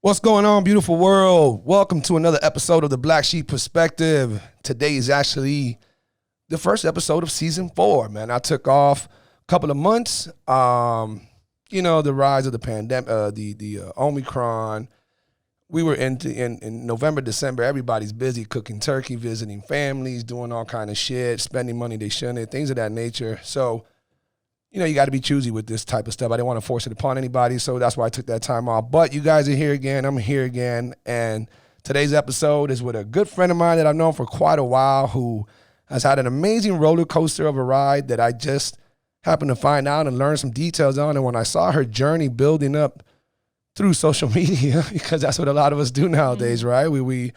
What's going on, beautiful world? Welcome to another episode of the Black Sheep Perspective. Today is actually the first episode of season 4, man. I took off a couple of months. The rise of the pandemic, the Omicron. We were in November, December. Everybody's busy cooking turkey, visiting families, doing all kind of shit, spending money they shouldn't, things of that nature. So, you got to be choosy with this type of stuff. I didn't want to force it upon anybody, so that's why I took that time off. But you guys are here again. I'm here again. And today's episode is with a good friend of mine that I've known for quite a while who has had an amazing roller coaster of a ride that I just happened to find out and learn some details on. And when I saw her journey building up through social media, because that's what a lot of us do nowadays, right? We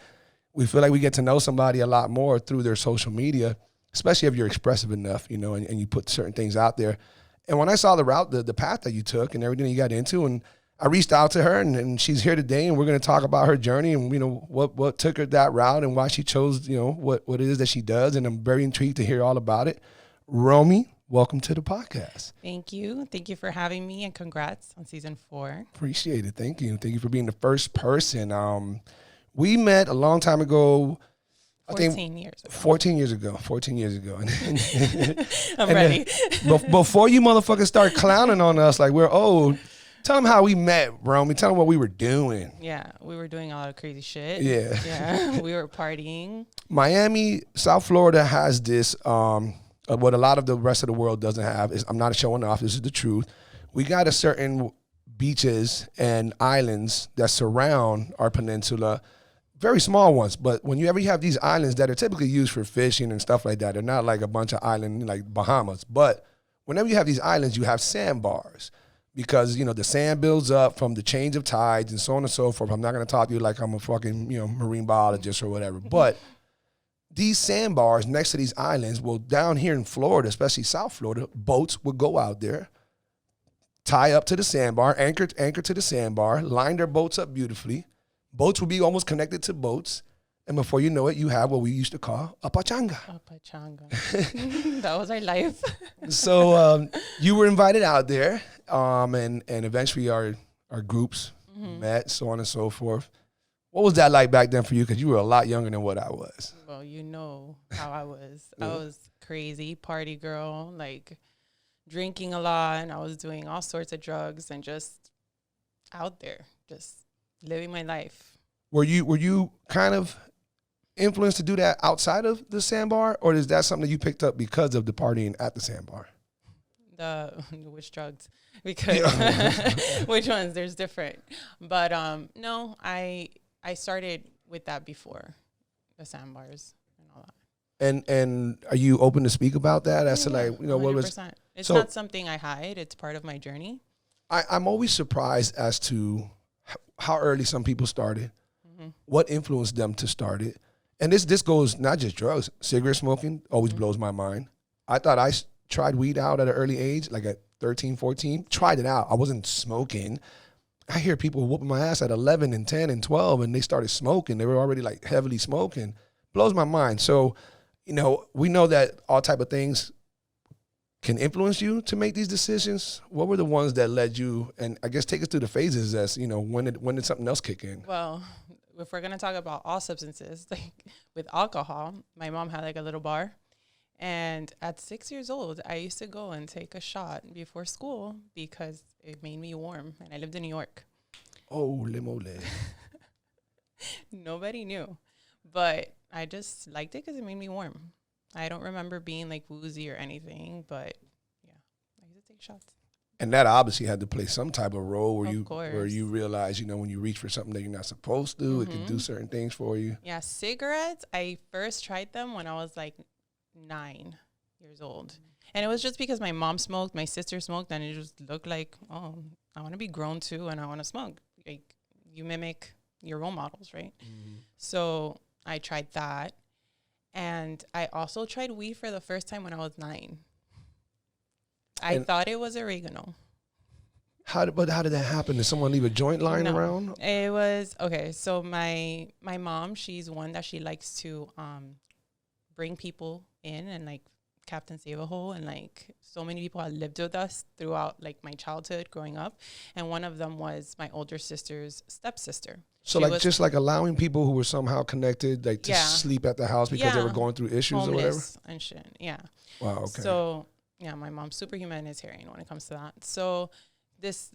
feel like we get to know somebody a lot more through their social media, especially if you're expressive enough, and you put certain things out there. And when I saw the route, the path that you took and everything you got into, and I reached out to her, and she's here today, and we're going to talk about her journey and, what took her that route and why she chose, what it is that she does. And I'm very intrigued to hear all about it. Romy, welcome to the podcast. Thank you. Thank you for having me, and congrats on season 4. Appreciate it. Thank you. Thank you for being the first person. We met a long time ago. 14 years ago. 14 years ago. I'm ready. Before you motherfuckers start clowning on us like we're old, tell them how we met, Romy. Tell them what we were doing. Yeah, we were doing a lot of crazy shit. Yeah. We were partying. Miami, South Florida has this, what a lot of the rest of the world doesn't have. I'm not showing off. This is the truth. We got a certain beaches and islands that surround our peninsula. Very small ones, but when you have these islands that are typically used for fishing and stuff like that, they're not like a bunch of islands like Bahamas. But whenever you have these islands, you have sandbars because, the sand builds up from the change of tides and so on and so forth. I'm not going to talk to you like I'm a fucking, marine biologist or whatever. But these sandbars next to these islands, well, down here in Florida, especially South Florida, boats would go out there, tie up to the sandbar, anchor to the sandbar, line their boats up beautifully. Boats will be almost connected to boats. And before you know it, you have what we used to call a pachanga. A pachanga. That was our life. So you were invited out there, and eventually our groups met, so on and so forth. What was that like back then for you? Because you were a lot younger than what I was. Well, you know how I was. I was crazy, party girl, like drinking a lot, and I was doing all sorts of drugs and just out there, just living my life. Were you kind of influenced to do that outside of the sandbar, or is that something that you picked up because of the partying at the sandbar? Which drugs? Because which ones? There's different. But no, I started with that before the sandbars and all that. And are you open to speak about that? As to like, 100%. what was? It's not something I hide. It's part of my journey. I'm always surprised as to how early some people started, what influenced them to start it. And this goes not just drugs. Cigarette smoking always blows my mind. I thought I tried weed out at an early age, like at 13, 14. Tried it out. I wasn't smoking. I hear people whooping my ass at 11 and 10 and 12, and they started smoking. They were already like heavily smoking. Blows my mind. So, we know that all type of things can influence you to make these decisions. What were the ones that led you? And I guess take us through the phases as, when did something else kick in? Well, if we're going to talk about all substances, like with alcohol, my mom had like a little bar. And at 6 years old, I used to go and take a shot before school because it made me warm. And I lived in New York. Oh, mole. Nobody knew. But I just liked it because it made me warm. I don't remember being like woozy or anything, but yeah, I used to take shots. And that obviously had to play some type of role where Of you realize, when you reach for something that you're not supposed to, it can do certain things for you. Yeah, cigarettes, I first tried them when I was like 9 years old. And it was just because my mom smoked, my sister smoked, and it just looked like, oh, I want to be grown too, and I want to smoke. Like, you mimic your role models, right? So I tried that. And I also tried weed for the first time when I was 9. I thought it was oregano. How did that happen? Did someone leave a joint lying around? It was, okay, so my mom, she's one that she likes to bring people in and like Captain Save-A-Hole, and like so many people had lived with us throughout like my childhood growing up, and one of them was my older sister's stepsister. So She like was just like allowing people who were somehow connected like to sleep at the house because they were going through issues or whatever? And shit. Yeah. Wow, okay. So yeah, my mom's super humanitarian when it comes to that. So this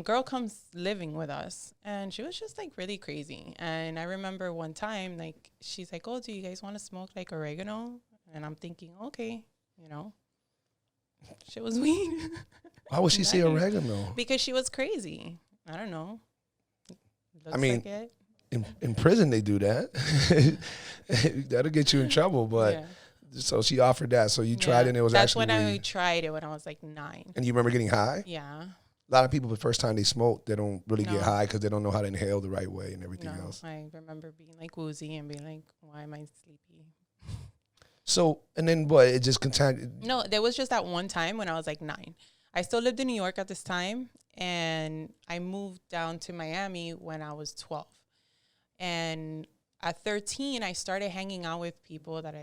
girl comes living with us, and she was just like really crazy. And I remember one time, like, she's like, "Oh, do you guys want to smoke like oregano?" And I'm thinking, okay, you know, shit was weed. Why would she say oregano? Because she was crazy. I don't know. I mean, like in prison they do that. That'll get you in trouble, but. Yeah. So she offered that. So you tried it and it was actually That's when I tried it when I was like 9. And you remember getting high? Yeah. A lot of people, the first time they smoke, they don't really get high because they don't know how to inhale the right way and everything else. I remember being like woozy and being like, why am I sleepy? So, and then what? It just continued? No, there was just that one time when I was like 9. I still lived in New York at this time, and I moved down to Miami when I was 12. And at 13, I started hanging out with people that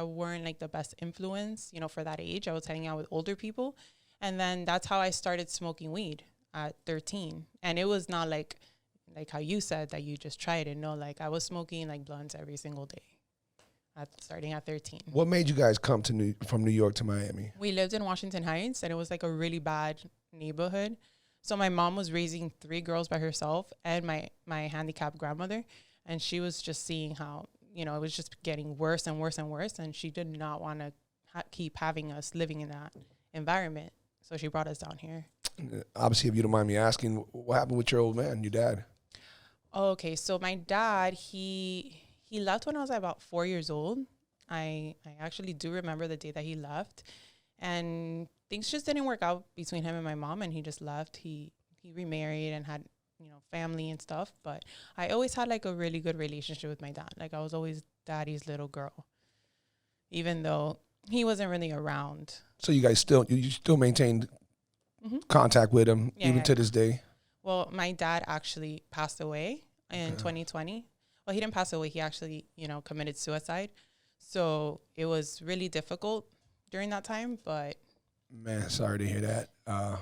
weren't like the best influence, you know, for that age. I was hanging out with older people. And then that's how I started smoking weed at 13. And it was not like how you said that you just tried it. No, like I was smoking like blunts every single day starting at 13. What made you guys come from New York to Miami? We lived in Washington Heights, and it was like a really bad neighborhood. So my mom was raising 3 girls by herself and my handicapped grandmother. And she was just seeing how, you know, it was just getting worse and worse and worse. And she did not want to keep having us living in that environment. So she brought us down here. Obviously, if you don't mind me asking, what happened with your old man, your dad? Okay, so my dad, he left when I was about 4 years old. I actually do remember the day that he left. And things just didn't work out between him and my mom, and he just left. He remarried and had, you know, family and stuff. But I always had like a really good relationship with my dad. Like I was always daddy's little girl, even though he wasn't really around. So you guys still maintained contact with him to this day? Well, my dad actually passed away in 2020. Well, he didn't pass away. He actually, you know, committed suicide. So it was really difficult during that time, but. Man, sorry to hear that. I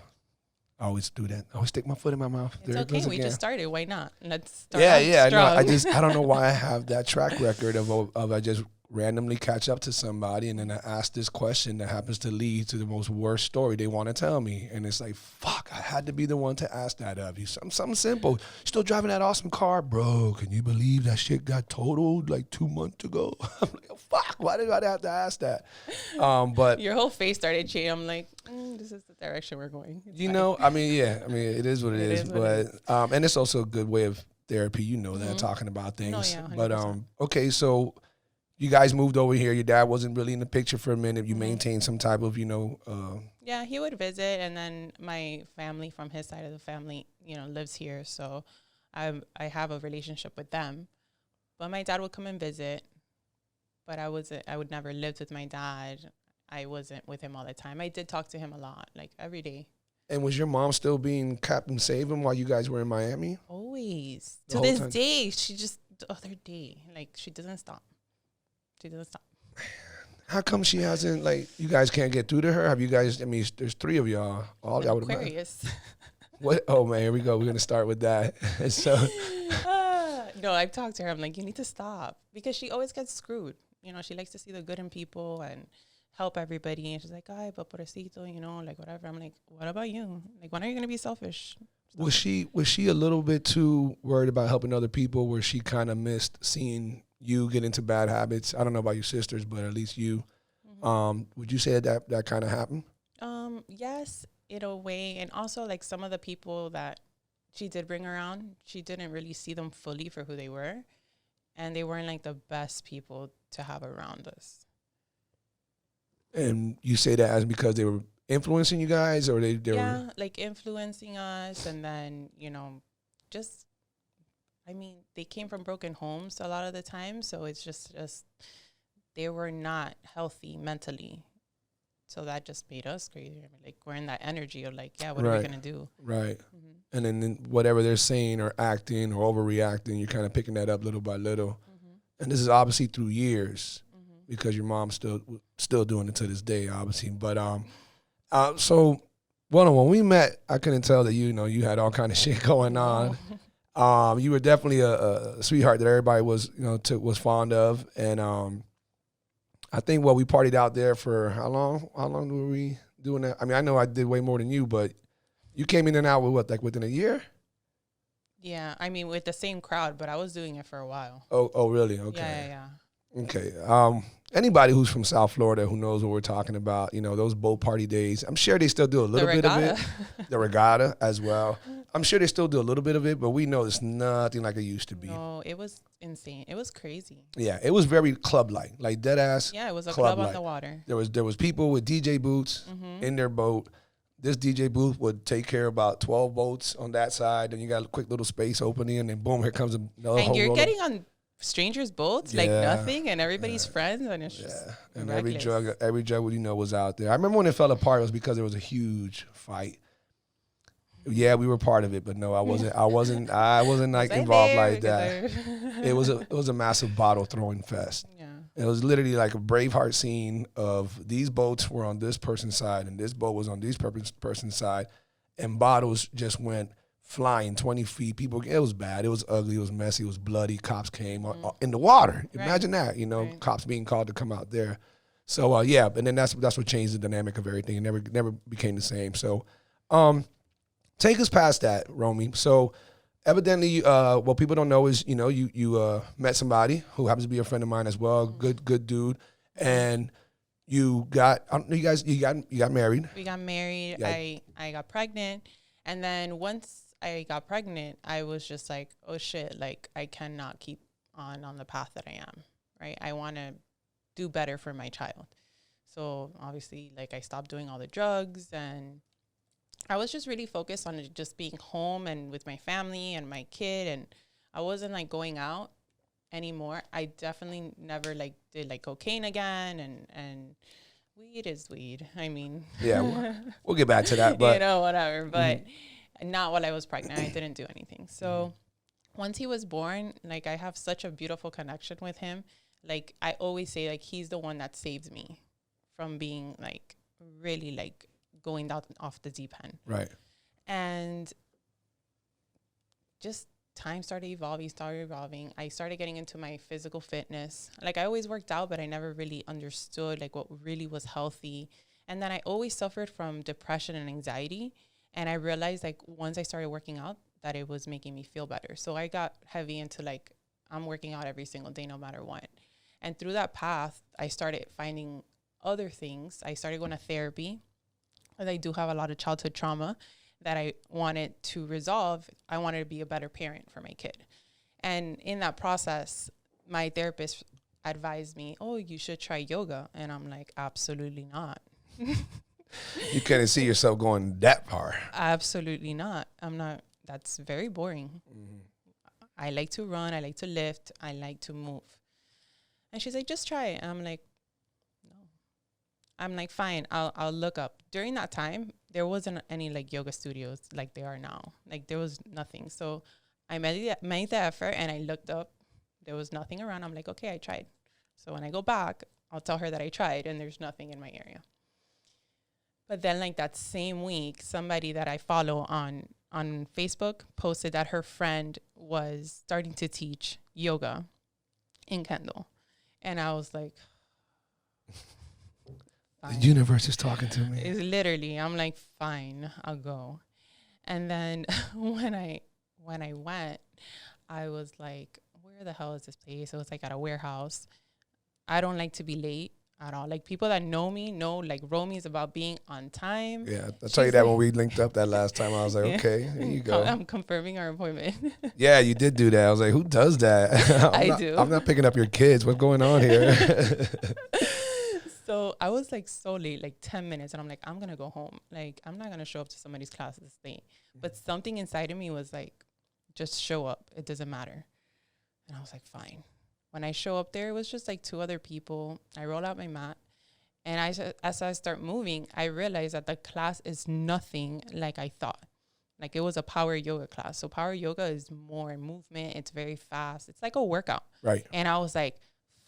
always do that. I always stick my foot in my mouth. It's okay. We just started. Why not? Let's start. Yeah. No, I don't know why I have that track record of I just randomly catch up to somebody and then I ask this question that happens to lead to the most worst story they want to tell me. And it's like, fuck, I had to be the one to ask that of you. Something simple. Still driving that awesome car? Bro, can you believe that shit got totaled like 2 months ago? I'm like, oh, fuck, why did I have to ask that? But your whole face started changing. I'm like, this is the direction we're going. It's fine. Know, it is what it is. But and it's also a good way of therapy, you know that, talking about things. Oh, yeah, but okay, so you guys moved over here. Your dad wasn't really in the picture for a minute. You maintained some type of, yeah, he would visit, and then my family from his side of the family, you know, lives here. So I have a relationship with them. But my dad would come and visit, but I would never live with my dad. I wasn't with him all the time. I did talk to him a lot, like every day. And was your mom still being Captain Save-Him while you guys were in Miami? Always. To this day, the other day, like she doesn't stop. She doesn't stop. How come she hasn't, like, you guys can't get through to her? Have you guys, I mean, there's 3 of y'all. All y'all would have Aquarius. What? Oh, man, here we go. We're going to start with that. So, no, I've talked to her. I'm like, you need to stop. Because she always gets screwed. You know, she likes to see the good in people and help everybody. And she's like, ay, but pobrecito, you know, like whatever. I'm like, what about you? Like, when are you going to be selfish? Was she a little bit too worried about helping other people where she kind of missed seeing you get into bad habits? I don't know about your sisters, but at least you. Would you say that kind of happened? Yes, in a way. And also, like, some of the people that she did bring around, she didn't really see them fully for who they were. And they weren't, like, the best people to have around us. And you say that as because they were influencing you guys, or they were like influencing us, and then, you know, just, I mean, they came from broken homes a lot of the time, so it's just they were not healthy mentally, so that just made us crazy. Like, we're in that energy of like, yeah, what are we gonna do? Right. And then whatever they're saying or acting or overreacting, you're kind of picking that up little by little. And this is obviously through years. because your mom's still doing it to this day, obviously. But so when we met, I couldn't tell that you had all kind of shit going on. You were definitely a sweetheart that everybody was was fond of, and I think we partied out there for how long? How long were we doing that? I mean, I know I did way more than you, but you came in and out with what, like within a year? Yeah, I mean with the same crowd, but I was doing it for a while. Oh, really? Okay. Yeah. Okay. Anybody who's from South Florida who knows what we're talking about, those boat party days, I'm sure they still do a little bit of it. The regatta as well. I'm sure they still do a little bit of it, but we know it's nothing like it used to be. No, it was insane. It was crazy. Yeah, it was very club-like, like dead ass. Yeah, it was a club on the water. There was people with DJ booths in their boat. This DJ booth would take care of about 12 boats on that side. Then you got a quick little space opening, and then boom, here comes another. And you're getting on strangers' boats like nothing, and everybody's friends, and it's just and reckless. every drug was out there. I remember when it fell apart, it was because there was a huge fight. Yeah, we were part of it, but no, I wasn't like involved like that. It was a massive bottle throwing fest. Yeah. It was literally like a Braveheart scene of these boats were on this person's side and this boat was on this person's side, and bottles just went flying 20 feet. People, it was bad. It was ugly. It was messy. It was bloody. Cops came in the water. Imagine that, cops being called to come out there. So and then that's what changed the dynamic of everything. It never became the same. So, take us past that, Romy. So, evidently, what people don't know is, you met somebody who happens to be a friend of mine as well, good dude, and you got married. We got married. Yeah. I got pregnant, and then once I got pregnant, I was just like, oh shit, like I cannot keep on the path that I am. Right? I want to do better for my child. So obviously, like I stopped doing all the drugs, and I was just really focused on just being home and with my family and my kid, and I wasn't like going out anymore. I definitely never like did like cocaine again, and weed is weed. I mean, yeah, we'll get back to that, but whatever. But not while I was pregnant. I didn't do anything. So once he was born, like I have such a beautiful connection with him. Like I always say, like he's the one that saved me from being like really like going down off the deep end. Right. And just time started evolving. I started getting into my physical fitness. Like I always worked out, but I never really understood like what really was healthy. And then I always suffered from depression and anxiety. And I realized like once I started working out that it was making me feel better. So I got heavy into like, I'm working out every single day, no matter what. And through that path, I started finding other things. I started going to therapy. I do have a lot of childhood trauma that I wanted to resolve. I wanted to be a better parent for my kid. And in that process, my therapist advised me, oh, you should try yoga. And I'm like, absolutely not. You couldn't see yourself going that far. Absolutely not. I'm not. That's very boring. I like to run. I like to lift. I like to move. And she's like, just try it. And I'm like, I'm like, fine, I'll look up. During that time, there wasn't any like yoga studios like there are now. Like there was nothing. So I made the effort and I looked up. There was nothing around. I'm like, okay, I tried. So when I go back, I'll tell her that I tried and there's nothing in my area. But then like that same week, somebody that I follow on Facebook posted that her friend was starting to teach yoga in Kendall. And I was like, fine. The universe is talking to me. It's literally, I'm like, fine, I'll go. And then when I went, I was like, where the hell is this place? It was like at a warehouse. I don't like to be late at all. Like people that know me know like Romy is about being on time. Yeah, I'll tell you that when we linked up that last time. I was like, okay, here you go. I'm confirming our appointment. Yeah, you did do that. I was like, who does that? I do. I'm not picking up your kids. What's going on here? So I was like so late, like 10 minutes. And I'm like, I'm going to go home. Like, I'm not going to show up to somebody's class this late. But something inside of me was like, just show up. It doesn't matter. And I was like, fine. When I show up there, it was just like 2 other people. I roll out my mat. And as I start moving, I realized that the class is nothing like I thought. Like it was a power yoga class. So power yoga is more movement. It's very fast. It's like a workout. Right. And I was like,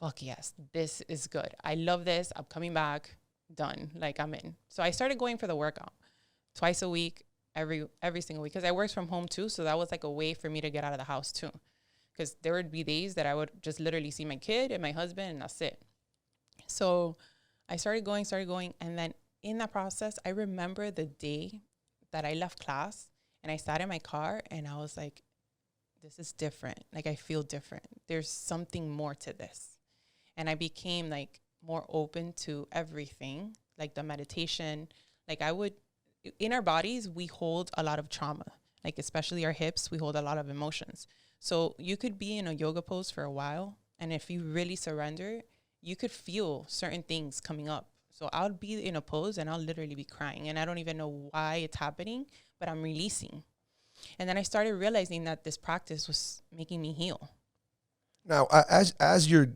fuck yes, this is good. I love this. I'm coming back. Done. Like, I'm in. So I started going for the workout twice a week, every single week, because I worked from home too. So that was like a way for me to get out of the house too. Because there would be days that I would just literally see my kid and my husband, and that's it. So I started going. And then in that process, I remember the day that I left class and I sat in my car and I was like, this is different. Like, I feel different. There's something more to this. And I became like more open to everything, like the meditation. Like, in our bodies, we hold a lot of trauma, like especially our hips, we hold a lot of emotions. So you could be in a yoga pose for a while, and if you really surrender, you could feel certain things coming up. So I'll be in a pose and I'll literally be crying, and I don't even know why it's happening, but I'm releasing. And then I started realizing that this practice was making me heal. Now, as you're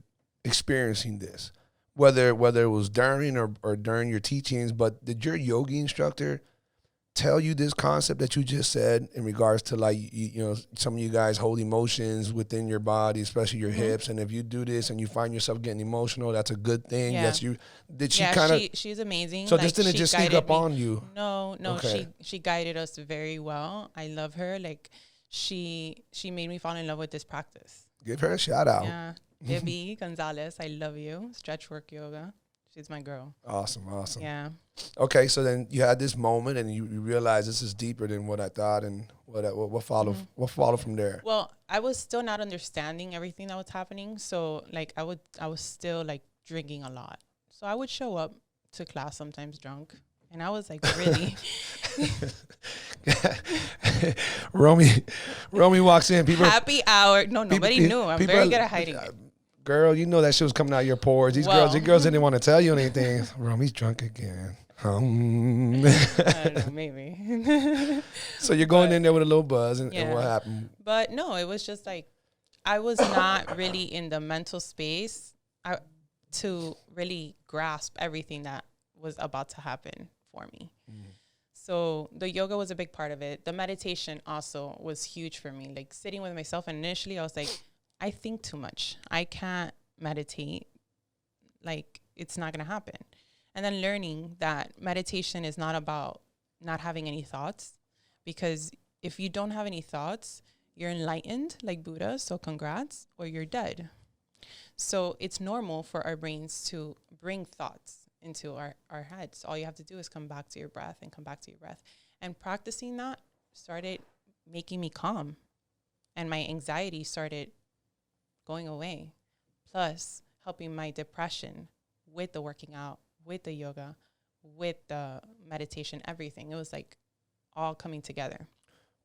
experiencing this, whether it was during or during your teachings, but did your yogi instructor tell you this concept that you just said in regards to, like, you know, some of you guys hold emotions within your body, especially your hips, and if you do this and you find yourself getting emotional, that's a good thing. Yeah. Yes, she's amazing. So like, this didn't just sneak up on you. No, okay. she guided us very well. I love her. Like, she made me fall in love with this practice. Give her a shout out. Yeah. Debbie Gonzalez, I love you. Stretch work yoga. She's my girl. Awesome. Yeah. Okay, so then you had this moment and you realized this is deeper than what I thought, and what followed what followed from there? Well, I was still not understanding everything that was happening. So like I was still like drinking a lot. So I would show up to class sometimes drunk. And I was like, really? Romy walks in. People happy hour. No, nobody knew. I'm very good at hiding it. Girl, you know that shit was coming out of your pores. These girls didn't want to tell you anything. Romy's drunk again. I don't know, maybe. So you're going in there with a little buzz, and what happened? But no, it was just like, I was not really in the mental space to really grasp everything that was about to happen for me. So the yoga was a big part of it. The meditation also was huge for me. Like, sitting with myself, and initially I was like, I think too much. I can't meditate. Like, it's not going to happen. And then learning that meditation is not about not having any thoughts, because if you don't have any thoughts, you're enlightened like Buddha, so congrats, or you're dead. So it's normal for our brains to bring thoughts into our heads. All you have to do is come back to your breath and come back to your breath. And practicing that started making me calm, and my anxiety started going away, plus helping my depression with the working out, with the yoga, with the meditation, everything. It was like all coming together.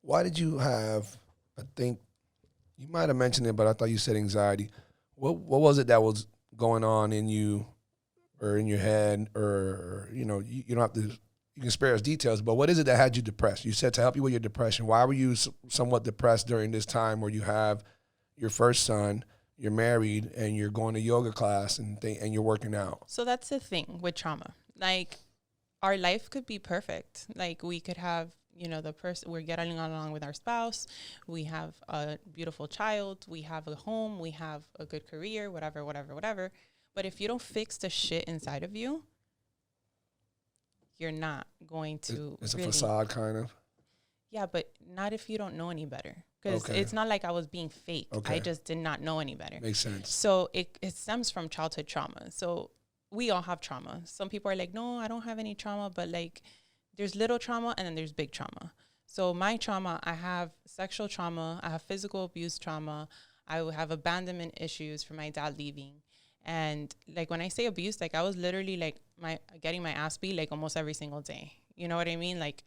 Why did you have, I think you might have mentioned it, but I thought you said anxiety. What was it that was going on in you or in your head, or, you know, you don't have to, you can spare us details, but what is it that had you depressed? You said to help you with your depression. Why were you somewhat depressed during this time where you have your first son, you're married, and you're going to yoga class and you're working out? So that's the thing with trauma. Like, our life could be perfect. Like, we could have, you know, the person, we're getting along with our spouse, we have a beautiful child, we have a home, we have a good career, whatever. But if you don't fix the shit inside of you, you're not going to. It's really a facade, kind of. Yeah, but not if you don't know any better. Because it's not like I was being fake. I just did not know any better. Makes sense. So it stems from childhood trauma. So we all have trauma. Some people are like, no, I don't have any trauma. But like, there's little trauma and then there's big trauma. So my trauma, I have sexual trauma. I have physical abuse trauma. I have abandonment issues from my dad leaving. And like, when I say abuse, like, I was literally like getting my ass beat like almost every single day. You know what I mean? Like,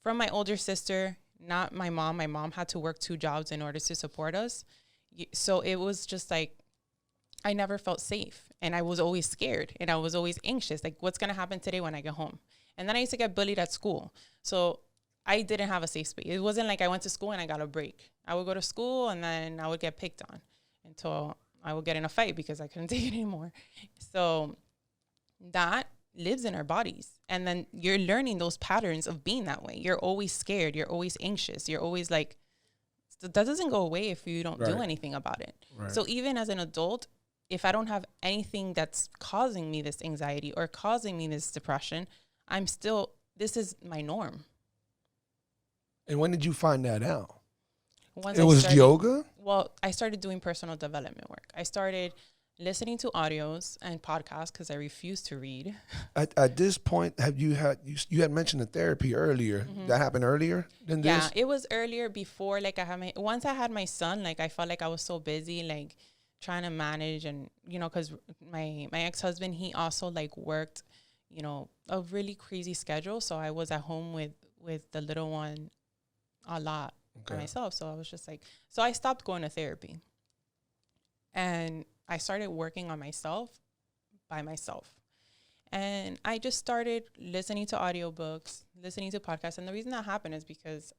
from my older sister, not my mom. My mom had to work 2 jobs in order to support us. So it was just like, I never felt safe, and I was always scared, and I was always anxious. Like, what's going to happen today when I get home? And then I used to get bullied at school. So I didn't have a safe space. It wasn't like I went to school and I got a break. I would go to school and then I would get picked on until I would get in a fight because I couldn't take it anymore. So that lives in our bodies. And then you're learning those patterns of being that way. You're always scared. You're always anxious. You're always like, that doesn't go away if you don't do anything about it. Right. So even as an adult, if I don't have anything that's causing me this anxiety or causing me this depression, this is my norm. And when did you find that out? Once it was yoga? Well, I started doing personal development work. I started listening to audios and podcasts because I refused to read. At this point, you had mentioned the therapy earlier. That happened earlier than this? Yeah, it was earlier before, like, once I had my son, like, I felt like I was so busy, like, trying to manage and, you know, because my ex-husband, he also, like, worked, you know, a really crazy schedule. So I was at home with the little one a lot by myself. So I was just like, so I stopped going to therapy. And I started working on myself by myself. And I just started listening to audiobooks, listening to podcasts. And the reason that happened is because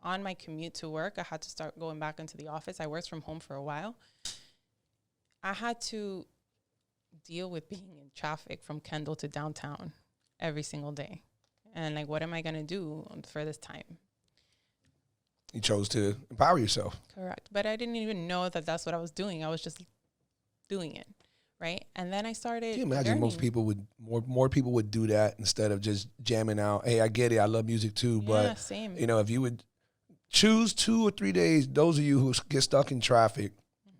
on my commute to work, I had to start going back into the office. I worked from home for a while. I had to deal with being in traffic from Kendall to downtown every single day. And like, what am I going to do for this time? You chose to empower yourself. Correct. But I didn't even know that that's what I was doing. I was just doing it. Right. And then I started. Can you imagine learning. most people would, more people would do that instead of just jamming out. Hey, I get it. I love music too. But, same. You know, if you would choose 2 or 3 days, those of you who get stuck in traffic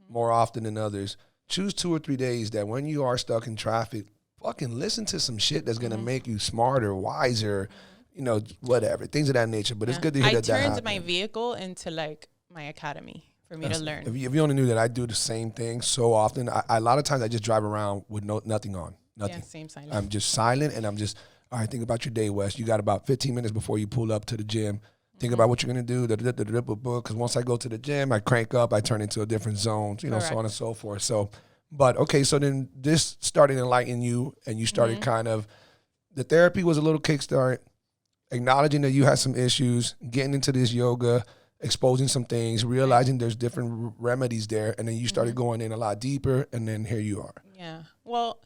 more often than others, choose 2 or 3 days that when you are stuck in traffic, fucking listen to some shit that's going to make you smarter, wiser, you know, whatever, things of that nature. But it's good to hear that happened. I turned my vehicle into like my academy for me to learn. If you only knew that I do the same thing so often, a lot of times I just drive around with nothing on, nothing. Yeah, same silent. I'm just silent and I'm just, all right, think about your day, Wes. You got about 15 minutes before you pull up to the gym. Think about what you're going to do, because once I go to the gym, I crank up, I turn into a different zone, you know, so on and so forth. So, but okay, so then this started enlightening you and you started kind of, the therapy was a little kickstart, acknowledging that you had some issues, getting into this yoga, exposing some things, realizing there's different remedies there, and then you started going in a lot deeper, and then here you are. Yeah. Well,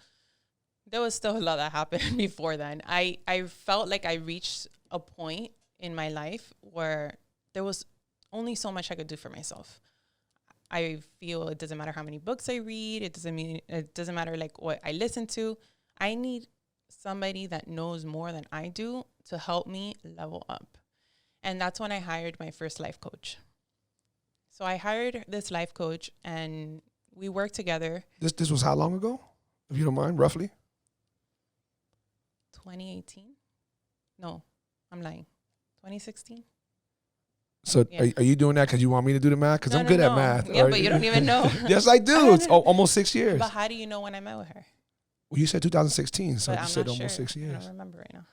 there was still a lot that happened before then. I felt like I reached a point in my life where there was only so much I could do for myself. I feel it doesn't matter how many books I read. It doesn't matter like what I listen to. I need somebody that knows more than I do to help me level up. And that's when I hired my first life coach. So I hired this life coach and we worked together. This was how long ago, if you don't mind, roughly? 2018? No, I'm lying. 2016? So are you doing that because you want me to do the math? Because I'm good at math. Yeah, but you don't even know. Yes, I do. It's almost 6 years. But how do you know when I met with her? Well, you said 2016, so you said almost 6 years. I don't remember right now.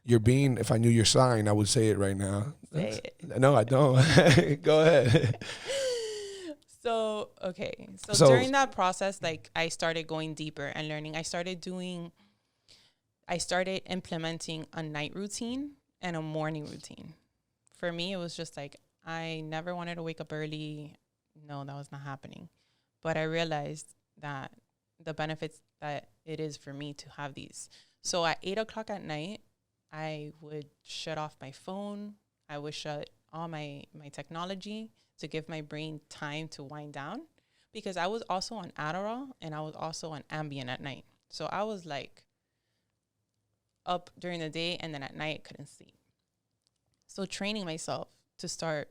You're being, if I knew your sign, I would say it right now. Say it. No, I don't. Go ahead. So during that process, like I started going deeper and learning. I started implementing a night routine and a morning routine. For me, it was just like, I never wanted to wake up early. No, that was not happening. But I realized that the benefits that it is for me to have these. So at 8:00 at night, I would shut off my phone. I would shut all my technology to give my brain time to wind down, because I was also on Adderall and I was also on Ambien at night. So I was like up during the day and then at night couldn't sleep. So training myself to start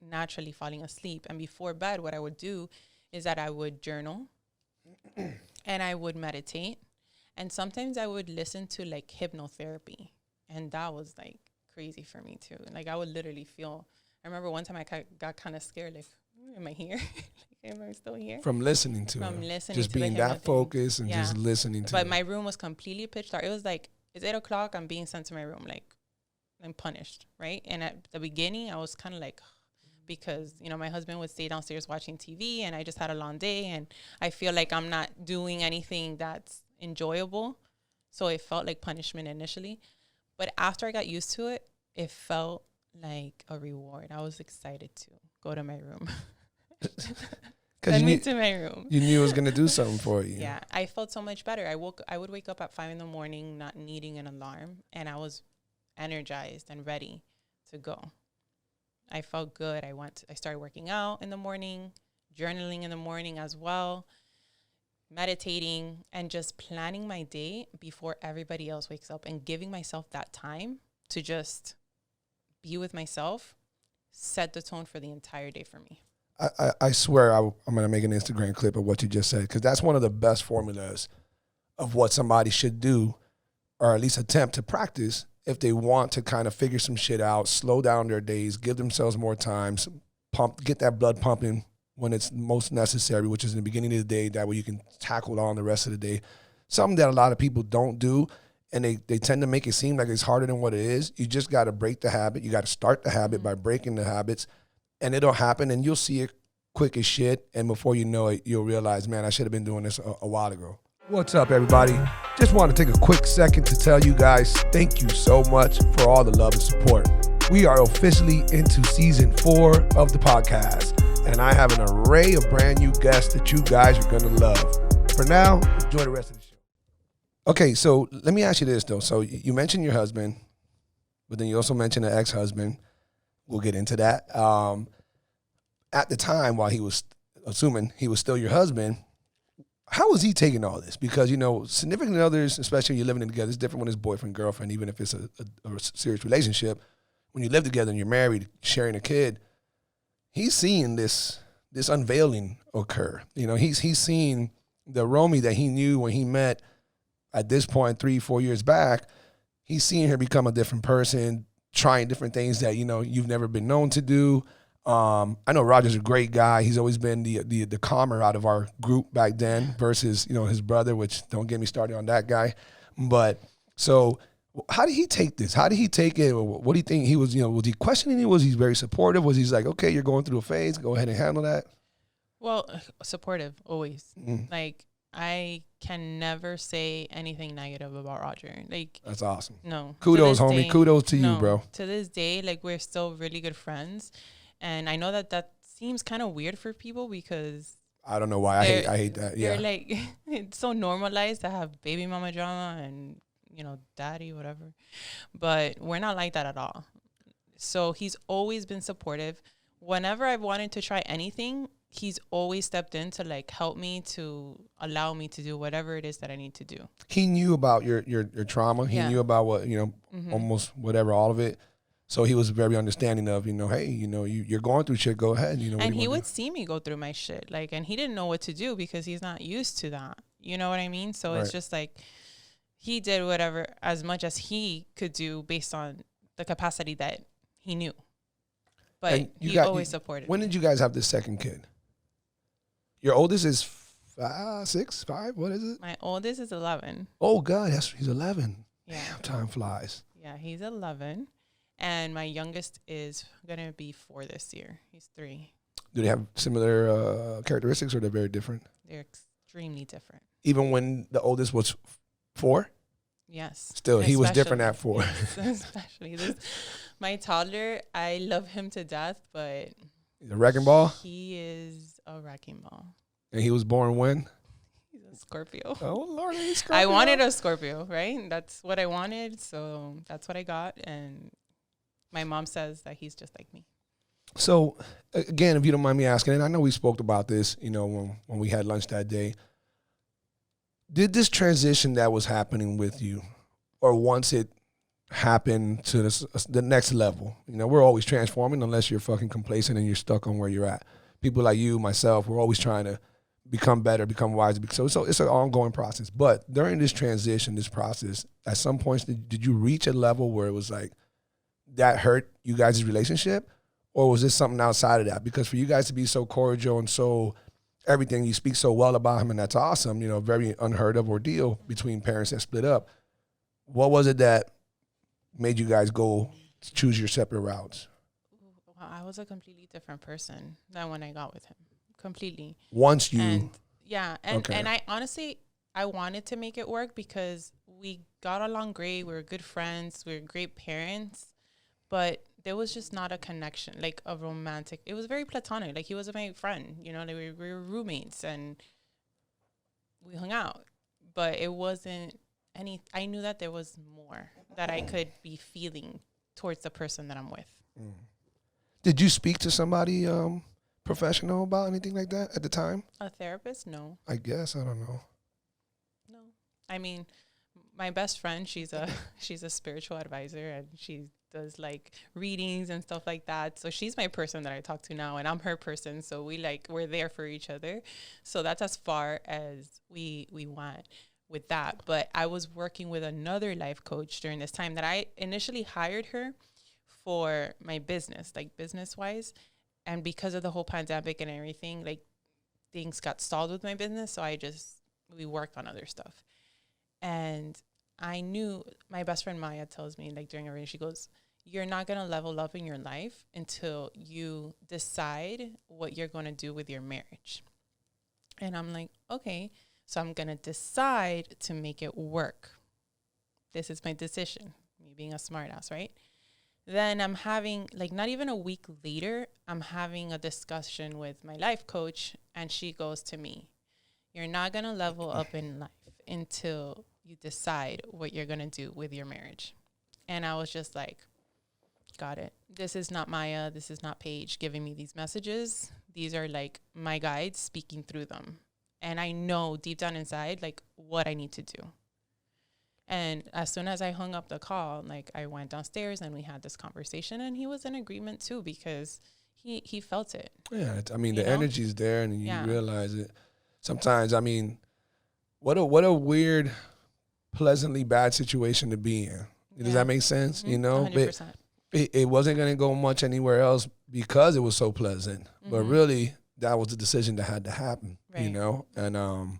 naturally falling asleep. And before bed, what I would do is that I would journal and I would meditate. And sometimes I would listen to like hypnotherapy. And that was like crazy for me too. Like I would literally feel, I remember one time I got kind of scared, like, am I here? Like, am I still here? From listening to From it. listening just to being that focused and just listening to it. But my room was completely pitch dark. It was like, it's 8:00, I'm being sent to my room, like I'm punished, right? And at the beginning I was kind of like, because, you know, my husband would stay downstairs watching TV and I just had a long day and I feel like I'm not doing anything that's enjoyable. So it felt like punishment initially. But after I got used to it, it felt like a reward. I was excited to go to my room. Send me to my room. You knew it was going to do something for you. Yeah, I felt so much better. I would wake up at 5 a.m, not needing an alarm, and I was energized and ready to go. I felt good. I started working out in the morning, journaling in the morning as well. meditating, and just planning my day before everybody else wakes up and giving myself that time to just be with myself set the tone for the entire day for me. I swear I'm going to make an Instagram clip of what you just said, because that's one of the best formulas of what somebody should do, or at least attempt to practice if they want to kind of figure some shit out, slow down their days, give themselves more time, get that blood pumping when it's most necessary, which is in the beginning of the day. That way you can tackle it on the rest of the day. Something that a lot of people don't do, and they tend to make it seem like it's harder than what it is. You just got to break the habit. You got to start the habit by breaking the habits, and it'll happen, and you'll see it quick as shit, and before you know it, you'll realize, man, I should have been doing this a while ago. What's up, everybody? Just want to take a quick second to tell you guys thank you so much for all the love and support. We are officially into season 4 of the podcast, and I have an array of brand new guests that you guys are going to love. For now, enjoy the rest of the show. Okay, so let me ask you this, though. So you mentioned your husband, but then you also mentioned an ex-husband. We'll get into that. At the time, while he was, assuming he was still your husband, how was he taking all this? Because, you know, significant others, especially when you're living together, it's different when it's boyfriend, girlfriend, even if it's a serious relationship. When you live together and you're married, sharing a kid, he's seeing this unveiling occur. You know, he's seeing the Romy that he knew when he met at this point 3-4 years back. He's seeing her become a different person, trying different things that, you know, you've never been known to do. I know Roger's a great guy. He's always been the calmer out of our group back then versus, you know, his brother, which don't get me started on that guy. But so how did he take this? How did he take it? What do you think he was, you know, was he questioning it? Was he very supportive? Was he like, okay, you're going through a phase, go ahead and handle that? Well, supportive, always. Like, I can never say anything negative about Roger. Like, that's awesome. No. Kudos, homie. Kudos to you, bro. To this day, like, we're still really good friends. And I know that seems kind of weird for people because I don't know why I hate that. Yeah, they're like, it's so normalized to have baby mama drama and, you know, daddy, whatever. But we're not like that at all. So he's always been supportive. Whenever I've wanted to try anything, he's always stepped in to like help me, to allow me to do whatever it is that I need to do. He knew about your trauma. He knew about what, you know, almost whatever, all of it. So he was very understanding of, you know, hey, you know, you're going through shit, go ahead. You know, and he would see me go through my shit, like, and he didn't know what to do because he's not used to that. You know what I mean? So It's just like he did whatever, as much as he could do based on the capacity that he knew. But he always supported me. When did you guys have this second kid? Your oldest is 6, 5, what is it? My oldest is 11. Oh, God, he's 11. Yeah. Damn, time flies. Yeah, he's 11. And my youngest is going to be 4 this year. He's 3. Do they have similar characteristics, or they're very different? They're extremely different. Even when the oldest was 4? Yes. Still, he was different at 4. Especially. My toddler, I love him to death, but... He's a wrecking ball? He is a wrecking ball. And he was born when? He's a Scorpio. Oh, Lord, he's Scorpio. I wanted a Scorpio, right? That's what I wanted, so that's what I got, and... My mom says that he's just like me. So, again, if you don't mind me asking, and I know we spoke about this, you know, when we had lunch that day, did this transition that was happening with you, or once it happened to the next level, you know, we're always transforming unless you're fucking complacent and you're stuck on where you're at. People like you, myself, we're always trying to become better, become wiser. So it's an ongoing process. But during this transition, this process, at some points, did you reach a level where it was like, that hurt you guys' relationship, or was this something outside of that? Because for you guys to be so cordial and so everything, you speak so well about him, and that's awesome, you know, very unheard of ordeal between parents that split up. What was it that made you guys go choose your separate routes? I was a completely different person than when I got with him. Completely. Once you... And I honestly, I wanted to make it work because we got along great. We were good friends. We were great parents. But there was just not a connection, like a romantic. It was very platonic. Like, he was my friend, you know, like we were roommates and we hung out. But it wasn't I knew that there was more that I could be feeling towards the person that I'm with. Did you speak to somebody professional about anything like that at the time? A therapist? No. I guess, I don't know. No. I mean, my best friend, she's a she's a spiritual advisor, and she does like readings and stuff like that. So she's my person that I talk to now, and I'm her person. So we're there for each other. So that's as far as we went with that. But I was working with another life coach during this time that I initially hired her for my business, like business wise. And because of the whole pandemic and everything, like things got stalled with my business. So we worked on other stuff. And I knew, my best friend Maya tells me, like during a reading, she goes, you're not going to level up in your life until you decide what you're going to do with your marriage. And I'm like, okay, so I'm going to decide to make it work. This is my decision, me being a smartass, right? Then I'm having, like, not even a week later, I'm having a discussion with my life coach, and she goes to me, you're not going to level up in life until you decide what you're going to do with your marriage. And I was just like, got it. This is not Maya. This is not Paige giving me these messages. These are like my guides speaking through them. And I know deep down inside, like, what I need to do. And as soon as I hung up the call, like, I went downstairs and we had this conversation, and he was in agreement too, because he felt it. Yeah. I mean, the energy's there, and you realize it. Sometimes, I mean, what a weird, pleasantly bad situation to be in. Does that make sense? Mm-hmm. You know, 100%. It wasn't going to go much anywhere else because it was so pleasant. Mm-hmm. But really, that was the decision that had to happen, right. You know? And,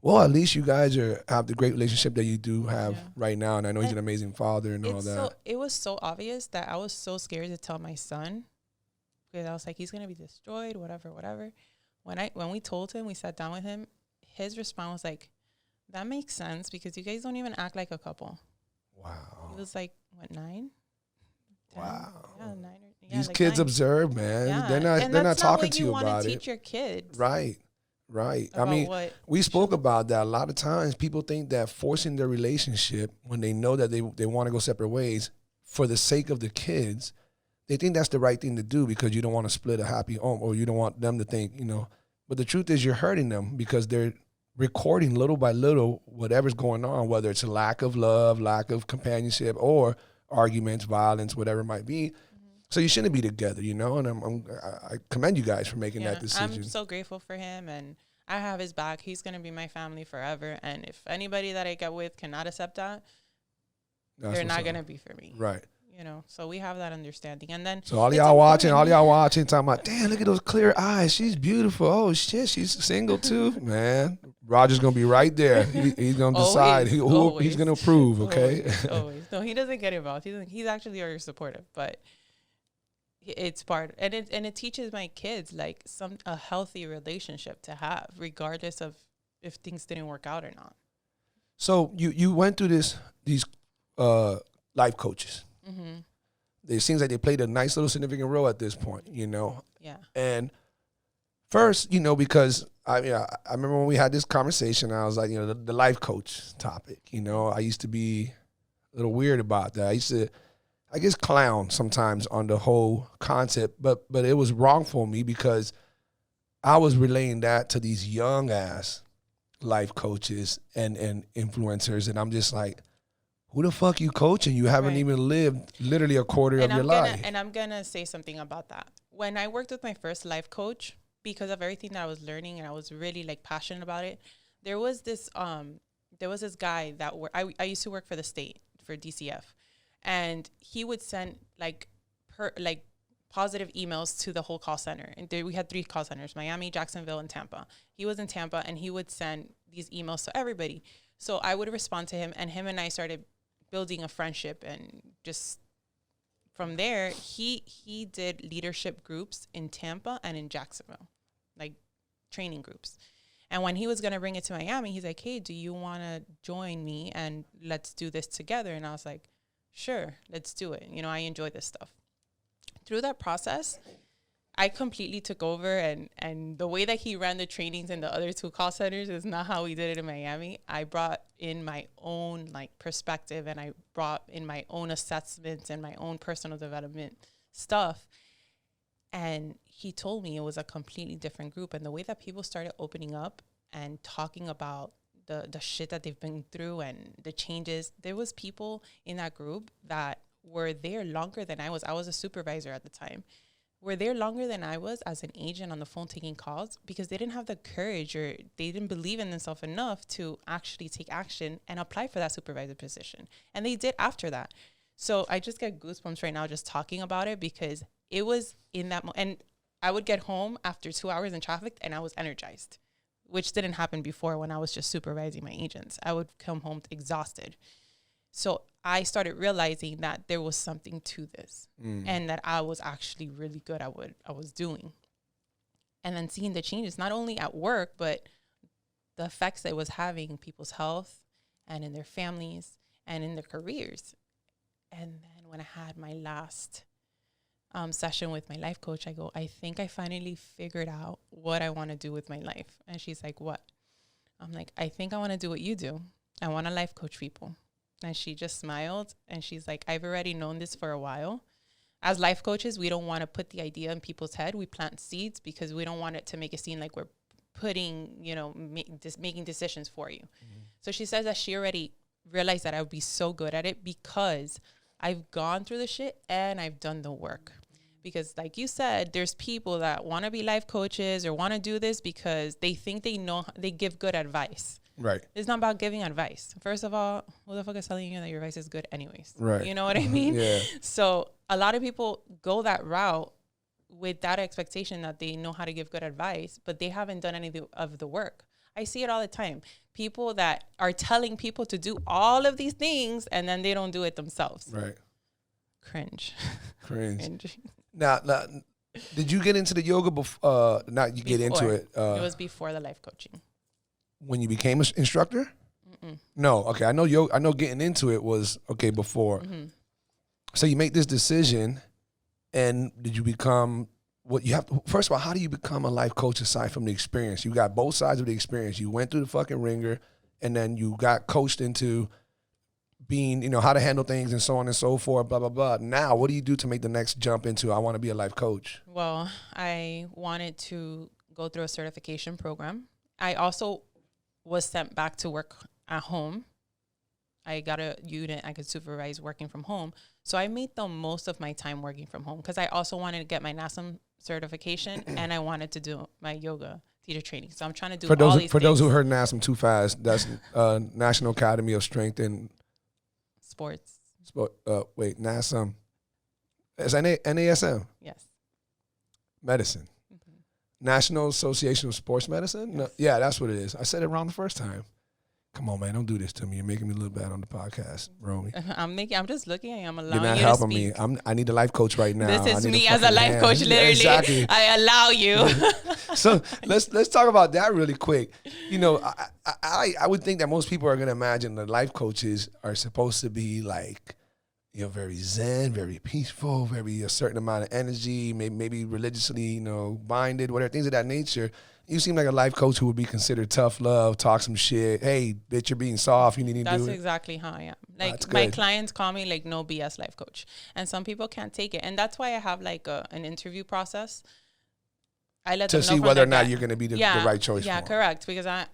well, at least you guys have the great relationship that you do have right now. And I know he's an amazing father and all that. So, it was so obvious that I was so scared to tell my son, because I was like, he's going to be destroyed, whatever. When we told him, we sat down with him, his response was like, that makes sense because you guys don't even act like a couple. Wow. He was like, what, 9? 10? Wow. Yeah, 9 or, these like kids 9. observe, man. Yeah. They're not talking to you about it. That's not what you want to teach your kids. Right. I mean, we spoke about that. A lot of times people think that forcing their relationship when they know that they want to go separate ways for the sake of the kids, they think that's the right thing to do because you don't want to split a happy home, or you don't want them to think, you know. But the truth is you're hurting them because they're recording little by little whatever's going on, whether it's a lack of love, lack of companionship, or arguments, violence, whatever it might be. Mm-hmm. So you shouldn't be together, you know, and I commend you guys for making that decision. I'm so grateful for him, and I have his back. He's going to be my family forever, and if anybody that I get with cannot accept that, they're not going to be for me. Right. You know, so we have that understanding. And then so all y'all watching, talking about, damn, look at those clear eyes. She's beautiful. Oh shit, she's single too, man. Roger's gonna be right there. He's gonna decide who he's gonna approve. Okay. Always. No, he doesn't get involved. He's actually very supportive, but it's part, and it teaches my kids like a healthy relationship to have, regardless of if things didn't work out or not. So you went through these life coaches. Mm-hmm. It seems like they played a nice little significant role at this point, you know? Yeah. And first, you know, because I remember when we had this conversation, I was like, you know, the life coach topic, you know, I used to be a little weird about that. I used to, I guess, clown sometimes on the whole concept, but it was wrong for me because I was relaying that to these young ass life coaches and influencers. And I'm just like, who the fuck you coaching? You haven't even lived literally a quarter of your life. And I'm going to say something about that. When I worked with my first life coach, because of everything that I was learning and I was really like passionate about it, there was this guy that I used to work for the state, for DCF. And he would send like positive emails to the whole call center. And we had 3 call centers, Miami, Jacksonville, and Tampa. He was in Tampa, and he would send these emails to everybody. So I would respond to him, and him and I started building a friendship, and just from there, he did leadership groups in Tampa and in Jacksonville, like training groups. And when he was going to bring it to Miami, he's like, hey, do you want to join me and let's do this together? And I was like, sure, let's do it. You know, I enjoy this stuff. Through that process, I completely took over, and the way that he ran the trainings in the other 2 call centers is not how we did it in Miami. I brought in my own like perspective, and I brought in my own assessments and my own personal development stuff. And he told me it was a completely different group. And the way that people started opening up and talking about the shit that they've been through and the changes, there was people in that group that were there longer than I was. I was a supervisor at the time. Were there longer than I was as an agent on the phone taking calls because they didn't have the courage or they didn't believe in themselves enough to actually take action and apply for that supervisor position. And they did after that. So I just get goosebumps right now just talking about it because it was in that moment. And I would get home after 2 hours in traffic and I was energized, which didn't happen before when I was just supervising my agents. I would come home exhausted. So I started realizing that there was something to this and that I was actually really good at what I was doing. And then seeing the changes, not only at work, but the effects that it was having in people's health and in their families and in their careers. And then when I had my last session with my life coach, I go, I think I finally figured out what I want to do with my life. And she's like, what? I'm like, I think I want to do what you do. I want to life coach people. And she just smiled and she's like, I've already known this for a while. As life coaches, we don't want to put the idea in people's head. We plant seeds because we don't want it to make it seem like we're putting, making decisions for you. Mm-hmm. So she says that she already realized that I would be so good at it because I've gone through the shit and I've done the work. Because like you said, there's people that want to be life coaches or want to do this because they think they know, they give good advice. Right. It's not about giving advice. First of all, who the fuck is telling you that your advice is good anyways? Right. You know what I mean? Yeah. So a lot of people go that route with that expectation that they know how to give good advice, but they haven't done any of the work. I see it all the time. People that are telling people to do all of these things and then they don't do it themselves. Right. Cringe. Cringe. Now, did you get into the yoga before? Not you get into it. It was before the life coaching. When you became an instructor? Mm-mm. No. Okay. I know getting into it was okay before. Mm-hmm. So you make this decision, and did you become what you have to? First of all, how do you become a life coach aside from the experience? You got both sides of the experience. You went through the fucking ringer, and then you got coached into being, how to handle things and so on and so forth, blah, blah, blah. Now, what do you do to make the next jump into, I want to be a life coach? Well, I wanted to go through a certification program. I also was sent back to work at home. I got a unit I could supervise working from home. So I made the most of my time working from home because I also wanted to get my NASM certification and I wanted to do my yoga teacher training. So I'm trying to do all these things. For those who heard NASM too fast, that's National Academy of Strength and Sports. NASM. Is NASM? Yes. Medicine. National Association of Sports Medicine? Yes. No, yeah, that's what it is. I said it wrong the first time. Come on, man, don't do this to me. You're making me look bad on the podcast, Romy. I'm just looking at you. I'm allowing you to speak. You're not helping me. I need a life coach right now. This is me as a life coach, literally. Yeah, exactly. I allow you. So let's talk about that really quick. I would think that most people are going to imagine that life coaches are supposed to be like, very zen, very peaceful, very a certain amount of energy, maybe religiously, minded, whatever, things of that nature. You seem like a life coach who would be considered tough love, talk some shit. Hey, bitch, you're being soft. You need to do it. That's exactly how I am. Like my clients call me like no BS life coach. And some people can't take it. And that's why I have like an interview process. I let them know to see whether or not you're going to be the right choice for them. Yeah, correct. Because I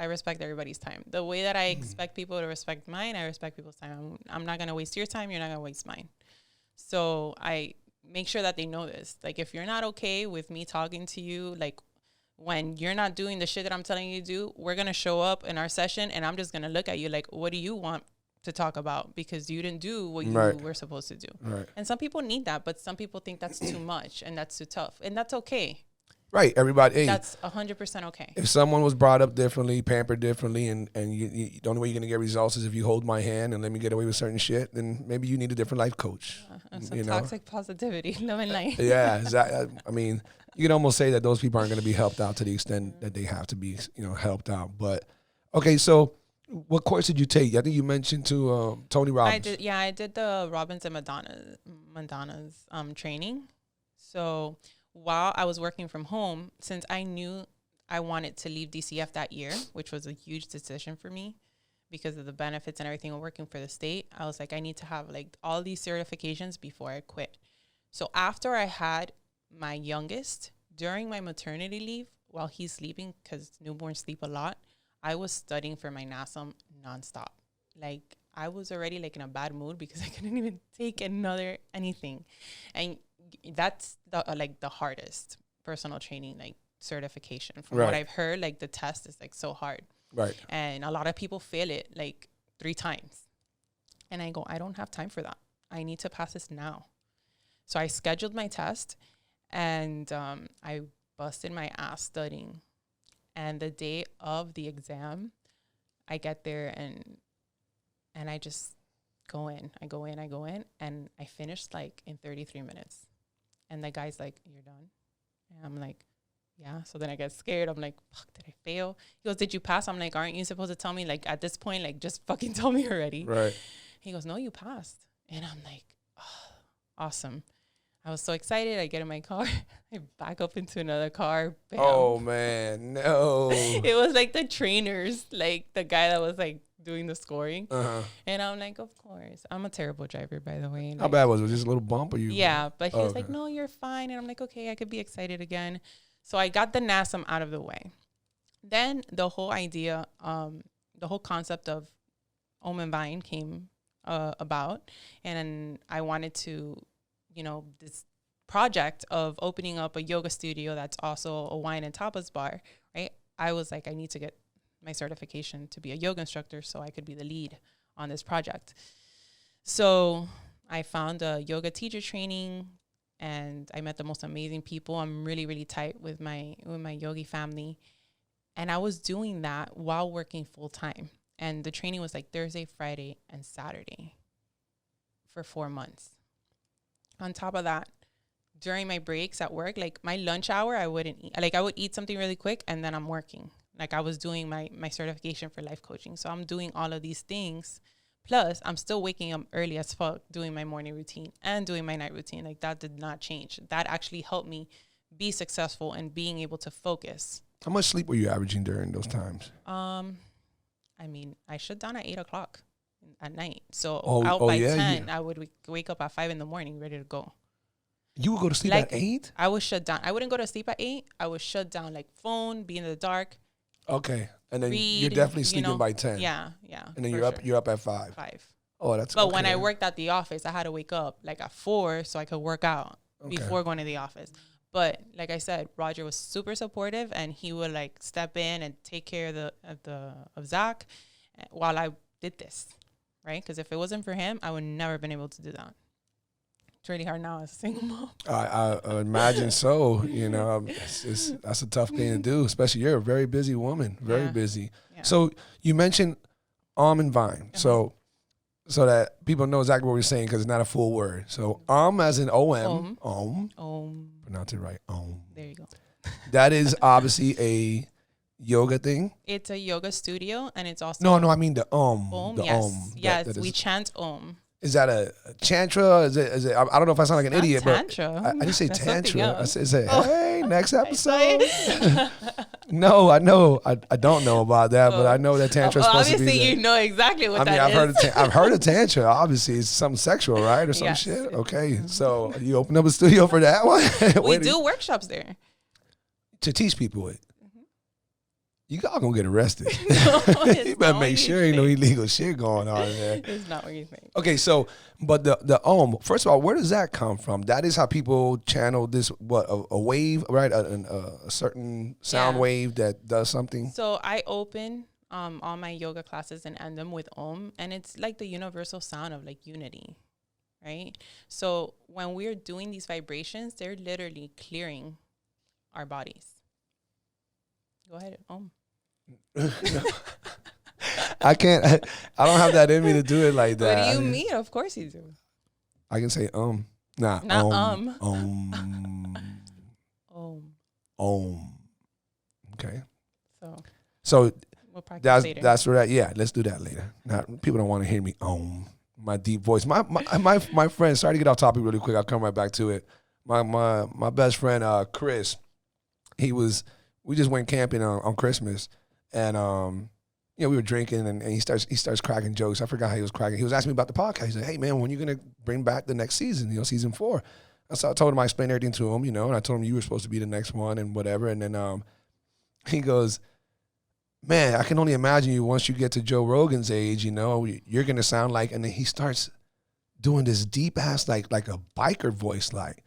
respect everybody's time. The way that I expect people to respect mine, I respect people's time. I'm not going to waste your time. You're not going to waste mine. So I make sure that they know this. Like, if you're not okay with me talking to you, like, when you're not doing the shit that I'm telling you to do, we're going to show up in our session and I'm just going to look at you like, what do you want to talk about? Because you didn't do what you were supposed to do. Right. And some people need that, but some people think that's too much and that's too tough. And that's okay. Right, everybody. Hey, that's 100% okay. If someone was brought up differently, pampered differently, and you, the only way you're going to get results is if you hold my hand and let me get away with certain shit, then maybe you need a different life coach. Some toxic positivity, living life. Yeah, exactly. I mean, you can almost say that those people aren't going to be helped out to the extent that they have to be, helped out. But, okay, so what course did you take? I think you mentioned to Tony Robbins. I did the Robbins-Madanes training. So while I was working from home, since I knew I wanted to leave DCF that year, which was a huge decision for me because of the benefits and everything of working for the state, I was like, I need to have like all these certifications before I quit. So after I had my youngest, during my maternity leave, while he's sleeping, because newborns sleep a lot, I was studying for my NASM nonstop. Like, I was already like in a bad mood because I couldn't even take anything. And that's the hardest personal training, like certification. From what I've heard, like the test is like so hard. Right. And a lot of people fail it like 3 times. And I go, I don't have time for that. I need to pass this now. So I scheduled my test, and I busted my ass studying. And the day of the exam, I get there and I just go in. I go in, and I finished like in 33 minutes. And the guy's like, "You're done?" And I'm like, "Yeah." So then I get scared. I'm like, "Fuck, did I fail?" He goes, "Did you pass?" I'm like, "Aren't you supposed to tell me, like, at this point, like, just fucking tell me already?" Right. He goes, "No, you passed." And I'm like, oh, awesome. I was so excited. I get in my car. I back up into another car. Bam. Oh, man. No. It was like the trainers, like the guy that was like doing the scoring. Uh-huh. And I'm like, of course. I'm a terrible driver, by the way. How like, bad was it? Just a little bump or you? Yeah, but he was like, "No, you're fine." And I'm like, okay, I could be excited again. So I got the NASM out of the way. Then the whole idea, the whole concept of Om and Vine came about. And I wanted to, this project of opening up a yoga studio that's also a wine and tapas bar, right? I was like, I need to get my certification to be a yoga instructor so I could be the lead on this project. So I found a yoga teacher training, and I met the most amazing people. I'm really, really tight with my yogi family. And I was doing that while working full time. And the training was like Thursday, Friday, and Saturday for 4 months. On top of that, during my breaks at work, like my lunch hour, I wouldn't eat. Like I would eat something really quick and then I'm working. Like I was doing my certification for life coaching. So I'm doing all of these things. Plus, I'm still waking up early as fuck, doing my morning routine and doing my night routine. Like that did not change. That actually helped me be successful and being able to focus. How much sleep were you averaging during those times? I mean, I shut down at 8 o'clock at night. So out by 10, I would wake up at 5 in the morning, ready to go. You would go to sleep at 8? I would shut down. I wouldn't go to sleep at 8. I would shut down, like phone, be in the dark. Okay. And then read, you're definitely sleeping by 10. Yeah. And then you're up at 5. 5. Oh, that's But when I worked at the office, I had to wake up like at 4 so I could work out before going to the office. But like I said, Roger was super supportive, and he would like step in and take care of Zach while I did this, right? Because if it wasn't for him, I would never have been able to do that. It's really hard now as a single mom. I imagine so. That's a tough thing to do, especially you're a very busy woman, very busy. Yeah. So you mentioned Om and Vine, so that people know exactly what we're saying because it's not a full word. So Om as in O-M, Om. Pronounce it right, Om. There you go. That is obviously a yoga thing. It's a yoga studio, and it's also no. I mean the Om. The yes, Om. Yes, we chant Om. Is that a tantra? Is it? I don't know if I sound like an idiot, tantra. but I didn't say tantra. I said, hey, next episode. No, I know. I don't know about that, but I know that tantra is supposed to be. Obviously, you know exactly what that is. I've heard of tantra. Obviously, it's something sexual, right, or some shit. Okay, so you open up a studio for that one? We do workshops there to teach people it. You all gonna get arrested. No, you better make sure ain't no illegal shit going on in there. It's not what you think. Okay, so but the Om, first of all, where does that come from? That is how people channel this. What a wave, right? A certain sound wave that does something. So I open all my yoga classes and end them with Om, and it's like the universal sound of like unity, right? So when we're doing these vibrations, they're literally clearing our bodies. Go ahead, Om. I can't. I don't have that in me to do it like that. What do you mean? Of course you do. I can say Nah. Not Om. Okay. So we'll practice later. That's right. Yeah, let's do that later. People don't want to hear me my deep voice. My friend. Sorry to get off topic really quick. I'll come right back to it. My best friend Chris. We just went camping on Christmas, and we were drinking, and he starts cracking jokes. I forgot how he was cracking. He was asking me about the podcast. He said, "Hey man, when are you gonna bring back the next season? Season 4?" So I told him, I explained everything to him, and I told him you were supposed to be the next one and whatever. And then he goes, man, I can only imagine you once you get to Joe Rogan's age, you're going to sound like, and then he starts doing this deep ass, like a biker voice, like,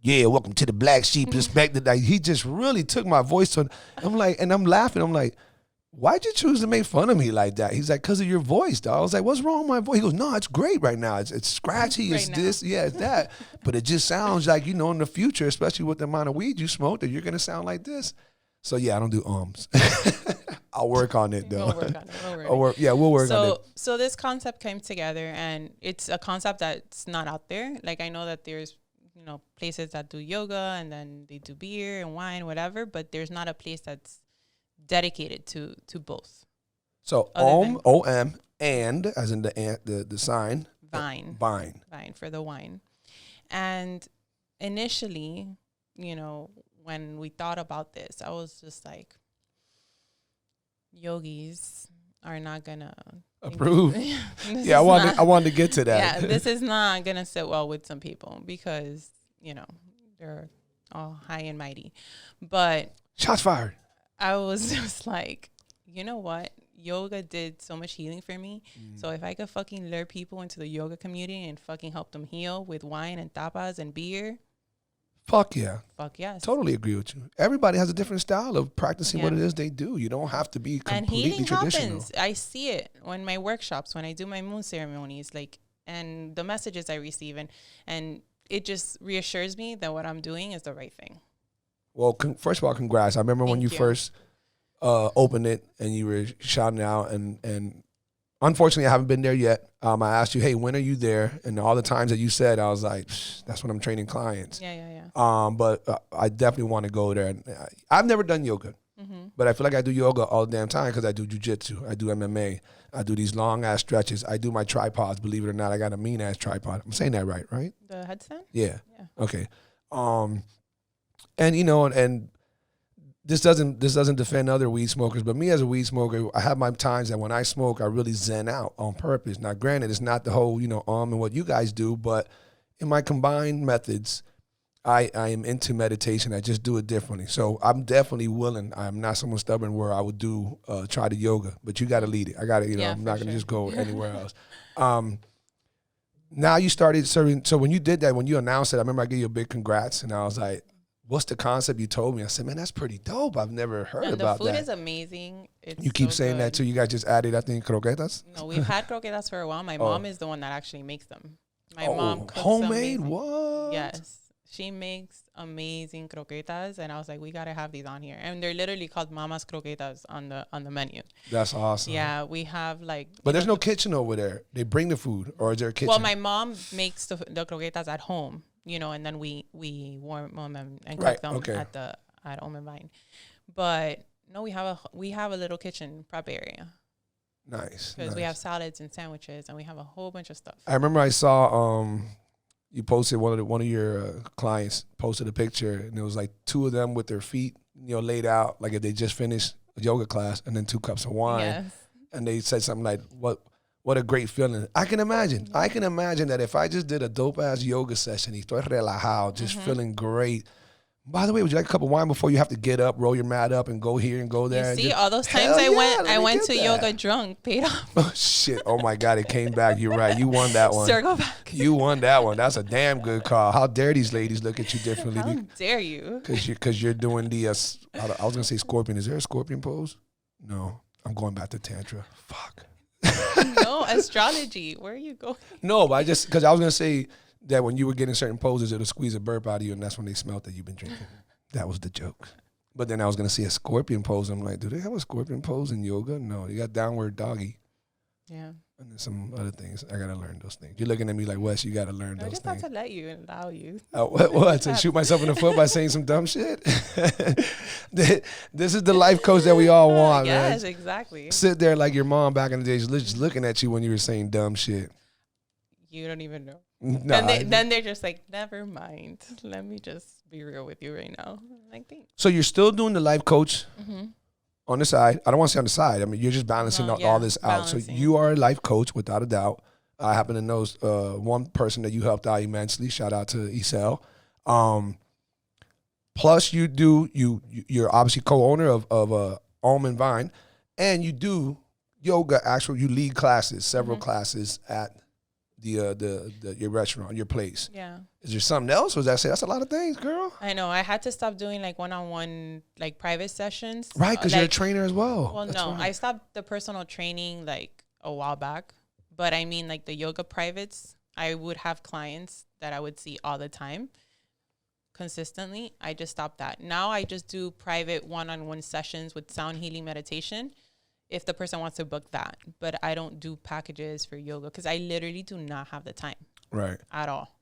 yeah, welcome to the Black Sheep Perspective. Like, he just really took my voice to, I'm like, and I'm laughing. I'm like, why'd you choose to make fun of me like that? He's like, because of your voice, dog. I was like, what's wrong with my voice? He goes, no, it's great right now. It's scratchy, it's this, yeah, it's that. But it just sounds like, in the future, especially with the amount of weed you smoke, that you're going to sound like this. So, yeah, I don't do ums. I'll work on it, though. We'll work on it. So this concept came together, and it's a concept that's not out there. Like, I know that there's, places that do yoga, and then they do beer and wine, whatever, but there's not a place that's dedicated to both. So OM, and, as in the sign. Vine for the wine. And initially, when we thought about this, I was just like, yogis are not gonna approve. Yeah, I wanted to get to that. Yeah, this is not gonna sit well with some people because they're all high and mighty. But shots fired. I was just like, you know what? Yoga did so much healing for me. So if I could fucking lure people into the yoga community and fucking help them heal with wine and tapas and beer. Fuck yeah. Fuck yes. Totally agree with you. Everybody has a different style of practicing what it is they do. You don't have to be completely traditional. And healing happens. I see it when my workshops, when I do my moon ceremonies, and the messages I receive, and it just reassures me that what I'm doing is the right thing. Well, first of all, congrats. I remember when you first opened it and you were shouting out, and unfortunately, I haven't been there yet. I asked you, hey, when are you there? And all the times that you said, I was like, that's when I'm training clients. Yeah. But I definitely want to go there. I've never done yoga, but I feel like I do yoga all the damn time because I do jujitsu, I do MMA, I do these long ass stretches, I do my tripods. Believe it or not, I got a mean ass tripod. I'm saying that right? The headstand? Yeah. Okay. And and this doesn't defend other weed smokers, but me as a weed smoker, I have my times that when I smoke, I really zen out on purpose. Now, granted, it's not the whole, and what you guys do, but in my combined methods, I am into meditation. I just do it differently. So I'm definitely willing. I'm not someone stubborn where I would try the yoga, but you got to lead it. I got to, I'm not going to just go anywhere else. Now you started serving. So when you did that, when you announced it, I remember I gave you a big congrats, and I was like, what's the concept you told me? I said, man, that's pretty dope. I've never heard about that. The food is amazing. You keep saying that too. You guys just added, I think, croquetas? No, we've had croquetas for a while. My mom is the one that actually makes them. My mom cooks homemade? Amazing. What? Yes. She makes amazing croquetas, and I was like, we got to have these on here. And they're literally called Mama's Croquetas on the menu. That's awesome. Yeah, we have But there's no kitchen over there. They bring the food, or is there a kitchen? Well, my mom makes the croquetas at home. And then we warm them and cook them at Home and Vine. But no, we have a little kitchen prep area. Nice. Because we have salads and sandwiches, and we have a whole bunch of stuff. I remember I saw you posted one of your clients posted a picture, and it was like two of them with their feet laid out like if they just finished a yoga class, and then 2 cups of wine. Yes. And they said something like, What a great feeling. I can imagine that if I just did a dope-ass yoga session, estoy relajado, just feeling great. By the way, would you like a cup of wine before you have to get up, roll your mat up, and go here and go there? You see, all those times I went to yoga drunk, paid off. Oh, shit. Oh, my God, it came back. You're right. You won that one. Circle back. You won that one. That's a damn good call. How dare these ladies look at you differently? How dare you? Because you're doing the, I was going to say scorpion. Is there a scorpion pose? No. I'm going back to Tantra. Fuck. No, astrology. Where are you going? No, but because I was going to say that when you were getting certain poses, it'll squeeze a burp out of you, and that's when they smelled that you've been drinking. That was the joke. But then I was going to say a scorpion pose. I'm like, do they have a scorpion pose in yoga? No, you got downward doggy. Yeah. And then some other things. I got to learn those things. You're looking at me like, Wes, you got to learn those things. I just have to let you and allow you. What? To shoot myself in the foot by saying some dumb shit? This is the life coach that we all want, man. Yes, exactly. Sit there like your mom back in the days, just looking at you when you were saying dumb shit. You don't even know. Nah, then they're just like, never mind. Let me just be real with you right now. I'm like, thanks. So you're still doing the life coach on the side. I don't want to say on the side. I mean, you're just balancing all this out. So you are a life coach without a doubt. I happen to know one person that you helped out immensely. Shout out to Isel. Plus, you're obviously co-owner of Almond Vine, and you do yoga. Actually, you lead classes, several classes at your restaurant, your place. Yeah. Is there something else? Was that say that's a lot of things, girl? I know. I had to stop doing like one-on-one like private sessions. Right, because you're a trainer as well. Well, that's no, right. I stopped the personal training like a while back. But I mean, like the yoga privates, I would have clients that I would see all the time, consistently. I just stopped that. Now I just do private one-on-one sessions with sound healing meditation if the person wants to book that. But I don't do packages for yoga because I literally do not have the time. Right. At all.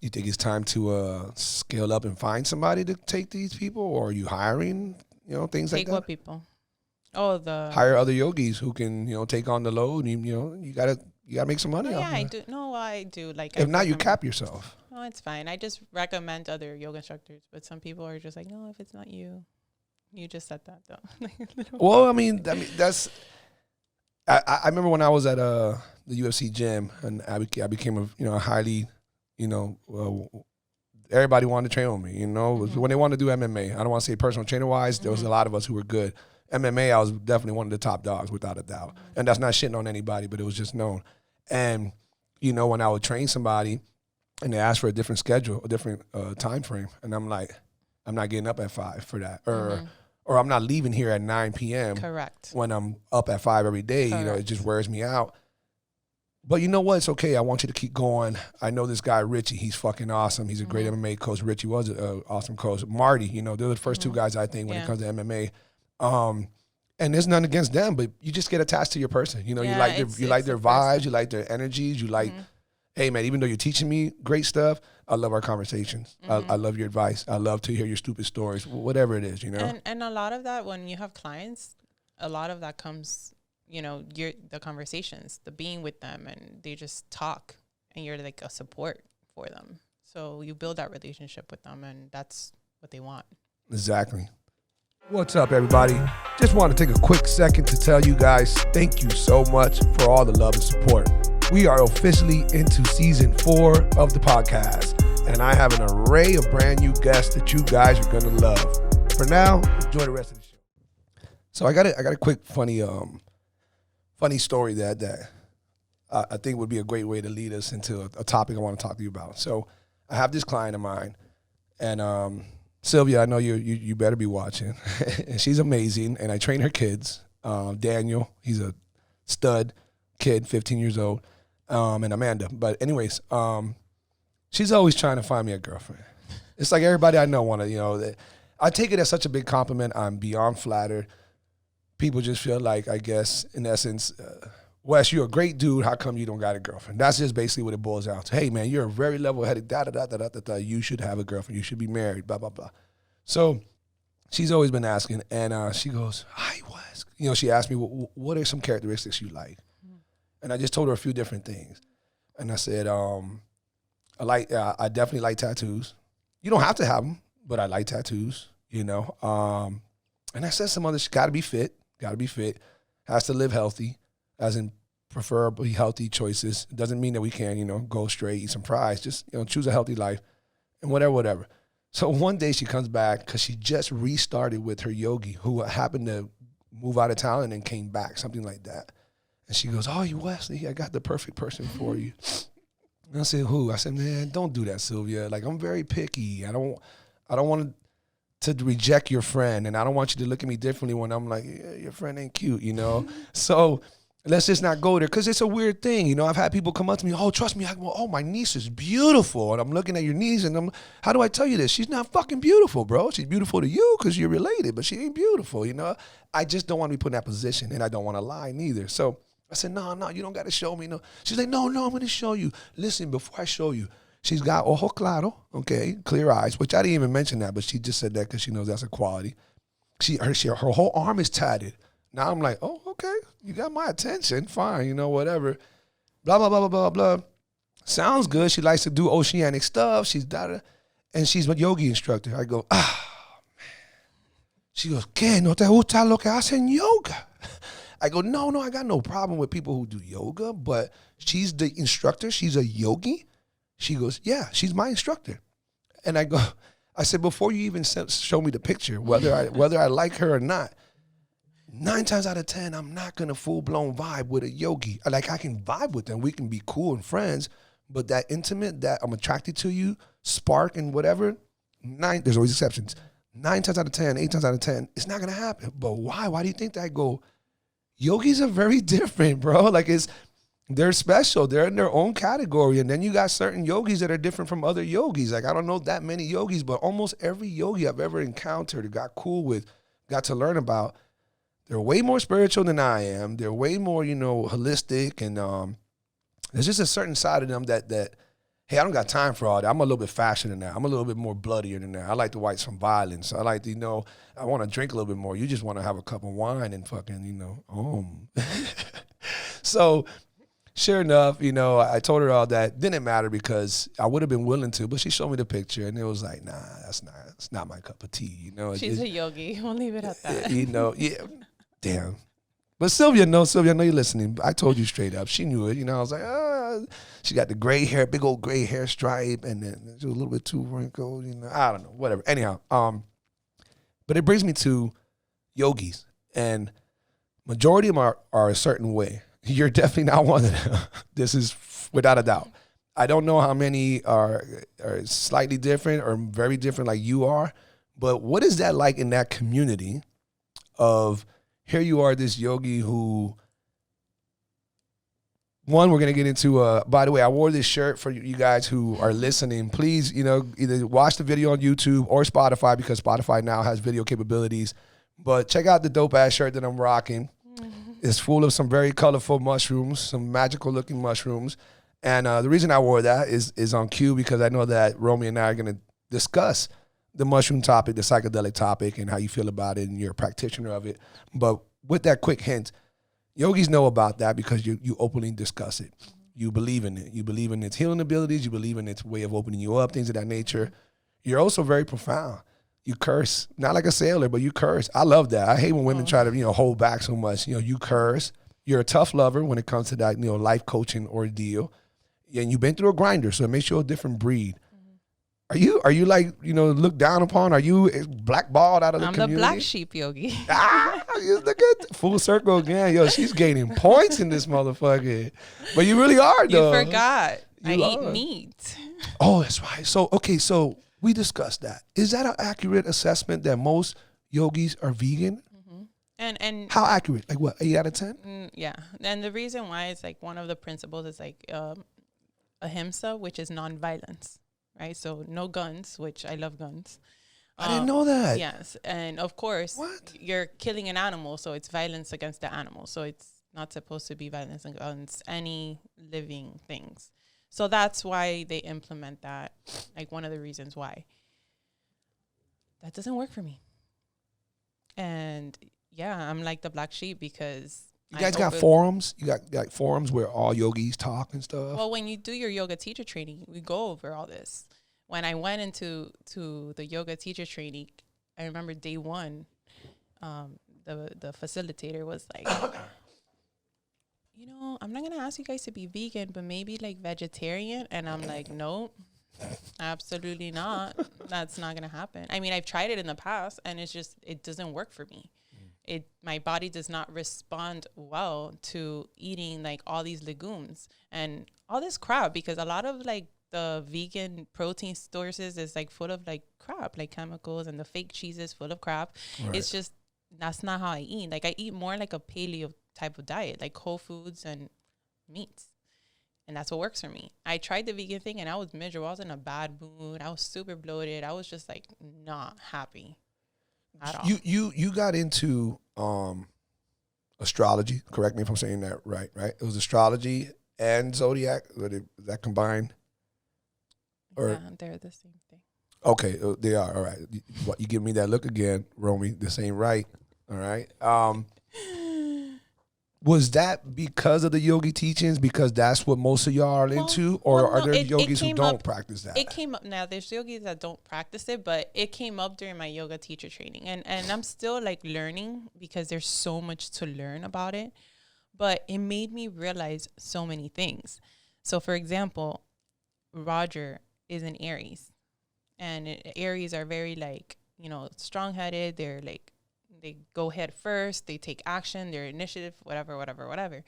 You think it's time to scale up and find somebody to take these people, or are you hiring, things like that? Take what people? Oh, hire other yogis who can, take on the load. And, you gotta make some money. Yeah, I do. No, I do. Like, if not, you cap yourself. No, it's fine. I just recommend other yoga instructors, but some people are just like, no, if it's not you, you just said that though. Well, I mean, that's. I remember when I was at the UFC gym, and I became a highly, everybody wanted to train with me. When they wanted to do MMA, I don't want to say personal trainer wise. There was a lot of us who were good. MMA, I was definitely one of the top dogs without a doubt. And that's not shitting on anybody, but it was just known. And, when I would train somebody and they asked for a different schedule, a different time frame, and I'm like, I'm not getting up at 5 for that. Or I'm not leaving here at 9 p.m. Correct. When I'm up at 5 every day. Correct. It just wears me out. But you know what? It's okay. I want you to keep going. I know this guy, Richie. He's fucking awesome. He's a great MMA coach. Richie was an awesome coach. Marty, they're the first two guys, I think, when it comes to MMA. And there's nothing against them, but you just get attached to your person. You like their vibes, you like their energies, you like, hey man, even though you're teaching me great stuff, I love our conversations. I love your advice. I love to hear your stupid stories, whatever it is, And a lot of that, when you have clients, a lot of that comes, the conversations, the being with them, and they just talk, and you're like a support for them. So you build that relationship with them, and that's what they want. Exactly. What's up, everybody? Just want to take a quick second to tell you guys thank you so much for all the love and support. We are officially into season 4 of the podcast, and I have an array of brand new guests that you guys are going to love. For now, enjoy the rest of the show. So I got a quick funny story that I think would be a great way to lead us into a topic I want to talk to you about. So I have this client of mine, and Sylvia, I know you better be watching. And she's amazing, and I train her kids. Daniel, he's a stud kid, 15 years old, and Amanda. But anyways, she's always trying to find me a girlfriend. It's like everybody I know want to, I take it as such a big compliment. I'm beyond flattered. People just feel like, I guess, in essence, Wes, you're a great dude. How come you don't got a girlfriend? That's just basically what it boils down to. Hey, man, you're a very level-headed, da-da-da-da-da-da. You should have a girlfriend. You should be married, blah, blah, blah. So she's always been asking, and she goes, hi, Wes. She asked me, what are some characteristics you like? And I just told her a few different things. And I said, I definitely like tattoos. You don't have to have them, but I like tattoos, And I said some others, got to be fit, has to live healthy. As in preferably healthy choices. It doesn't mean that we can't, go straight, eat some fries. Just, choose a healthy life and whatever. So one day she comes back because she just restarted with her yogi who happened to move out of town and then came back, something like that. And she goes, oh, you Wesley, I got the perfect person for you. And I said, who? I said, man, don't do that, Sylvia. Like, I'm very picky. I don't want to reject your friend, and I don't want you to look at me differently when I'm like, yeah, your friend ain't cute, So let's just not go there, because it's a weird thing. I've had people come up to me, oh, trust me, my niece is beautiful. And I'm looking at your niece, and how do I tell you this? She's not fucking beautiful, bro. She's beautiful to you because you're related, but she ain't beautiful, I just don't want to be put in that position, and I don't want to lie neither. So I said, no, you don't got to show me. No. She's like, no, I'm going to show you. Listen, before I show you, she's got ojo claro, okay, clear eyes, which I didn't even mention that, but she just said that because she knows that's a quality. Her whole arm is tatted. Now I'm like, oh, okay, you got my attention, fine, whatever. Blah, blah, blah, blah, blah, blah. Sounds good. She likes to do oceanic stuff. And she's a yogi instructor. I go, man. She goes, ¿Qué? ¿No te gusta lo que hacen yoga? I go, no, I got no problem with people who do yoga, but she's the instructor. She's a yogi. She goes, yeah, she's my instructor. And I said, before you even show me the picture, whether I like her or not, 9 times out of 10, I'm not gonna full blown vibe with a yogi. Like, I can vibe with them. We can be cool and friends, but that intimate, that I'm attracted to you, spark and whatever, there's always exceptions. 9 times out of 10, 8 times out of 10, it's not gonna happen. But why? Why do you think that? I go, yogis are very different, bro. Like, they're special. They're in their own category. And then you got certain yogis that are different from other yogis. Like, I don't know that many yogis, but almost every yogi I've ever encountered, got cool with, got to learn about, they're way more spiritual than I am. They're way more, holistic. And there's just a certain side of them that, hey, I don't got time for all that. I'm a little bit faster than that. I'm a little bit more bloodier than that. I like to watch some violence. I like to, I want to drink a little bit more. You just want to have a cup of wine and fucking, So sure enough, I told her all that. Didn't matter because I would have been willing to, but she showed me the picture and it was like, nah, it's not my cup of tea. She's a yogi. We'll leave it at that. Yeah. Damn. But Sylvia, I know you're listening. I told you straight up. She knew it. I was like, she got the gray hair, big old gray hair stripe, and then it was a little bit too wrinkled, I don't know, whatever. Anyhow, but it brings me to yogis, and majority of them are a certain way. You're definitely not one of them. This is without a doubt. I don't know how many are slightly different or very different like you are, but what is that like in that community of here you are, this yogi who, one, we're going to get into, by the way, I wore this shirt for you guys who are listening. Please, either watch the video on YouTube or Spotify because Spotify now has video capabilities. But check out the dope-ass shirt that I'm rocking. It's full of some very colorful mushrooms, some magical-looking mushrooms. And the reason I wore that is on cue because I know that Romy and I are going to discuss the mushroom topic, the psychedelic topic, and how you feel about it, and you're a practitioner of it. But with that quick hint, yogis know about that because you openly discuss it. You believe in it. You believe in its healing abilities. You believe in its way of opening you up, things of that nature. You're also very profound. You curse, not like a sailor, but you curse. I love that. I hate when women try to, hold back so much. You curse. You're a tough lover when it comes to that, life coaching ordeal. And you've been through a grinder, so it makes you a different breed. Are you like, looked down upon? Are you blackballed out of the community? I'm the black sheep yogi. Look at full circle again. Yo, she's gaining points in this motherfucker. But you really are, though. You forgot. I eat meat. Oh, that's right. So we discussed that. Is that an accurate assessment that most yogis are vegan? Mm-hmm. And how accurate? Like what, 8 out of 10? Yeah. And the reason why is like one of the principles is like ahimsa, which is nonviolence. Right, so no guns, which I love guns. I didn't know that. Yes, and of course, you're killing an animal, so it's violence against the animal. So it's not supposed to be violence against any living things. So that's why they implement that. Like one of the reasons why. That doesn't work for me. And yeah, I'm like the black sheep because you guys got forums? You got like forums where all yogis talk and stuff? Well, when you do your yoga teacher training, we go over all this. When I went into the yoga teacher training, I remember day one, the facilitator was like, I'm not going to ask you guys to be vegan, but maybe like vegetarian. And I'm like, nope, absolutely not. That's not going to happen. I mean, I've tried it in the past and it doesn't work for me. My body does not respond well to eating like all these legumes and all this crap because a lot of like the vegan protein sources is like full of like crap, like chemicals, and the fake cheese is full of crap. Right. It's just, that's not how I eat. Like I eat more like a paleo type of diet, like whole foods and meats. And that's what works for me. I tried the vegan thing and I was miserable. I was in a bad mood. I was super bloated. I was just like not happy. You got into astrology. Correct me if I'm saying that right? It was astrology and zodiac. Is that combined? Or yeah, they're the same thing. Okay, they are. All right. You give me that look again, Romy. This ain't right. All right. Was that because of the yogi teachings? Because that's what most of y'all are into? Or are there yogis who don't practice that? It came up now. There's yogis that don't practice it, but it came up during my yoga teacher training. And I'm still like learning because there's so much to learn about it. But it made me realize so many things. So for example, Roger is an Aries. And Aries are very like, you know, strong-headed. They're like, they go head first, they take action, their initiative, whatever.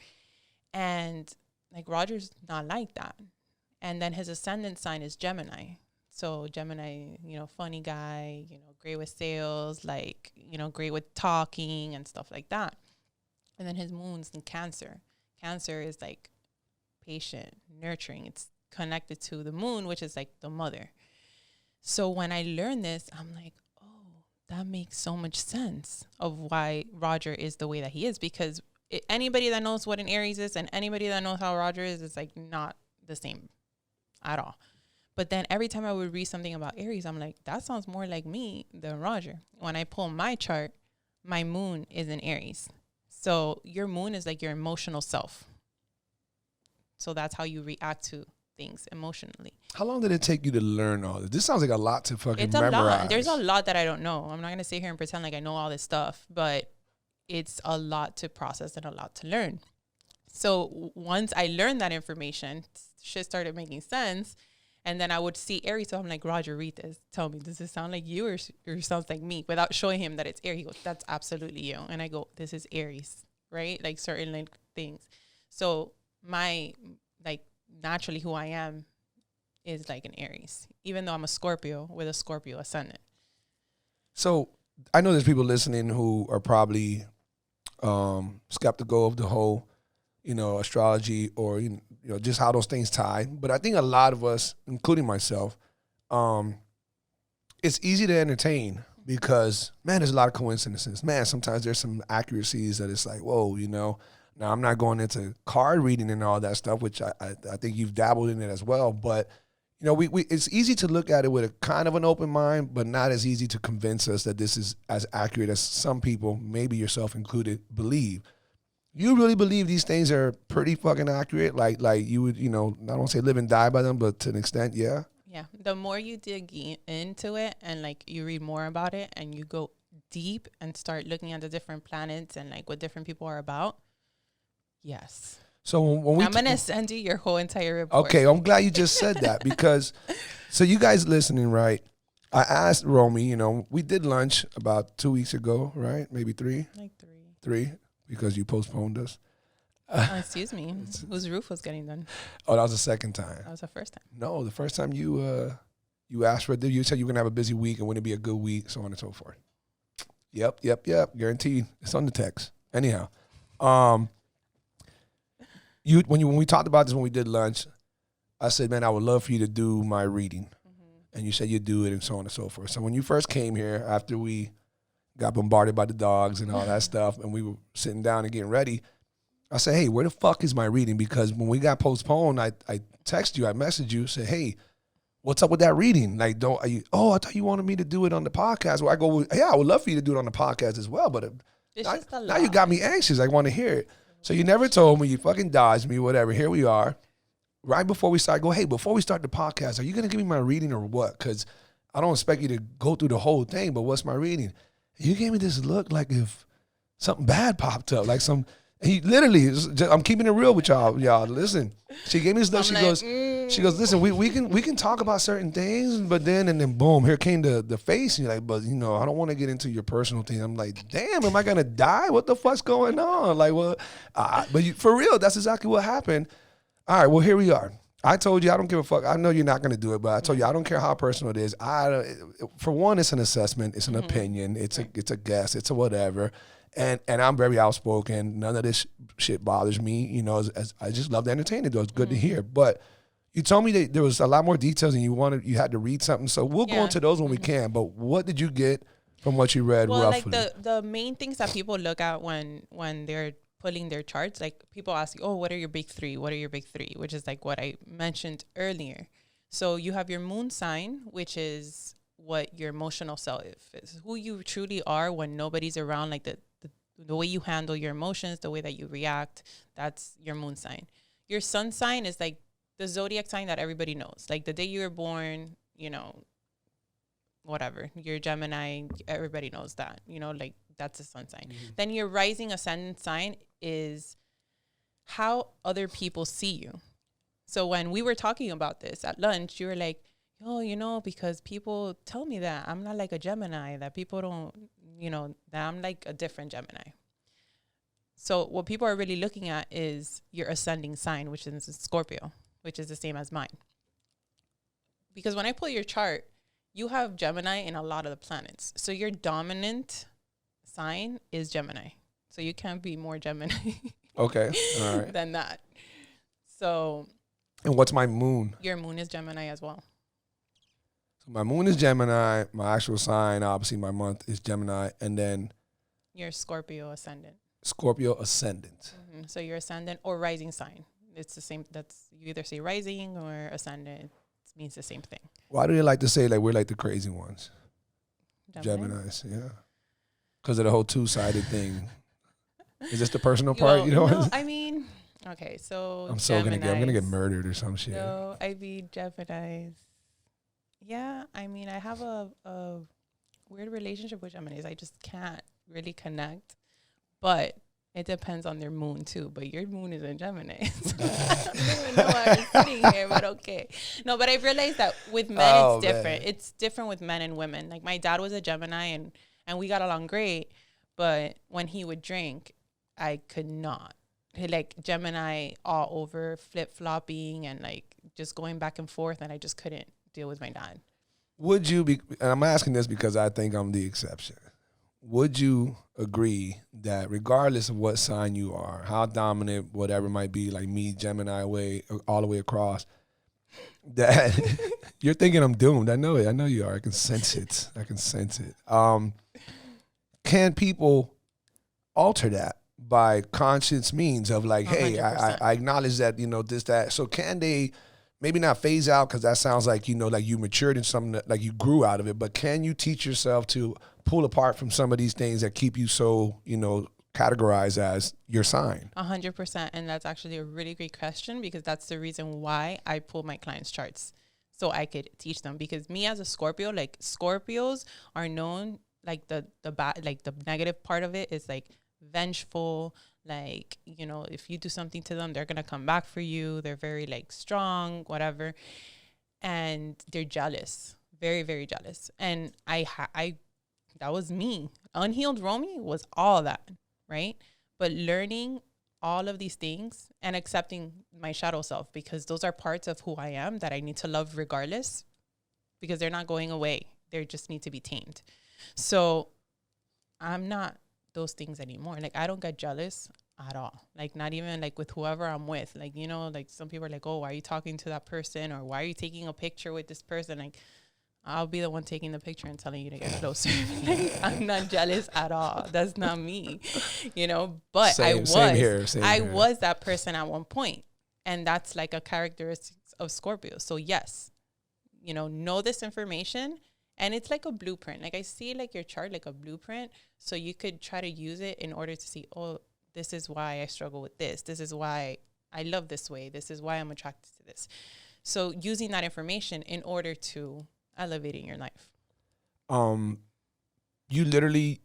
And like Roger's not like that. And then his ascendant sign is Gemini. So Gemini, you know, funny guy, you know, great with sales, like, you know, great with talking and stuff like that. And then his moon's in Cancer. Cancer is like patient, nurturing. It's connected to the moon, which is like the mother. So when I learned this, I'm like, that makes so much sense of why Roger is the way that he is, because anybody that knows what an Aries is and anybody that knows how Roger is like not the same at all. But then every time I would read something about Aries, I'm like, that sounds more like me than Roger. When I pull my chart, my moon is in Aries. So your moon is like your emotional self. So that's how you react to things emotionally. How long did it take you to learn all this? This sounds like a lot to fucking memorize. It's a lot. There's a lot that I don't know. I'm not going to sit here and pretend like I know all this stuff, but it's a lot to process and a lot to learn. So once I learned that information, shit started making sense. And then I would see Aries. So I'm like, Roger, read this. Tell me, does this sound like you or sounds like me? Without showing him that it's Aries. He goes, that's absolutely you. And I go, this is Aries, right? Like certain like things. So my, like, naturally who I am is like an Aries, even though I'm a Scorpio with a Scorpio ascendant. So I know there's people listening who are probably skeptical of the whole, you know, astrology or, you know, just how those things tie. But I think a lot of us, including myself, it's easy to entertain because, man, there's a lot of coincidences. Man, sometimes there's some accuracies that it's like, whoa, you know. Now, I'm not going into card reading and all that stuff, which I think you've dabbled in it as well. But, you know, we it's easy to look at it with a kind of an open mind, but not as easy to convince us that this is as accurate as some people, maybe yourself included, believe. You really believe these things are pretty fucking accurate? Like you would, you know, I don't want to say live and die by them, but to an extent, yeah? Yeah. The more you dig into it and, like, you read more about it and you go deep and start looking at the different planets and, like, what different people are about, yes. So when I'm going to send you your whole entire report. Okay, I'm glad you just said that because, so you guys listening, right? I asked Romy, you know, we did lunch about 2 weeks ago, right? Maybe 3? Like 3. 3, because you postponed us. Excuse me. Whose roof was getting done? Oh, that was the second time. That was the first time. No, the first time you asked for it, you said you were going to have a busy week and wouldn't it be a good week, so on and so forth. Yep. Guaranteed. It's on the text. Anyhow. When we talked about this when we did lunch, I said, man, I would love for you to do my reading. Mm-hmm. And you said you'd do it and so on and so forth. So when you first came here, after we got bombarded by the dogs and all that stuff, and we were sitting down and getting ready, I said, hey, where the fuck is my reading? Because when we got postponed, I texted you, I messaged you, said, hey, what's up with that reading? Like, I thought you wanted me to do it on the podcast. Well, I go, yeah, I would love for you to do it on the podcast as well, but now you got me anxious. I want to hear it. So you never told me, you fucking dodged me, whatever. Here we are. Right before we start, before we start the podcast, are you going to give me my reading or what? Because I don't expect you to go through the whole thing, but what's my reading? You gave me this look like if something bad popped up, like he literally, I'm keeping it real with y'all. Listen, she gave me this look. She goes, listen, we can talk about certain things, but then boom, here came the face. And you're like, but you know, I don't want to get into your personal thing. I'm like, damn, am I gonna die? What the fuck's going on? Like, well, for real, that's exactly what happened. All right, well, here we are. I told you I don't give a fuck. I know you're not gonna do it, but I told you I don't care how personal it is. For one, it's an assessment, it's an opinion, it's a guess, it's a whatever. And I'm very outspoken. None of this shit bothers me. You know, as I just love to entertain it. Though it's good to hear. But you told me that there was a lot more details, and you had to read something. So we'll go into those when we can. But what did you get from what you read roughly? Like the main things that people look at when they're pulling their charts, like people ask you, oh, what are your big three? What are your big three? Which is like what I mentioned earlier. So you have your moon sign, which is what your emotional self is, who you truly are when nobody's around, like the the way you handle your emotions, the way that you react, that's your moon sign. Your sun sign is like the zodiac sign that everybody knows. Like the day you were born, you know, whatever, you're Gemini, everybody knows that, you know, like that's a sun sign. Mm-hmm. Then your rising ascendant sign is how other people see you. So when we were talking about this at lunch, you were like, oh, you know, because people tell me that I'm not like a Gemini, that people don't, you know, that I'm like a different Gemini. So what people are really looking at is your ascending sign, which is Scorpio, which is the same as mine. Because when I pull your chart, you have Gemini in a lot of the planets. So your dominant sign is Gemini. So you can't be more Gemini Okay. All right. than that. So. And what's my moon? Your moon is Gemini as well. So my moon is Gemini. My actual sign, obviously, my month is Gemini. And then. Your Scorpio ascendant. Scorpio ascendant. Mm-hmm. So your ascendant or rising sign. It's the same. That's, you either say rising or ascendant. It means the same thing. Why do they like to say like we're like the crazy ones? Geminis, yeah. Because of the whole two-sided thing. Is this the personal part? Well, you know, no, I mean, okay, so I'm gonna get murdered or some shit. So I mean, Geminis. Yeah, I mean, I have a weird relationship with Geminis. I just can't really connect, but it depends on their moon too. But your moon is in Gemini. So I don't even know why I'm sitting here, but okay. No, but I realized that with men, it's different. Man. It's different with men and women. Like my dad was a Gemini and we got along great. But when he would drink, I could not. He like Gemini all over, flip-flopping and like just going back and forth. And I just couldn't deal with my dad. Would you be, and I'm asking this because I think I'm the exception. Would you agree that regardless of what sign you are, how dominant, whatever it might be, like me, Gemini way, all the way across, that you're thinking I'm doomed? I know it. I know you are. I can sense it. Can people alter that by conscious means of like, 100%. Hey, I acknowledge that, you know, this, that. So can they maybe not phase out because that sounds like, you know, like you matured in something that, like you grew out of it, but can you teach yourself to pull apart from some of these things that keep you so, you know, categorized as your sign? 100%. And that's actually a really great question because that's the reason why I pull my clients' charts so I could teach them. Because me as a Scorpio, like Scorpios are known, like the bad, like the negative part of it is like vengeful. Like, you know, if you do something to them, they're going to come back for you. They're very like strong, whatever. And they're jealous, very, very jealous. And that was me. Unhealed Romy was all that, right? But learning all of these things and accepting my shadow self, because those are parts of who I am that I need to love regardless, because they're not going away. They just need to be tamed. So I'm not those things anymore. Like I don't get jealous at all. Like not even like with whoever I'm with. Like, you know, like some people are like, oh, why are you talking to that person? Or why are you taking a picture with this person? Like I'll be the one taking the picture and telling you to get closer. Like, I'm not jealous at all. That's not me, you know, but I was that person at one point. And that's like a characteristic of Scorpio. So yes, you know this information. And it's like a blueprint. Like I see like your chart, like a blueprint. So you could try to use it in order to see, oh, this is why I struggle with this. This is why I love this way. This is why I'm attracted to this. So using that information in order to elevating your life. You literally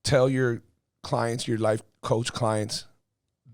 tell your clients, your life coach clients,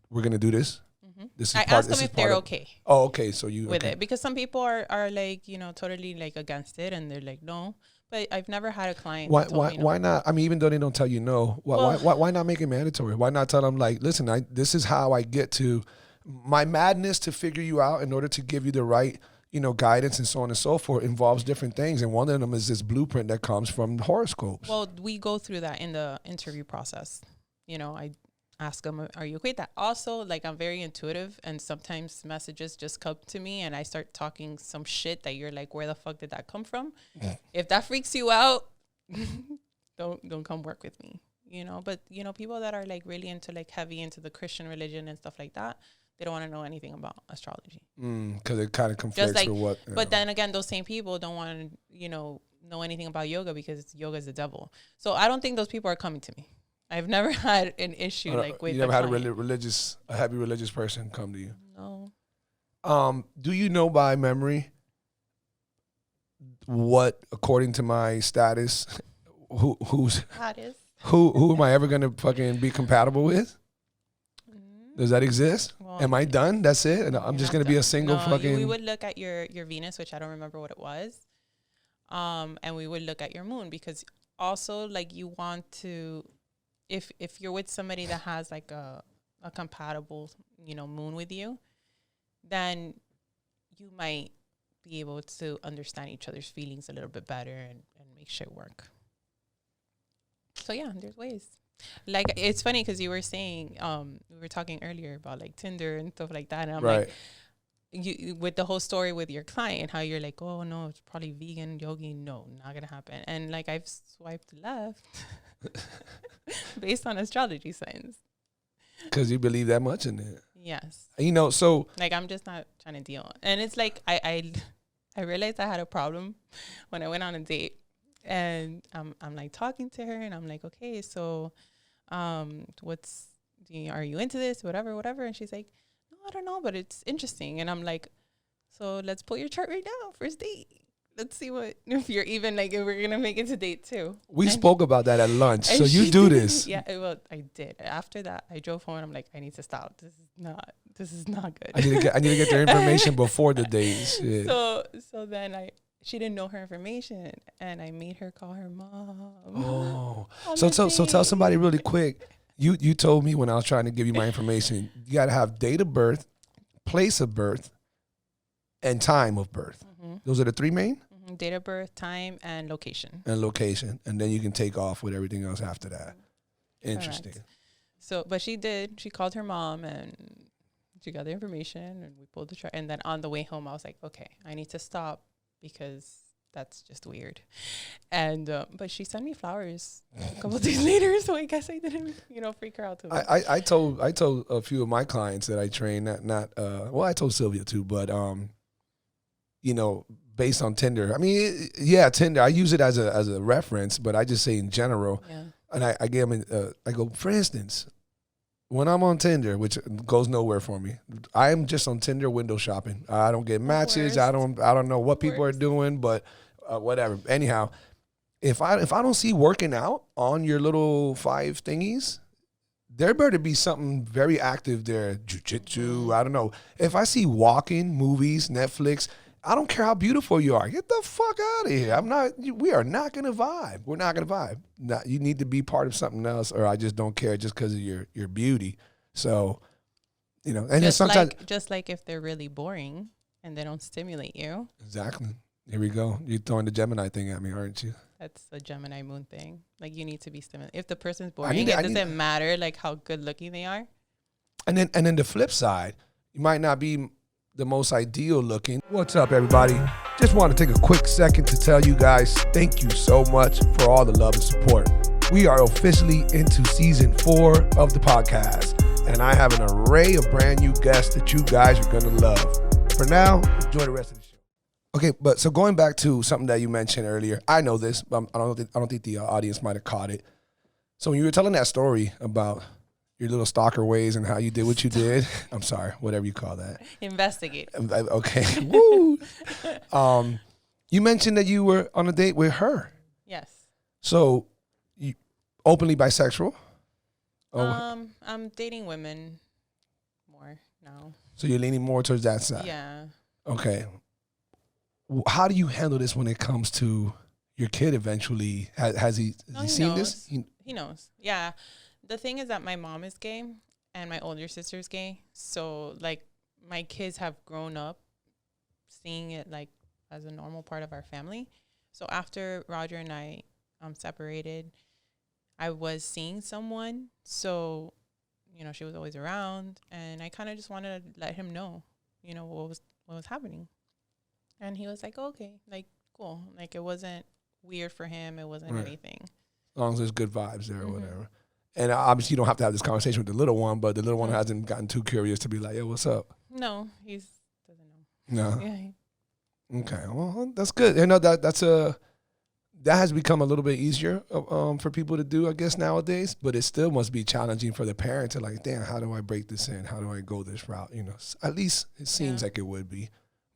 we're going to do this. Mm-hmm. This is I ask them if they're okay. Oh, okay. So you with it, because some people are like, you know, totally like against it and they're like, no, but I've never had a client. Why not? I mean, even though they don't tell you no, why not make it mandatory? Why not tell them like, listen, this is how I get to my madness to figure you out in order to give you the right, you know, guidance and so on and so forth involves different things. And one of them is this blueprint that comes from horoscopes. Well, we go through that in the interview process. You know, I ask them, are you okay with that? Also, like, I'm very intuitive and sometimes messages just come to me and I start talking some shit that you're like, where the fuck did that come from? If that freaks you out, don't come work with me, you know? But, you know, people that are like really into like heavy into the Christian religion and stuff like that, they don't want to know anything about astrology. Because it kind of conflicts with what. But then again, those same people don't want to, you know anything about yoga because yoga is the devil. So I don't think those people are coming to me. I've never had an issue like with. You never had client. a heavy religious person come to you. No. Do you know by memory what, according to my status, who am I ever gonna fucking be compatible with? Does that exist? Well, am I done? That's it? And I'm just gonna be a single fucking. We would look at your Venus, which I don't remember what it was. And we would look at your moon, because also like you want to, if you're with somebody that has like a compatible, moon with you, then you might be able to understand each other's feelings a little bit better and make shit work. So yeah, there's ways. Like, it's funny because you were saying, we were talking earlier about like Tinder and stuff like that. And I'm like, you with the whole story with your client, how you're like, oh no, it's probably vegan, yogi. No, not going to happen. And like, I've swiped left based on astrology signs. Because you believe that much in it. Yes. So. Like, I'm just not trying to deal. And it's like, I realized I had a problem when I went on a date. And I'm like talking to her, and I'm like, okay, so, are you into this? Whatever. And she's like, no, I don't know, but it's interesting. And I'm like, so let's pull your chart right now, first date. Let's see if you're even like, if we're gonna make it to date 2. We spoke about that at lunch. So you do this. Yeah, well, I did. After that, I drove home, and I'm like, I need to stop. This is not good. I need to get their information before the date. Yeah. So then she didn't know her information, and I made her call her mom. Oh, so tell somebody really quick. You told me when I was trying to give you my information, you got to have date of birth, place of birth, and time of birth. Mm-hmm. Those are the 3 main? Mm-hmm. Date of birth, time, and location. And then you can take off with everything else after that. Interesting. Correct. So, but she called her mom, and she got the information, and we pulled the chart. And then on the way home, I was like, okay, I need to stop, because that's just weird. And but she sent me flowers a couple of days later, so I guess I didn't freak her out too much. I told a few of my clients that I train, I told Sylvia too, but based on Tinder. I mean, Tinder, I use it as a reference, but I just say in general. Yeah. And I give them I go, for instance, when I'm on Tinder, which goes nowhere for me, I am just on Tinder window shopping. I don't get matches. I don't know what people are doing, but whatever. Anyhow, if I don't see working out on your little 5 thingies, there better be something very active there. Jiu-jitsu, I don't know. If I see walking, movies, Netflix, I don't care how beautiful you are. Get the fuck out of here. We are not going to vibe. We're not going to vibe. No, you need to be part of something else, or I just don't care just because of your beauty. So, and then sometimes. Just like if they're really boring and they don't stimulate you. Exactly. Here we go. You're throwing the Gemini thing at me, aren't you? That's a Gemini moon thing. Like, you need to be stimulated. If the person's boring, it doesn't matter like how good looking they are. And then the flip side, you might not be the most ideal looking. What's up, everybody? Just want to take a quick second to tell you guys thank you so much for all the love and support. We are officially into season 4 of the podcast, and I have an array of brand new guests that you guys are going to love. For now, enjoy the rest of the show. Okay, but so going back to something that you mentioned earlier, I know this, but I don't think the audience might have caught it. So when you were telling that story about your little stalker ways and how you did what you did. I'm sorry, whatever you call that. Investigate. Okay. Woo. You mentioned that you were on a date with her. Yes. So, you openly bisexual? I'm dating women more now. So you're leaning more towards that side? Yeah. Okay. How do you handle this when it comes to your kid eventually? Has he seen this? He knows. Yeah. The thing is that my mom is gay and my older sister's gay. So, like, my kids have grown up seeing it, like, as a normal part of our family. So after Roger and I separated, I was seeing someone. So, she was always around. And I kind of just wanted to let him know, what was happening. And he was like, oh, okay, like, cool. Like, it wasn't weird for him. It wasn't anything. As long as there's good vibes there or whatever. And obviously you don't have to have this conversation with the little one, but the little one hasn't gotten too curious to be like, yo, what's up? No, he doesn't know. No. Yeah. Okay. Well, that's good. That's that has become a little bit easier for people to do, I guess, nowadays. But it still must be challenging for the parent to like, damn, how do I break this in? How do I go this route? You know, at least it seems like it would be.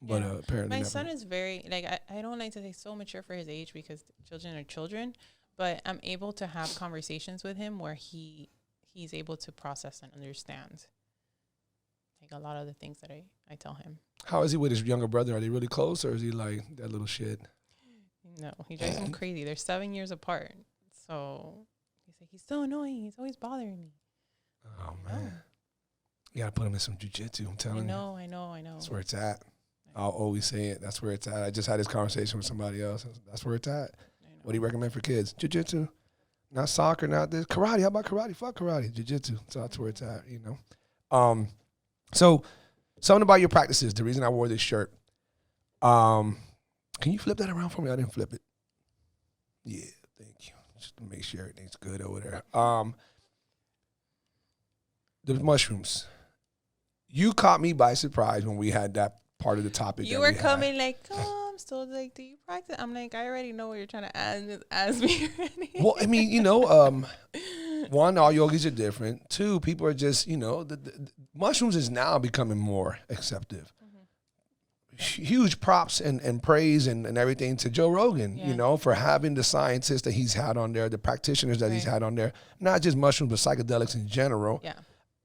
But apparently, my son is very like I don't like to say so mature for his age because children are children, but I'm able to have conversations with him where he's able to process and understand like a lot of the things that I tell him. How is he with his younger brother? Are they really close, or is he like that little shit? No, he drives him crazy. They're 7 years apart, so he's like, he's so annoying. He's always bothering me. Oh man, you gotta put him in some jujitsu. I'm telling you. I know. That's where it's at. I'll always say it. That's where it's at. I just had this conversation with somebody else. That's where it's at. What do you recommend for kids? Jiu-jitsu. Not soccer, not this. Karate. How about karate? Fuck karate. Jiu-jitsu. So that's where it's at, you know. So something about your practices. The reason I wore this shirt. Can you flip that around for me? I didn't flip it. Yeah, thank you. Just to make sure everything's good over there. The mushrooms. You caught me by surprise when we had that part of the topic. You were coming like, oh, I'm still like, do you practice? I'm like, I already know what you're trying to ask. Just ask me already. Well, I mean, you know, one, all yogis are different. Two, people are just, you know, the mushrooms is now becoming more accepted. Huge props and praise and everything to Joe Rogan, you know, for having the scientists that he's had on there, the practitioners that he's had on there, not just mushrooms, but psychedelics in general. Yeah.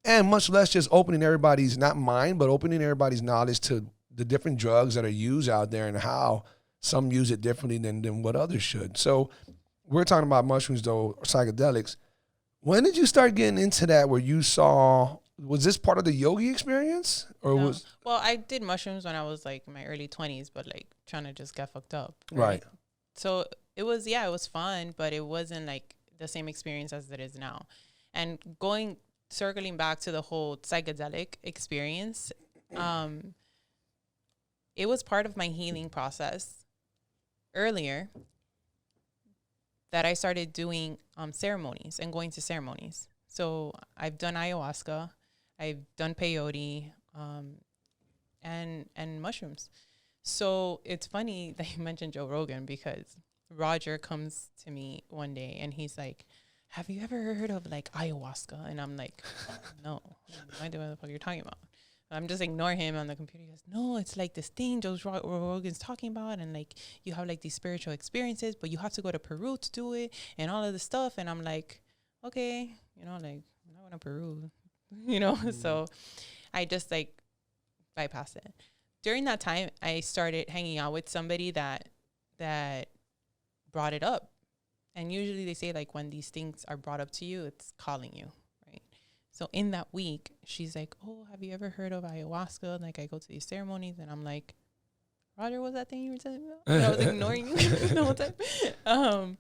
And much less just opening everybody's, not mind, but opening everybody's knowledge to the different drugs that are used out there and how some use it differently than what others should. So we're talking about mushrooms, though, psychedelics. When did you start getting into that where you saw, was this part of the yogi experience? Or was? Well, I did mushrooms when I was like in my early 20s, but like trying to just get fucked up. Right. So it was fun, but it wasn't like the same experience as it is now. And circling back to the whole psychedelic experience, it was part of my healing process earlier that I started doing ceremonies and going to ceremonies. So I've done ayahuasca, I've done peyote, and mushrooms. So it's funny that you mentioned Joe Rogan because Roger comes to me one day and he's like, have you ever heard of like ayahuasca? And I'm like, no, I don't know what the fuck you're talking about. I'm just ignoring him on the computer. He goes, no, it's like this thing Joe Rogan's talking about. And like, you have like these spiritual experiences, but you have to go to Peru to do it and all of this stuff. And I'm like, okay, you know, like I'm not going to Peru, you know? So I just like bypassed it. During that time, I started hanging out with somebody that brought it up. And usually they say like when these things are brought up to you, it's calling you. So in that week, she's like, oh, have you ever heard of ayahuasca? And like I go to these ceremonies and I'm like, Roger, what's that thing you were telling me about? And I was ignoring you the whole time.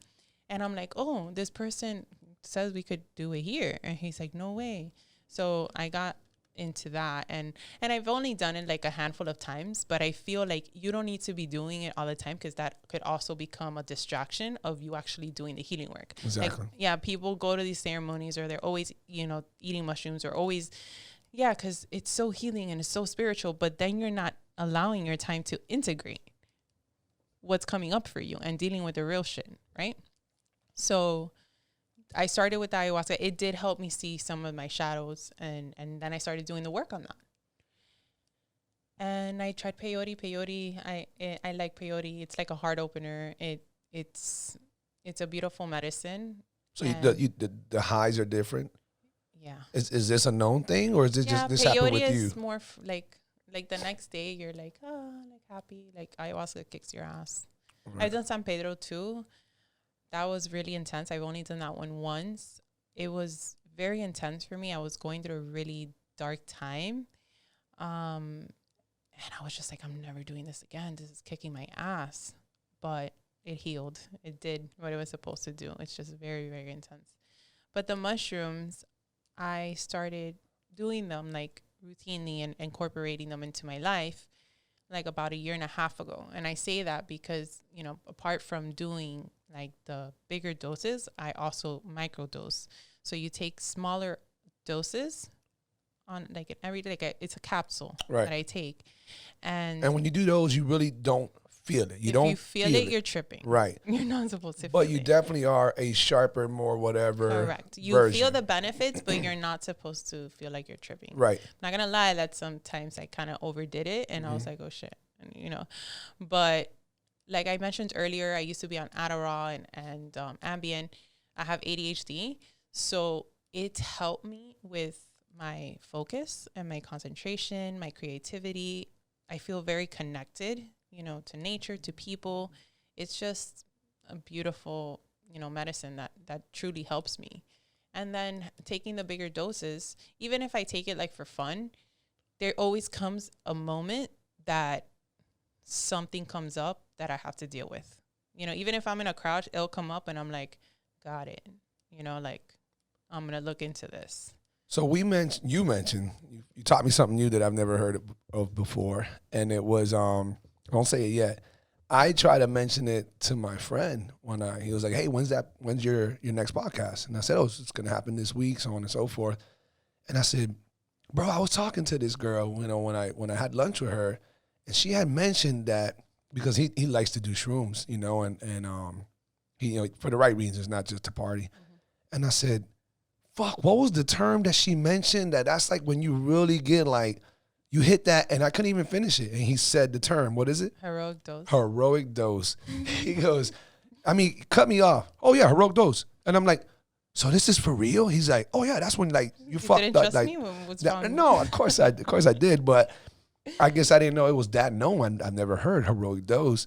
And I'm like, oh, this person says we could do it here. And he's like, no way. So I got into that. And I've only done it like a handful of times, but I feel like you don't need to be doing it all the time because that could also become a distraction of you actually doing the healing work. Exactly. Like, yeah, people go to these ceremonies or they're always, you know, eating mushrooms or always, because it's so healing and it's so spiritual, but then you're not allowing your time to integrate what's coming up for you and dealing with the real shit, right? So I started with the ayahuasca. It did help me see some of my shadows, and then I started doing the work on that. And I tried peyote. Peyote, I like peyote. It's like a heart opener. It's a beautiful medicine. So the highs are different. Yeah. Is this a known thing, or is this just this happened with you? Peyote is more like the next day you're like, oh, like happy. Like ayahuasca kicks your ass. Right. I've done San Pedro too. That was really intense. I've only done that one once. It was very intense for me. I was going through a really dark time. And I was just like, I'm never doing this again. This is kicking my ass. But it healed. It did what it was supposed to do. It's just very, very intense. But the mushrooms, I started doing them like routinely and incorporating them into my life like about 1.5 years ago. And I say that because, you know, apart from doing like the bigger doses, I also microdose. So you take smaller doses on like every day, like it's a capsule that I take. And when you do those, you really don't feel it. You if don't you feel it, you're tripping. Right. You're not supposed to feel it. But you definitely are a sharper, more whatever. Correct. You version. feel the benefits, but you're not supposed to feel like you're tripping. Right. I'm not going to lie that sometimes I kind of overdid it and I was like, oh shit. And, you know, but like I mentioned earlier, I used to be on Adderall and Ambien. I have ADHD. So it helped me with my focus and my concentration, my creativity. I feel very connected, you know, to nature, to people. It's just a beautiful, you know, medicine that truly helps me. And then taking the bigger doses, even if I take it like for fun, there always comes a moment that something comes up that I have to deal with. You know, even if I'm in a crowd, it'll come up and I'm like, got it. You know, like, I'm going to look into this. So you mentioned, you taught me something new that I've never heard of before. And it was, I won't say it yet. I tried to mention it to my friend he was like, hey, when's your next podcast? And I said, it's going to happen this week, so on and so forth. And I said, bro, I was talking to this girl, you know, when I had lunch with her, and she had mentioned that because he likes to do shrooms, you know, and he, you know, for the right reasons, not just to party. Mm-hmm. And I said, fuck, what was the term that she mentioned? That's like when you really get like, you hit that, and I couldn't even finish it. And he said the term, what is it? Heroic dose. Heroic dose. He goes, cut me off. Oh yeah, heroic dose. And I'm like, so this is for real? He's like, oh yeah, that's when like you fucked didn't up. Trust like, me? What's wrong? No, of course I did, but I guess I didn't know it was that known. I've never heard heroic dose.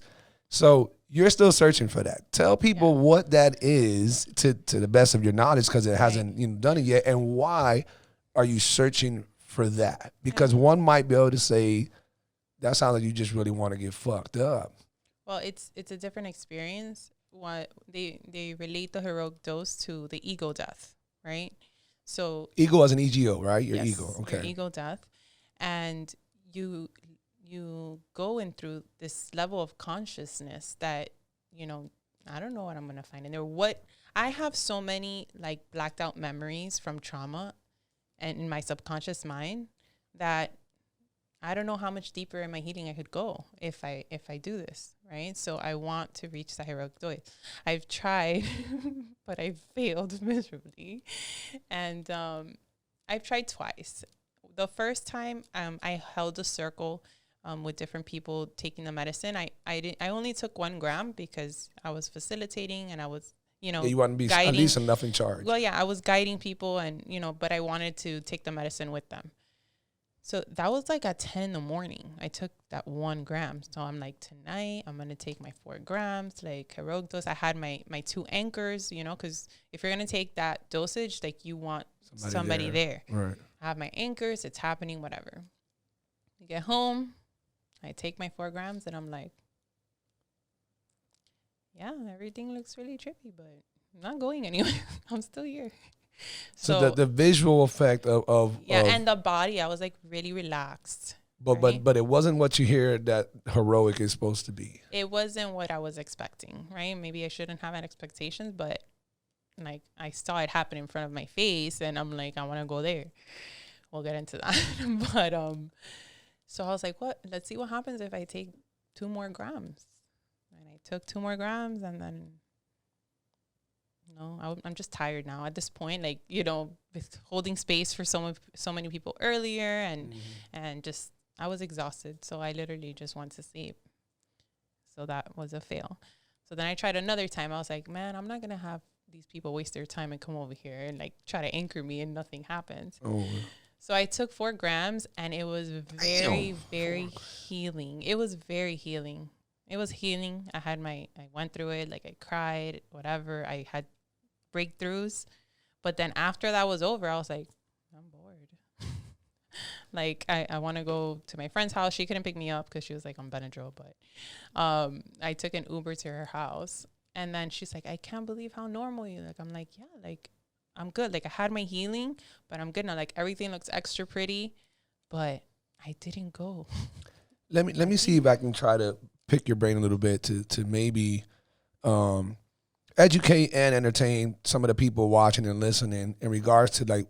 So you're still searching for that. Tell people what that is to the best of your knowledge, because it hasn't done it yet, and why are you searching for that? Because one might be able to say, that sounds like you just really want to get fucked up. Well, it's a different experience. What they relate the heroic dose to the ego death, right? So ego as an ego, right? Your ego, okay. Your ego death, and you going through this level of consciousness that, you know, I don't know what I'm gonna find in there. What I have so many like blacked out memories from trauma and in my subconscious mind that I don't know how much deeper in my healing I could go if I do this, right? So I want to reach the heroic dose. I've tried, but I've failed miserably. And I've tried twice. The first time I held a circle with different people taking the medicine. I only took 1 gram because I was facilitating and I was, you know, you want to be guiding, at least enough in charge. Well, yeah, I was guiding people and, you know, but I wanted to take the medicine with them. So that was like at 10 in the morning. I took that 1 gram. So I'm like, tonight I'm going to take my 4 grams, like heroic dose. I had my 2 anchors, you know, because if you're going to take that dosage, like you want somebody there. Right. I have my anchors. It's happening, whatever. I get home. I take my 4 grams and I'm like, yeah, everything looks really trippy, but I'm not going anywhere. I'm still here. So the visual effect of and the body, I was like really relaxed. But it wasn't what you hear that heroic is supposed to be. It wasn't what I was expecting, right? Maybe I shouldn't have had expectations, but like I saw it happen in front of my face and I'm like, I want to go there. We'll get into that. But so I was like, what? Let's see what happens if I take 2 more grams. And I took 2 more grams and then, you know, I'm just tired now at this point. Like, you know, with holding space for so many people earlier and just, I was exhausted. So I literally just went to sleep. So that was a fail. So then I tried another time. I was like, man, I'm not going to have these people waste their time and come over here and like try to anchor me and nothing happens. Oh. So I took 4 grams and it was very, very healing. It was very healing. It was healing. I went through it. Like I cried, whatever. I had breakthroughs. But then after that was over, I was like, I'm bored. Like I want to go to my friend's house. She couldn't pick me up because she was like on Benadryl. But I took an Uber to her house. And then she's like, I can't believe how normal you look. I'm like, yeah, like I'm good. Like I had my healing, but I'm good now. Like everything looks extra pretty, but I didn't go. Let me see if I can try to pick your brain a little bit to maybe educate and entertain some of the people watching and listening in regards to like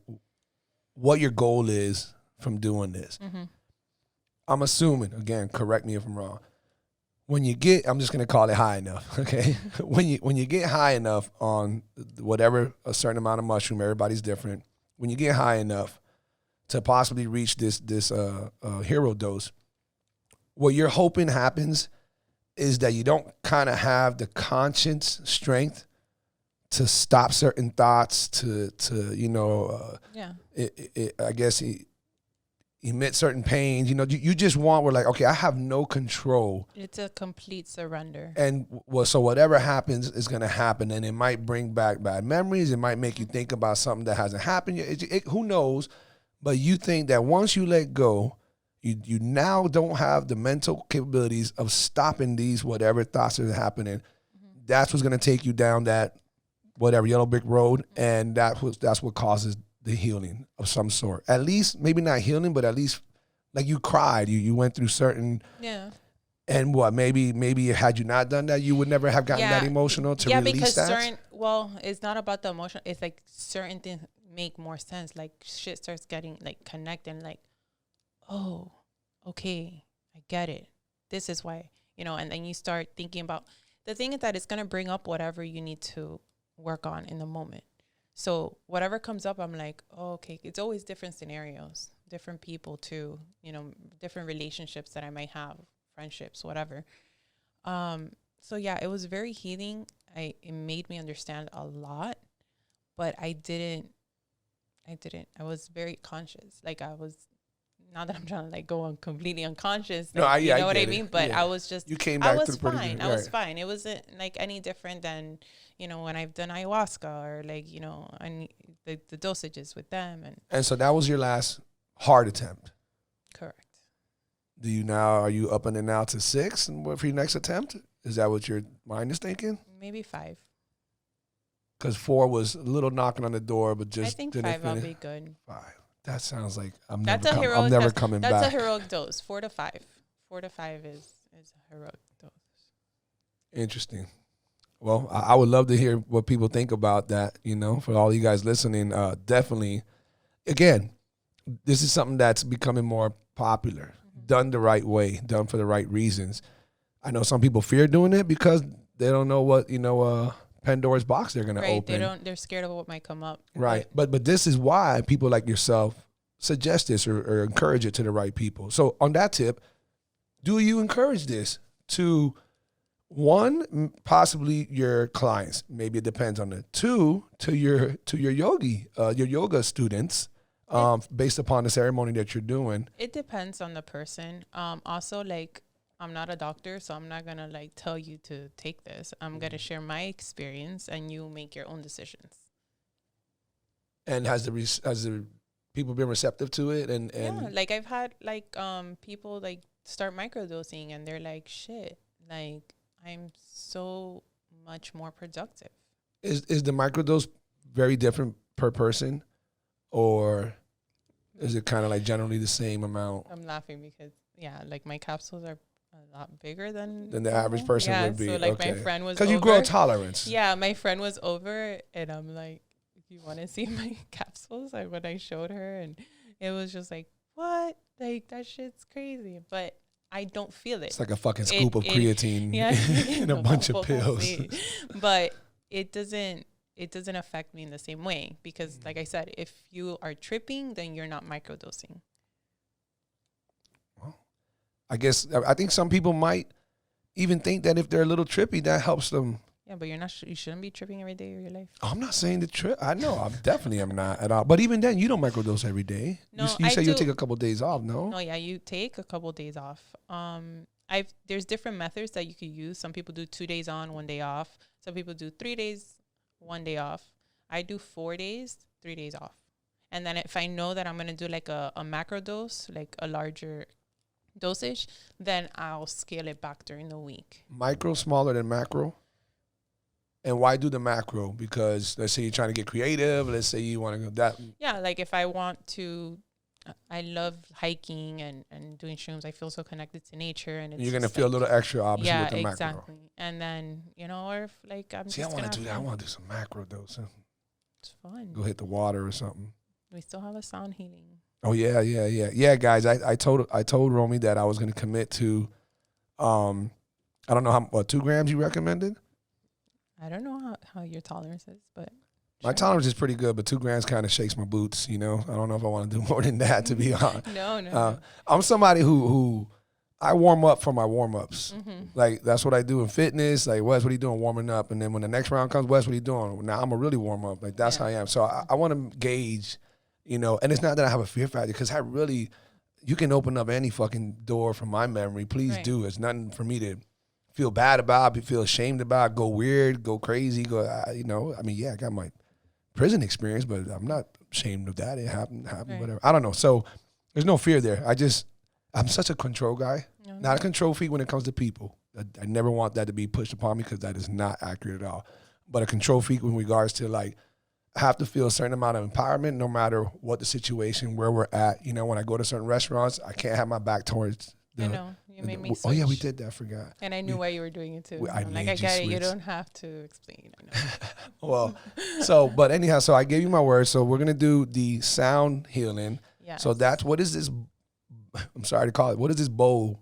what your goal is from doing this. Mm-hmm. I'm assuming, again, correct me if I'm wrong, when you get, I'm just gonna call it high enough, okay? when you get high enough on whatever, a certain amount of mushroom, everybody's different. When you get high enough to possibly reach this hero dose, what you're hoping happens is that you don't kind of have the conscience strength to stop certain thoughts, to I guess emit certain pains. You just want, we're like, okay, I have no control. It's a complete surrender. And so whatever happens is going to happen, and it might bring back bad memories. It might make you think about something that hasn't happened yet. Who knows? But you think that once you let go, you now don't have the mental capabilities of stopping these whatever thoughts are happening. Mm-hmm. That's what's going to take you down that whatever yellow brick road, and that's what causes the healing of some sort. At least, maybe not healing, but at least like you cried, you went through certain. Yeah. And what, maybe had you not done that, you would never have gotten that emotional to release that? Yeah, because it's not about the emotion. It's like certain things make more sense. Like shit starts getting like connected, like, oh, okay, I get it. This is why, and then you start thinking about, the thing is that it's going to bring up whatever you need to work on in the moment. So whatever comes up, I'm like, oh, okay. It's always different scenarios, different people too, different relationships that I might have, friendships, whatever. So yeah, it was very healing. It made me understand a lot, but I was very conscious. Like I was, not that I'm trying to like go on completely unconscious. Like, you know what I mean? But yeah. I was just, you came back I was fine. I was fine. It wasn't like any different than, when I've done ayahuasca or like, the dosages with them. And so that was your last hard attempt. Correct. Are you up and now to 6 for your next attempt? Is that what your mind is thinking? Maybe 5. Because 4 was a little knocking on the door, but just I think 5 I'll be good. 5. That sounds like I'm never coming back. That's a heroic dose. 4 to 5. 4 to 5 is a heroic dose. Interesting. Well, I would love to hear what people think about that, for all you guys listening. Definitely, again, this is something that's becoming more popular, done the right way, done for the right reasons. I know some people fear doing it because they don't know what, Pandora's box they're going to open. They're scared of what might come up. Right. But this is why people like yourself suggest this or encourage it to the right people. So on that tip, do you encourage this to, 1, possibly your clients? Maybe it depends on it. 2, to your yoga students, based upon the ceremony that you're doing. It depends on the person. Also, like, I'm not a doctor, so I'm not going to like tell you to take this. I'm going to share my experience and you make your own decisions. And has the people been receptive to it? And yeah, like I've had like people like start microdosing and they're like, shit, like I'm so much more productive. Is the microdose very different per person, or is it kind of like generally the same amount? I'm laughing because like my capsules are a lot bigger than the average person would be. So like my friend was, because you grow tolerance. Yeah, my friend was over, and I'm like, "You want to see my capsules?" Like when I showed her, and it was just like, "What? Like that shit's crazy." But I don't feel it. It's like a fucking scoop of creatine in a bunch of pills. But it doesn't affect me in the same way because, like I said, if you are tripping, then you're not microdosing. I think some people might even think that if they're a little trippy, that helps them. Yeah, but you're not. You shouldn't be tripping every day of your life. I'm not saying the trip. I know. I definitely am not at all. But even then, you don't microdose every day. No, you say you'll take a couple of days off. No. No, yeah, you take a couple of days off. There's different methods that you could use. Some people do 2 days on, 1 day off. Some people do 3 days, 1 day off. I do 4 days, 3 days off. And then if I know that I'm gonna do like a macro dose, like a larger dosage, then I'll scale it back during the week. Micro smaller than macro? And why do the macro? Because let's say you're trying to get creative. Let's say you want to go that. Yeah, like if I want to, I love hiking and doing shrooms. I feel so connected to nature. And it's you're going to feel a little extra, obviously, with the macro. Yeah, exactly. And then, or if like I'm I want to do that. I want to do some macro dosing. It's fun. Go hit the water or something. We still have a sound healing. Oh, yeah. Yeah, guys, I told Romy that I was going to commit to I don't know what 2 grams you recommended. I don't know how your tolerance is, but My tolerance is pretty good, but 2 grams kind of shakes my boots. You know, I don't know if I want to do more than that, to be honest. No. I'm somebody who I warm up for my warm ups. Mm-hmm. Like that's what I do in fitness. Like Wes, what are you doing warming up? And then when the next round comes, Wes, what are you doing? Now I'm gonna really warm up. Like that's how I am. So I want to gauge, you know. And it's not that I have a fear factor because you can open up any fucking door from my memory. Please do. It's nothing for me to feel bad about, feel ashamed about, go weird, go crazy, you know. I mean, yeah, I got my prison experience, but I'm not ashamed of that. It happened, whatever. I don't know. So there's no fear there. I'm such a control guy, not a control freak when it comes to people. I never want that to be pushed upon me because that is not accurate at all. But a control freak in regards to like, I have to feel a certain amount of empowerment no matter what the situation, where we're at. You know, when I go to certain restaurants, I can't have my back towards I know. You made me switch. Oh, yeah, we did that. I forgot. And I knew why you were doing it, too. I get it. You don't have to explain. I know. Well, but anyhow, so I gave you my word. So we're going to do the sound healing. Yes. So what is this? I'm sorry to call it. What is this bowl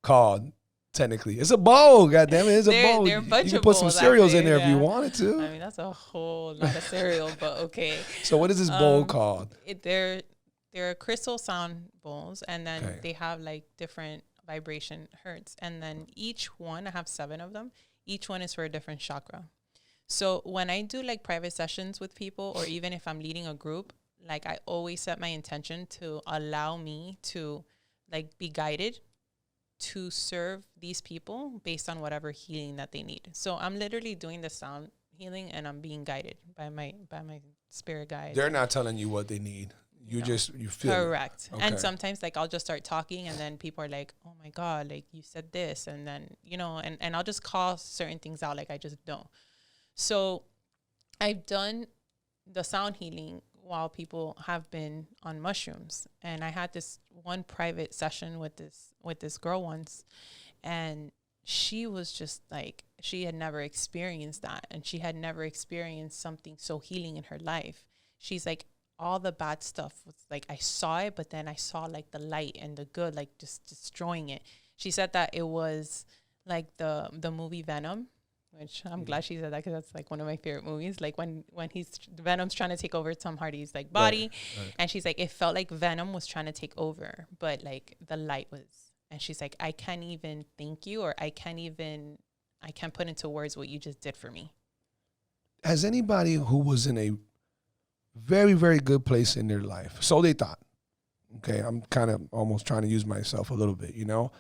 called? Technically, it's a bowl. God damn it, it's a bowl. There are a bunch you can of put some bowls cereals in there yeah. if you wanted to. I mean, that's a whole lot of cereal, but okay. So what is this bowl called? They're crystal sound bowls, and then they have like different vibration hertz, and then each one, I have 7 of them. Each one is for a different chakra. So when I do like private sessions with people, or even if I'm leading a group, like I always set my intention to allow me to like be guided to serve these people based on whatever healing that they need. So I'm literally doing the sound healing, and I'm being guided by my spirit guide. They're not telling you what they need. You feel correct. Okay. And sometimes like I'll just start talking, and then people are like, oh my God, like you said this, and then, you know, and I'll just call certain things out like I just don't. So I've done the sound healing while people have been on mushrooms. And I had this one private session with this girl once, and she was just like, she had never experienced that, and she had never experienced something so healing in her life. She's like, all the bad stuff was like, I saw it, but then I saw like the light and the good, like just destroying it. She said that it was like the movie Venom, which I'm glad she said that, because that's like one of my favorite movies. Like when Venom's trying to take over Tom Hardy's like body, right. And she's like, it felt like Venom was trying to take over, but like the light was. And she's like, I can't even thank you, or I can't put into words what you just did for me. Has anybody who was in a very, very good place in their life, so they thought, okay, I'm kind of almost trying to use myself a little bit, you know,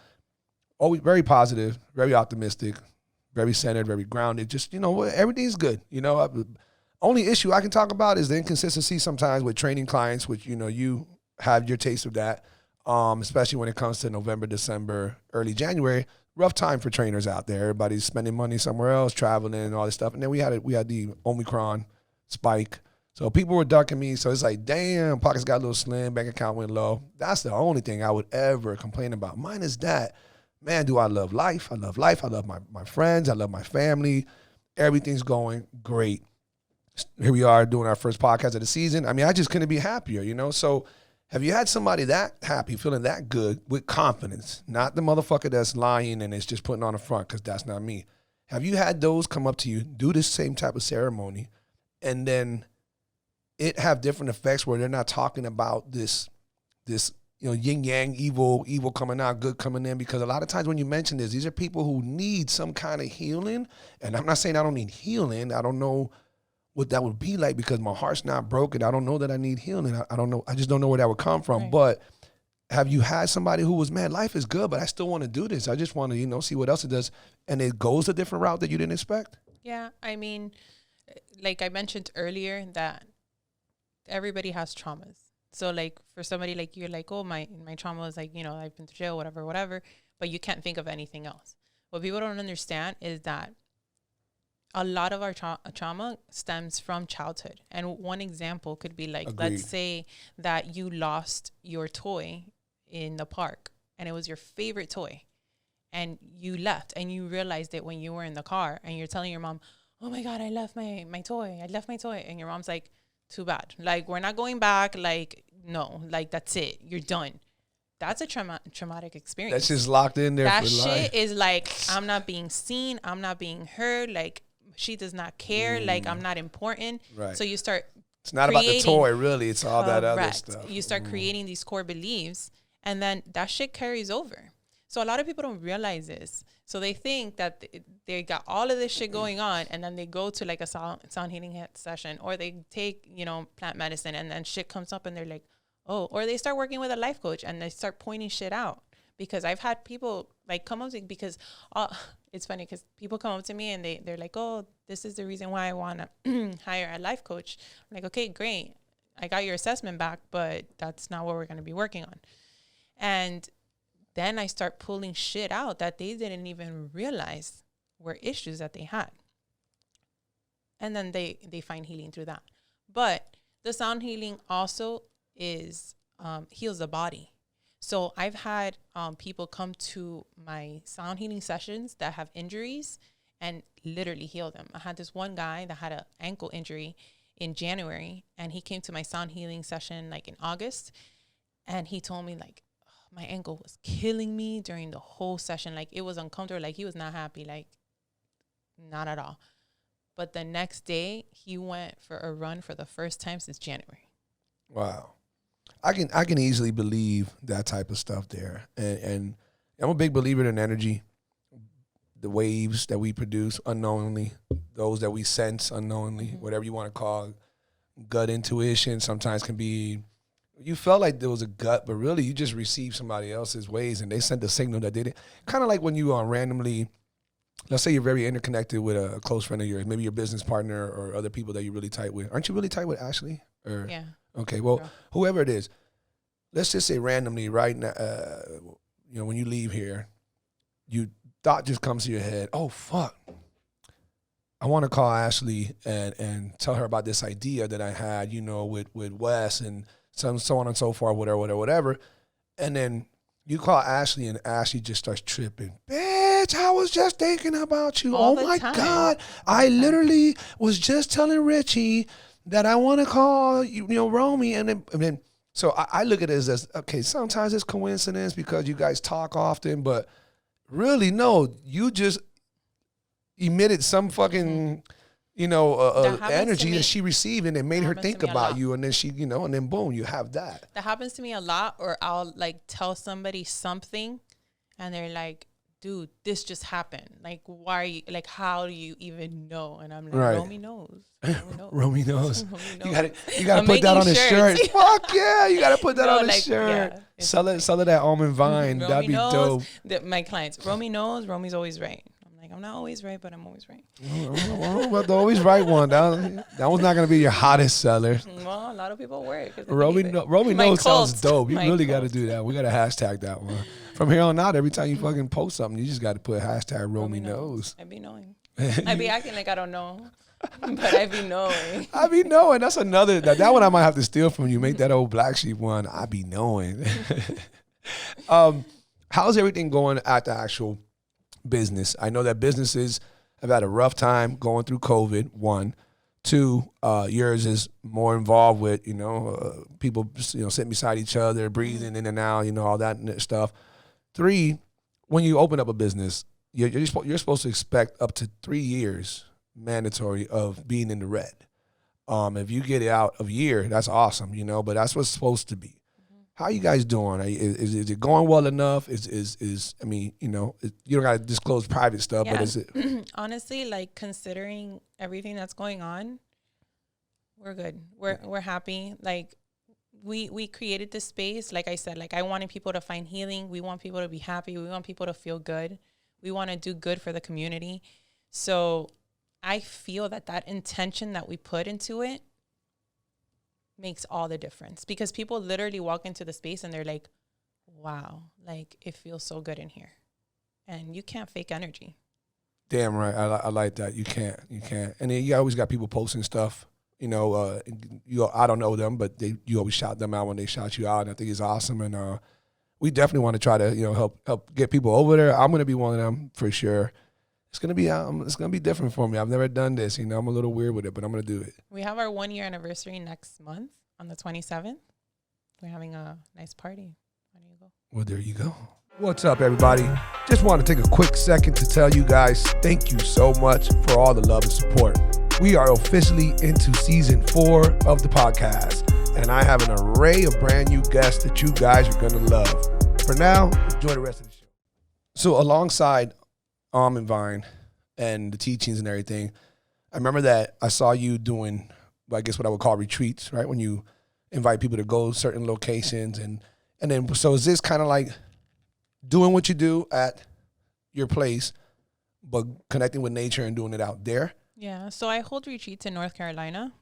always very positive, very optimistic, very centered, very grounded, just, you know, everything's good, you know. Only issue I can talk about is the inconsistency sometimes with training clients, which, you know, you have your taste of that, especially when it comes to November, December, early January. Rough time for trainers out there. Everybody's spending money somewhere else, traveling and all this stuff. And then we had the Omicron spike. So people were ducking me. So it's like, damn, pockets got a little slim, bank account went low. That's the only thing I would ever complain about. Mine is that, man, do I love life? I love life. I love my friends. I love my family. Everything's going great. Here we are doing our first podcast of the season. I mean, I just couldn't be happier, you know? So have you had somebody that happy, feeling that good with confidence, not the motherfucker that's lying and is just putting on the front, because that's not me. Have you had those come up to you, do this same type of ceremony, and then it have different effects where they're not talking about this, you know, yin yang, evil coming out, good coming in? Because a lot of times when you mention this, these are people who need some kind of healing. And I'm not saying I don't need healing. I don't know what that would be like, because my heart's not broken. I don't know that I need healing. I don't know. I just don't know where that would come from. Right. But have you had somebody who was, man, life is good, but I still want to do this. I just want to, you know, see what else it does. And it goes a different route that you didn't expect? Yeah. I mean, like I mentioned earlier, that everybody has traumas. So like for somebody like you're like, oh, my trauma is like, you know, I've been to jail, whatever, but you can't think of anything else. What people don't understand is that a lot of our trauma stems from childhood. And one example could be like, Agreed. Let's say that you lost your toy in the park and it was your favorite toy, and you left and you realized it when you were in the car, and you're telling your mom, oh my God, I left my toy. And your mom's like, too bad. Like, we're not going back. Like, no, like, that's it. You're done. that's a traumatic experience. That's just locked in there that for shit life. is like, I'm not being seen, I'm not being heard, like she does not care, like I'm not important. Right. So you start It's not about the toy, really. It's all that other stuff. You start creating these core beliefs, and then that shit carries over. So a lot of people don't realize this. So they think that they got all of this shit going on, and then they go to like a sound healing session, or they take, plant medicine, and then shit comes up and they're like, oh, or they start working with a life coach and they start pointing shit out. Because I've had people like come up to me because it's funny because people come up to me and they're like, oh, this is the reason why I want to hire a life coach. I'm like, okay, great. I got your assessment back, but that's not what we're going to be working on. And then I start pulling shit out that they didn't even realize were issues that they had. And then they find healing through that. But the sound healing also is heals the body. So I've had people come to my sound healing sessions that have injuries and literally heal them. I had this one guy that had an ankle injury in January, and he came to my sound healing session like in August, and he told me like, my ankle was killing me during the whole session. Like it was uncomfortable. Like he was not happy, like not at all. But the next day he went for a run for the first time since January. Wow. I can easily believe that type of stuff there. And I'm a big believer in energy, the waves that we produce unknowingly, those that we sense unknowingly, whatever you want to call it. Gut intuition sometimes can be, you felt like there was a gut, but really you just received somebody else's ways and they sent a signal that they did. Kind of like when you randomly, let's say you're very interconnected with a close friend of yours, maybe your business partner or other people that you're really tight with. Aren't you really tight with Ashley? Or, yeah. Okay, well, whoever it is, let's just say randomly right now, when you leave here, thought just comes to your head, oh, fuck. I want to call Ashley and tell her about this idea that I had, with Wes and so on and so forth, whatever. And then you call Ashley and Ashley just starts tripping. Bitch, I was just thinking about you. All oh my time. God. I literally was just telling Richie that I want to call, Romy. And then so I look at it as, okay, sometimes it's coincidence because you guys talk often, but really, no, you just emitted some fucking, energy that she received and it made her think about you. And then she, and then boom, you have that. That happens to me a lot. Or I'll like tell somebody something and they're like, dude, this just happened. Like, why are you, like, how do you even know? And I'm like, right. Romy knows. Romy knows. Romy knows. You gotta put that on a shirt. Fuck yeah, you gotta put that on a shirt. Yeah, sell it that almond vine. Romy That'd be dope. My clients, Romy knows. Romy's always right. I'm not always right, but I'm always right. But the always right one. That was not gonna be your hottest seller. Well, a lot of people work. Romy knows sounds dope. You really got to do that. We got to hashtag that one. From here on out, every time you fucking post something, you just got to put hashtag Romy knows. I be knowing. I be acting like I don't know, but I be knowing. I be knowing. That's another. That one I might have to steal from you. Make that old Black Sheep one. I be knowing. How's everything going at the actual business? I know that businesses have had a rough time going through COVID, 1. 2, yours is more involved with, people, sitting beside each other, breathing in and out, all that stuff. 3, when you open up a business, you're supposed to expect up to 3 years mandatory of being in the red. If you get it out of a year, that's awesome, but that's what's supposed to be. How are you guys doing? Is it going well enough? You don't got to disclose private stuff, but is it? Honestly, like considering everything that's going on, we're good. We're happy. Like we created this space. Like I said, like I wanted people to find healing. We want people to be happy. We want people to feel good. We want to do good for the community. So I feel that intention that we put into it makes all the difference, because people literally walk into the space and they're like, wow, like it feels so good in here. And you can't fake energy. Damn right. I like that. You can't. And then you always got people posting stuff, I don't know them, but you always shout them out when they shout you out. And I think it's awesome. And we definitely want to try to, help get people over there. I'm going to be one of them for sure. It's gonna be different for me. I've never done this, I'm a little weird with it, but I'm gonna do it. We have our 1-year anniversary next month on the 27th. We're having a nice party. Why don't you go? Well, there you go. What's up, everybody? Just want to take a quick second to tell you guys thank you so much for all the love and support. We are officially into season 4 of the podcast, and I have an array of brand new guests that you guys are going to love. For now, enjoy the rest of the show. So alongside Almond Vine and the teachings and everything, I remember that I saw you doing, I guess what I would call retreats, right? When you invite people to go certain locations. And then, so is this kind of like doing what you do at your place, but connecting with nature and doing it out there? Yeah, so I hold retreats in North Carolina.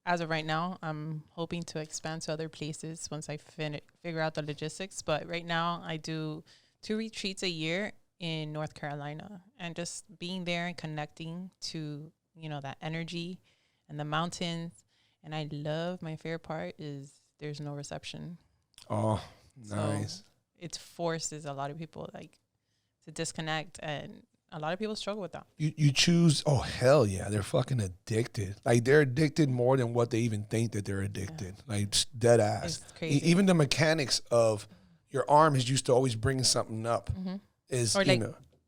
As of right now, I'm hoping to expand to other places once I figure out the logistics. But right now, I do 2 retreats a year in North Carolina, and just being there and connecting to, that energy and the mountains. And I love, my favorite part is there's no reception. Oh, nice. So it forces a lot of people to disconnect, and a lot of people struggle with that. You choose, oh, hell yeah, they're fucking addicted. Like, they're addicted more than what they even think that they're addicted. Yeah. Like, dead ass. It's crazy. Even the mechanics of your arm is used to always bringing something up. Mm-hmm. Is, or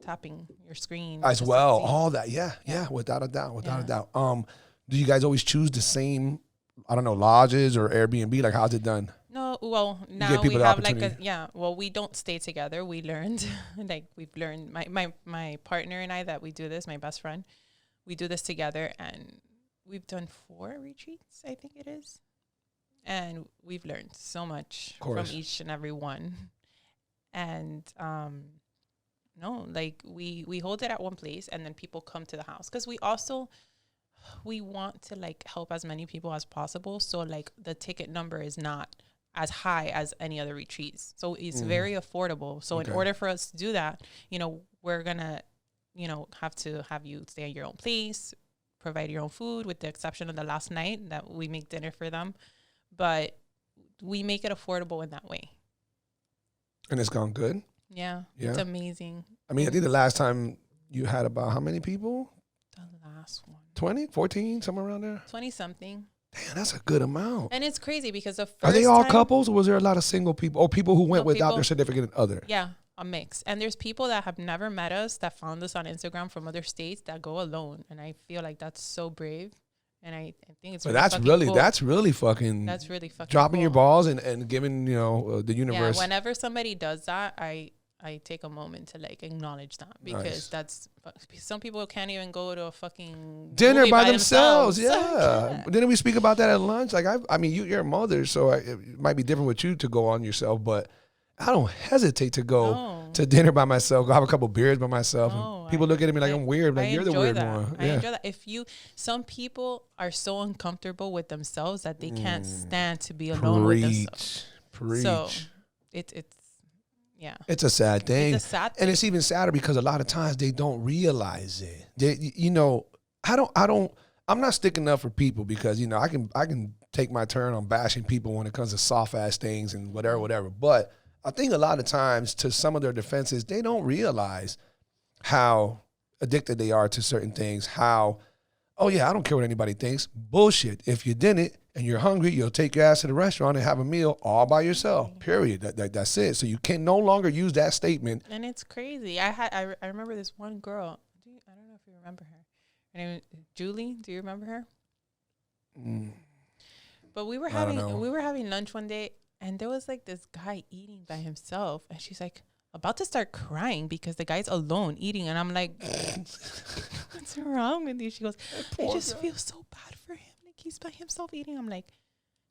tapping your screen. As well, all that, yeah, without a doubt. Do you guys always choose the same, I don't know, lodges or Airbnb? Like, how's it done? No, well, now we have we don't stay together. We learned, my partner and I, that we do this, my best friend, we do this together, and we've done 4 retreats, I think it is. And we've learned so much from each and every one. And, we hold it at one place, and then people come to the house. Because we want to help as many people as possible. So the ticket number is not as high as any other retreats. So it's very affordable. So in order for us to do that, we're going to, have to have you stay at your own place, provide your own food, with the exception of the last night that we make dinner for them. But we make it affordable in that way. And it's gone good? Yeah. It's amazing. I mean, I think the last time you had about how many people? The last one. 20, 14, somewhere around there? 20-something. Damn, that's a good amount. And it's crazy because the first Are they all couples, or was there a lot of single people, or people who went without their significant other? Yeah, a mix. And there's people that have never met us, that found us on Instagram from other states, that go alone. And I feel like that's so brave. And I think it's cool. That's really fucking dropping your balls and giving, the universe. Yeah, whenever somebody does that, I take a moment to acknowledge that, because that's, some people can't even go to a fucking dinner by themselves. Yeah. Didn't we speak about that at lunch? I mean, you're a mother, so it might be different with you to go on yourself, but I don't hesitate to go to dinner by myself, go have a couple beers by myself. And people look at me like I'm weird. Like, you're the weird one. I enjoy that. Some people are so uncomfortable with themselves that they can't stand to be alone with themselves. Preach. So yeah. It's a sad thing. It's a sad thing. And it's even sadder because a lot of times they don't realize it. I'm not sticking up for people because, I can take my turn on bashing people when it comes to soft ass things and whatever. But I think a lot of times, to some of their defenses, they don't realize how addicted they are to certain things. How, I don't care what anybody thinks. Bullshit. If you didn't and you're hungry, you'll take your ass to the restaurant and have a meal all by yourself. Period. That's it. So you can no longer use that statement. And it's crazy. I remember this one girl. I don't know if you remember her. Her name is Julie. Do you remember her? But we were having lunch one day, and there was this guy eating by himself, and she's about to start crying because the guy's alone eating, and I'm like, what's wrong with you? She goes, I just feel so bad for him. He's by himself eating. I'm like,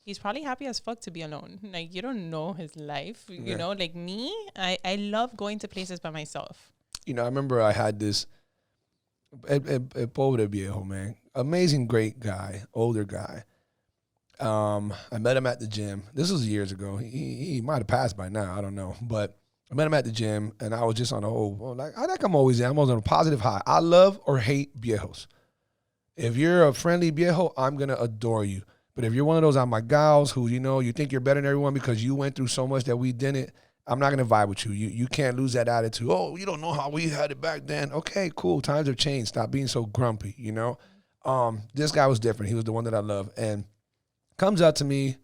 he's probably happy as fuck to be alone. You don't know his life. You know, me, I love going to places by myself. I remember I had this pobre viejo, man. Amazing, great guy, older guy. I met him at the gym. This was years ago. He might have passed by now. I don't know. But I met him at the gym, and I was just on a whole, I'm always on a positive high. I love or hate viejos. If you're a friendly viejo, I'm going to adore you. But if you're one of those amagaos who, you think you're better than everyone because you went through so much that we didn't, I'm not going to vibe with you. You can't lose that attitude. Oh, you don't know how we had it back then. Okay, cool. Times have changed. Stop being so grumpy, This guy was different. He was the one that I love. And comes up to me.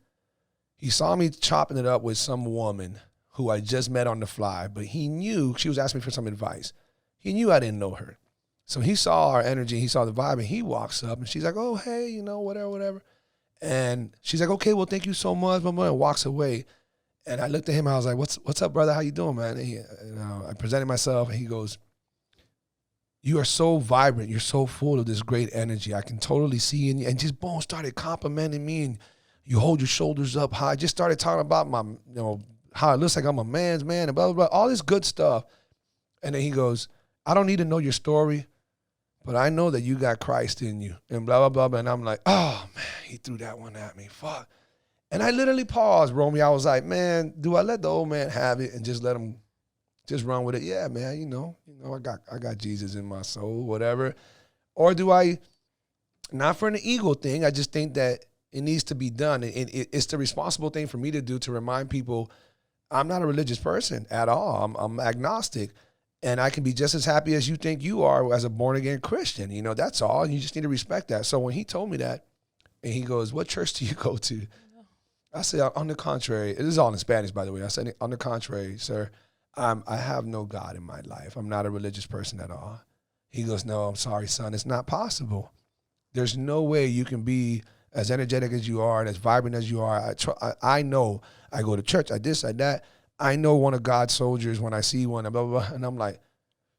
He saw me chopping it up with some woman who I just met on the fly, but he knew, she was asking me for some advice. He knew I didn't know her. So he saw our energy, he saw the vibe, and he walks up and she's like, oh, hey, you know, whatever. And she's like, okay, well, thank you so much, and walks away. And I looked at him, I was like, what's up, brother? How you doing, man? And I presented myself, and he goes, you are so vibrant. You're so full of this great energy. I can totally see in you. And just boom, started complimenting me, and you hold your shoulders up high. Just started talking about my, how it looks like I'm a man's man and blah, blah, blah, all this good stuff. And then he goes, I don't need to know your story, but I know that you got Christ in you and blah, blah, blah. And I'm like, oh, man, he threw that one at me. Fuck. And I literally paused, Romy. I was like, man, do I let the old man have it and just let him just run with it? Yeah, man, I got Jesus in my soul, whatever. Or do I, not for an ego thing, I just think that it needs to be done. It's the responsible thing for me to do, to remind people I'm not a religious person at all. I'm agnostic. And I can be just as happy as you think you are as a born-again Christian. That's all. And you just need to respect that. So when he told me that, and he goes, what church do you go to? I said, on the contrary, it is all in Spanish, by the way. I said, on the contrary, sir, I have no God in my life. I'm not a religious person at all. He goes, no, I'm sorry, son. It's not possible. There's no way you can be as energetic as you are and as vibrant as you are. I know. I go to church. I this, I that. I know one of God's soldiers when I see one, and blah, blah, blah. And I'm like,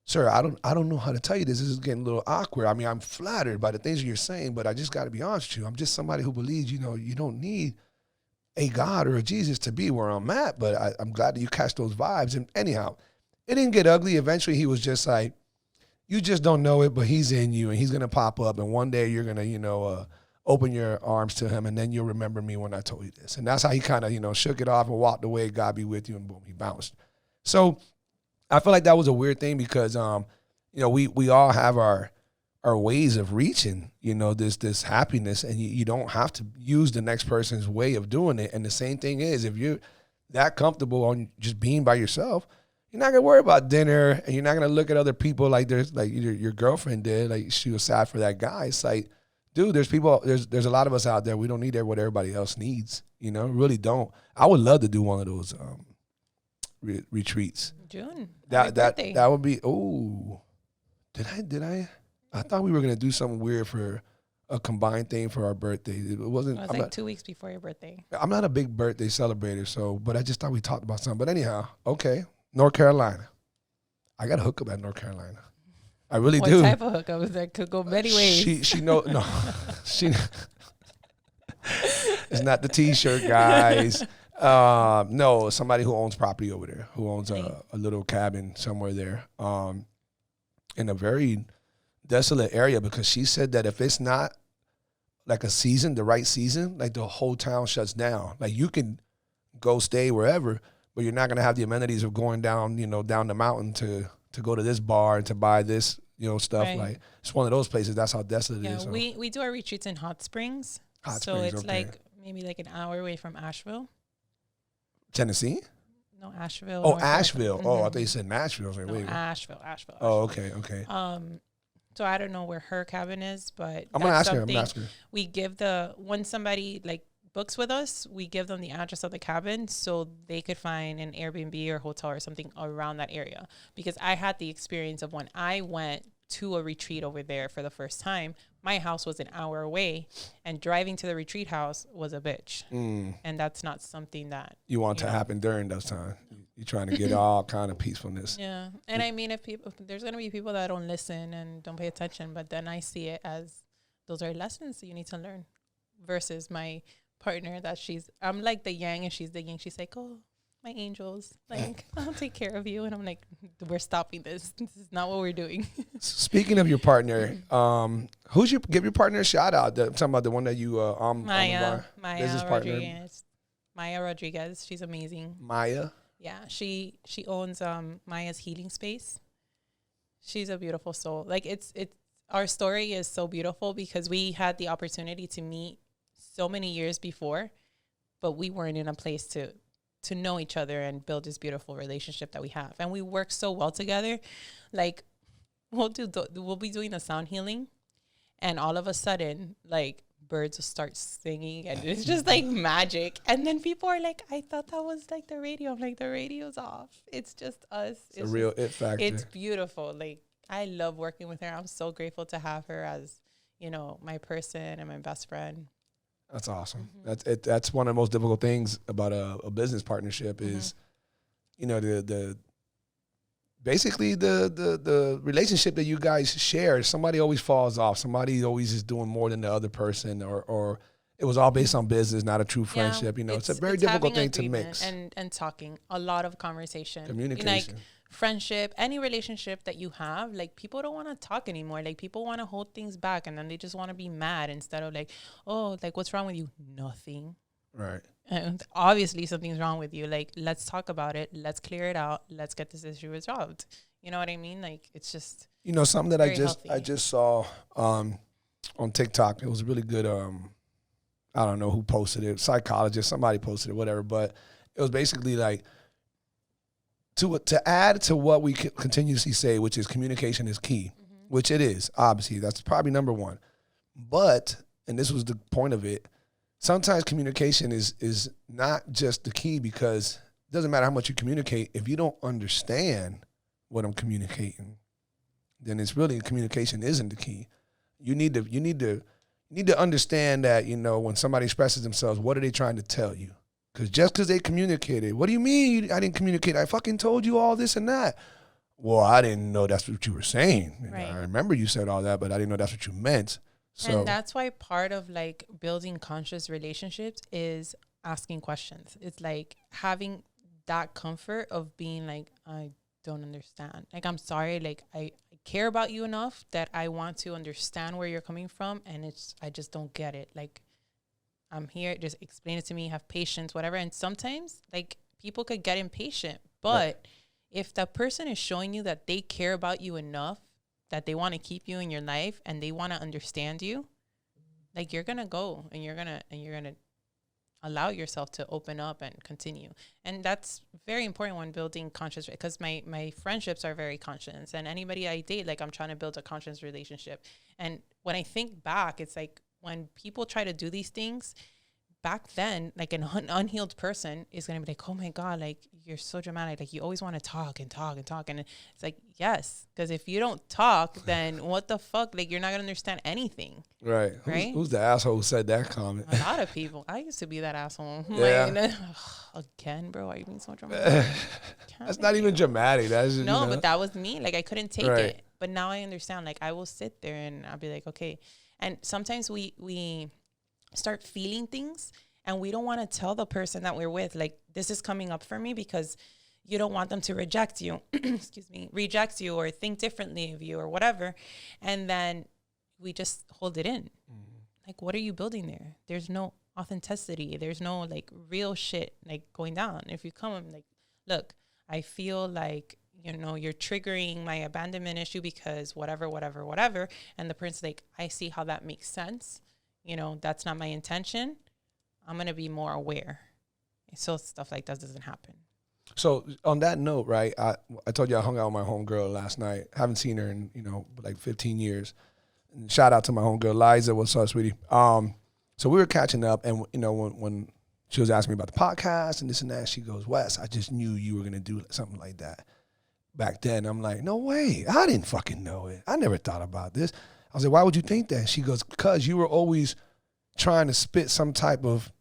sir, I don't know how to tell you this. This is getting a little awkward. I mean, I'm flattered by the things you're saying, but I just got to be honest with you. I'm just somebody who believes, you don't need a God or a Jesus to be where I'm at, but I'm glad that you catch those vibes. And anyhow, it didn't get ugly. Eventually, he was just like, you just don't know it, but he's in you, and he's going to pop up, and one day you're going to, open your arms to him, and then you'll remember me when I told you this. And that's how he kind of, shook it off and walked away. God be with you, and boom, he bounced. So I feel like that was a weird thing because, we all have our ways of reaching, this happiness, and you don't have to use the next person's way of doing it. And the same thing is, if you're that comfortable on just being by yourself, you're not gonna worry about dinner, and you're not gonna look at other people like your girlfriend did, like she was sad for that guy. It's like, dude, there's a lot of us out there. We don't need what everybody else needs, really don't. I would love to do one of those retreats. June. That would be, oh, did I thought we were going to do something weird for a combined thing for our birthday. It wasn't. It was 2 weeks before your birthday. I'm not a big birthday celebrator, but I just thought we talked about something. But anyhow, okay, North Carolina. I got a hookup at North Carolina. I really do. What type of hookup? That could go many ways. She no. She. It's not the T-shirt, guys. No, somebody who owns property over there, who owns a little cabin somewhere there, in a very desolate area, because she said that if it's not like the right season, like the whole town shuts down. Like you can go stay wherever, but you're not gonna have the amenities of going down, down the mountain to go to this bar and to buy this, stuff. Right. Like it's one of those places. That's how desolate it is. So. We do our retreats in Hot Springs. It's like maybe like an hour away from Asheville. Tennessee? No, Asheville. Oh, Asheville. Mm-hmm. Oh, I thought you said Nashville. I was like, no, wait. Asheville. Oh, okay. So I don't know where her cabin is, but I'm gonna ask her. We give when somebody like books with us, we give them the address of the cabin so they could find an Airbnb or hotel or something around that area. Because I had the experience of when I went to a retreat over there for the first time, my house was an hour away, and driving to the retreat house was a bitch. And that's not something that you want to happen during those times. You're trying to get all kind of peacefulness. Yeah. And I mean, if there's going to be people that don't listen and don't pay attention, but then I see it as those are lessons that you need to learn, versus my partner that I'm like the yang and she's the yin. She's like, oh, my angels, like I'll take care of you. And I'm like, we're stopping this. This is not what we're doing. Speaking of your partner, give your partner a shout out? I'm talking about the one that you Maya Rodriguez. Maya Rodriguez. She's amazing. Maya. Yeah, she owns Maya's Healing Space. She's a beautiful soul. Like it's our story is so beautiful because we had the opportunity to meet so many years before, but we weren't in a place to know each other and build this beautiful relationship that we have. And we work so well together. Like we'll be doing the sound healing, and all of a sudden, like birds will start singing, and it's just like magic. And then people are like, I thought that was like the radio. I'm like, the radio's off. It's just us. It's a real it factor. It's beautiful. Like, I love working with her. I'm so grateful to have her as, you know, my person and my best friend. That's awesome. That's one of the most difficult things about a business partnership is, you know, the basically the relationship that you guys share. Somebody always falls off. Somebody always is doing more than the other person, or it was all based on business, not a true friendship. You know, it's a very difficult thing to mix. And talking, a lot of conversation, communication. Like friendship, any relationship that you have, like people don't want to talk anymore. Like people want to hold things back, and then they just want to be mad instead of like, oh, like what's wrong with you? Nothing. Right. And obviously something's wrong with you. Like, let's talk about it. Let's clear it out. Let's get this issue resolved. You know what I mean? Like, it's just, you know, something that healthy. I just saw on TikTok. It was really good. I don't know who posted it. Psychologist, somebody posted it, whatever. But it was basically like to add to what we continuously say, which is communication is key, which it is. Obviously, that's probably number one. But, and this was the point of it, sometimes communication is not just the key, because it doesn't matter how much you communicate. If you don't understand what I'm communicating, then it's really communication isn't the key. You need to understand that, you know, when somebody expresses themselves, what are they trying to tell you? Because just because they communicated, what do you mean I didn't communicate? I fucking told you all this and that. Well, I didn't know that's what you were saying. Right. I remember you said all that, but I didn't know that's what you meant. So, and that's why part of like building conscious relationships is asking questions. It's like having that comfort of being like, I don't understand. Like, I'm sorry. Like, I care about you enough that I want to understand where you're coming from. And I just don't get it. Like, I'm here. Just explain it to me. Have patience, whatever. And sometimes like people could get impatient, but if that person is showing you that they care about you enough, that they want to keep you in your life and they want to understand you, like you're going to go and you're going to allow yourself to open up and continue. And that's very important when building conscious, because my friendships are very conscious, and anybody I date, like I'm trying to build a conscious relationship. And when I think back, it's like when people try to do these things back then, like an unhealed person is going to be like, oh my God, like you're so dramatic. Like you always want to talk and talk and talk. And it's like, yes, because if you don't talk, then what the fuck? Like you're not going to understand anything. Right. Who's the asshole who said that comment? A lot of people. I used to be that asshole. Yeah. Like, again, bro, why are you being so dramatic? That's not even dramatic. That's just, no, you know. But that was me. Like I couldn't take it. But now I understand. Like I will sit there and I'll be like, okay. And sometimes we start feeling things and we don't want to tell the person that we're with, like, this is coming up for me, because you don't want them to reject you, reject you or think differently of you or whatever. And then we just hold it in. Like, what are you building there? There's no authenticity. There's no like real shit like going down. If you come and like, look, I feel like, you know, you're triggering my abandonment issue because whatever. And the person's like, I see how that makes sense. You know, that's not my intention. I'm going to be more aware. So stuff like that doesn't happen. So on that note, right, I told you I hung out with my homegirl last night. Haven't seen her in, you know, like 15 years. And shout out to my homegirl, Liza. What's up, sweetie? So we were catching up, and, you know, when she was asking me about the podcast and this and that, she goes, Wes, I just knew you were going to do something like that back then. I'm like, no way. I didn't fucking know it. I never thought about this. I was like, why would you think that? She goes, because you were always trying to spit some type of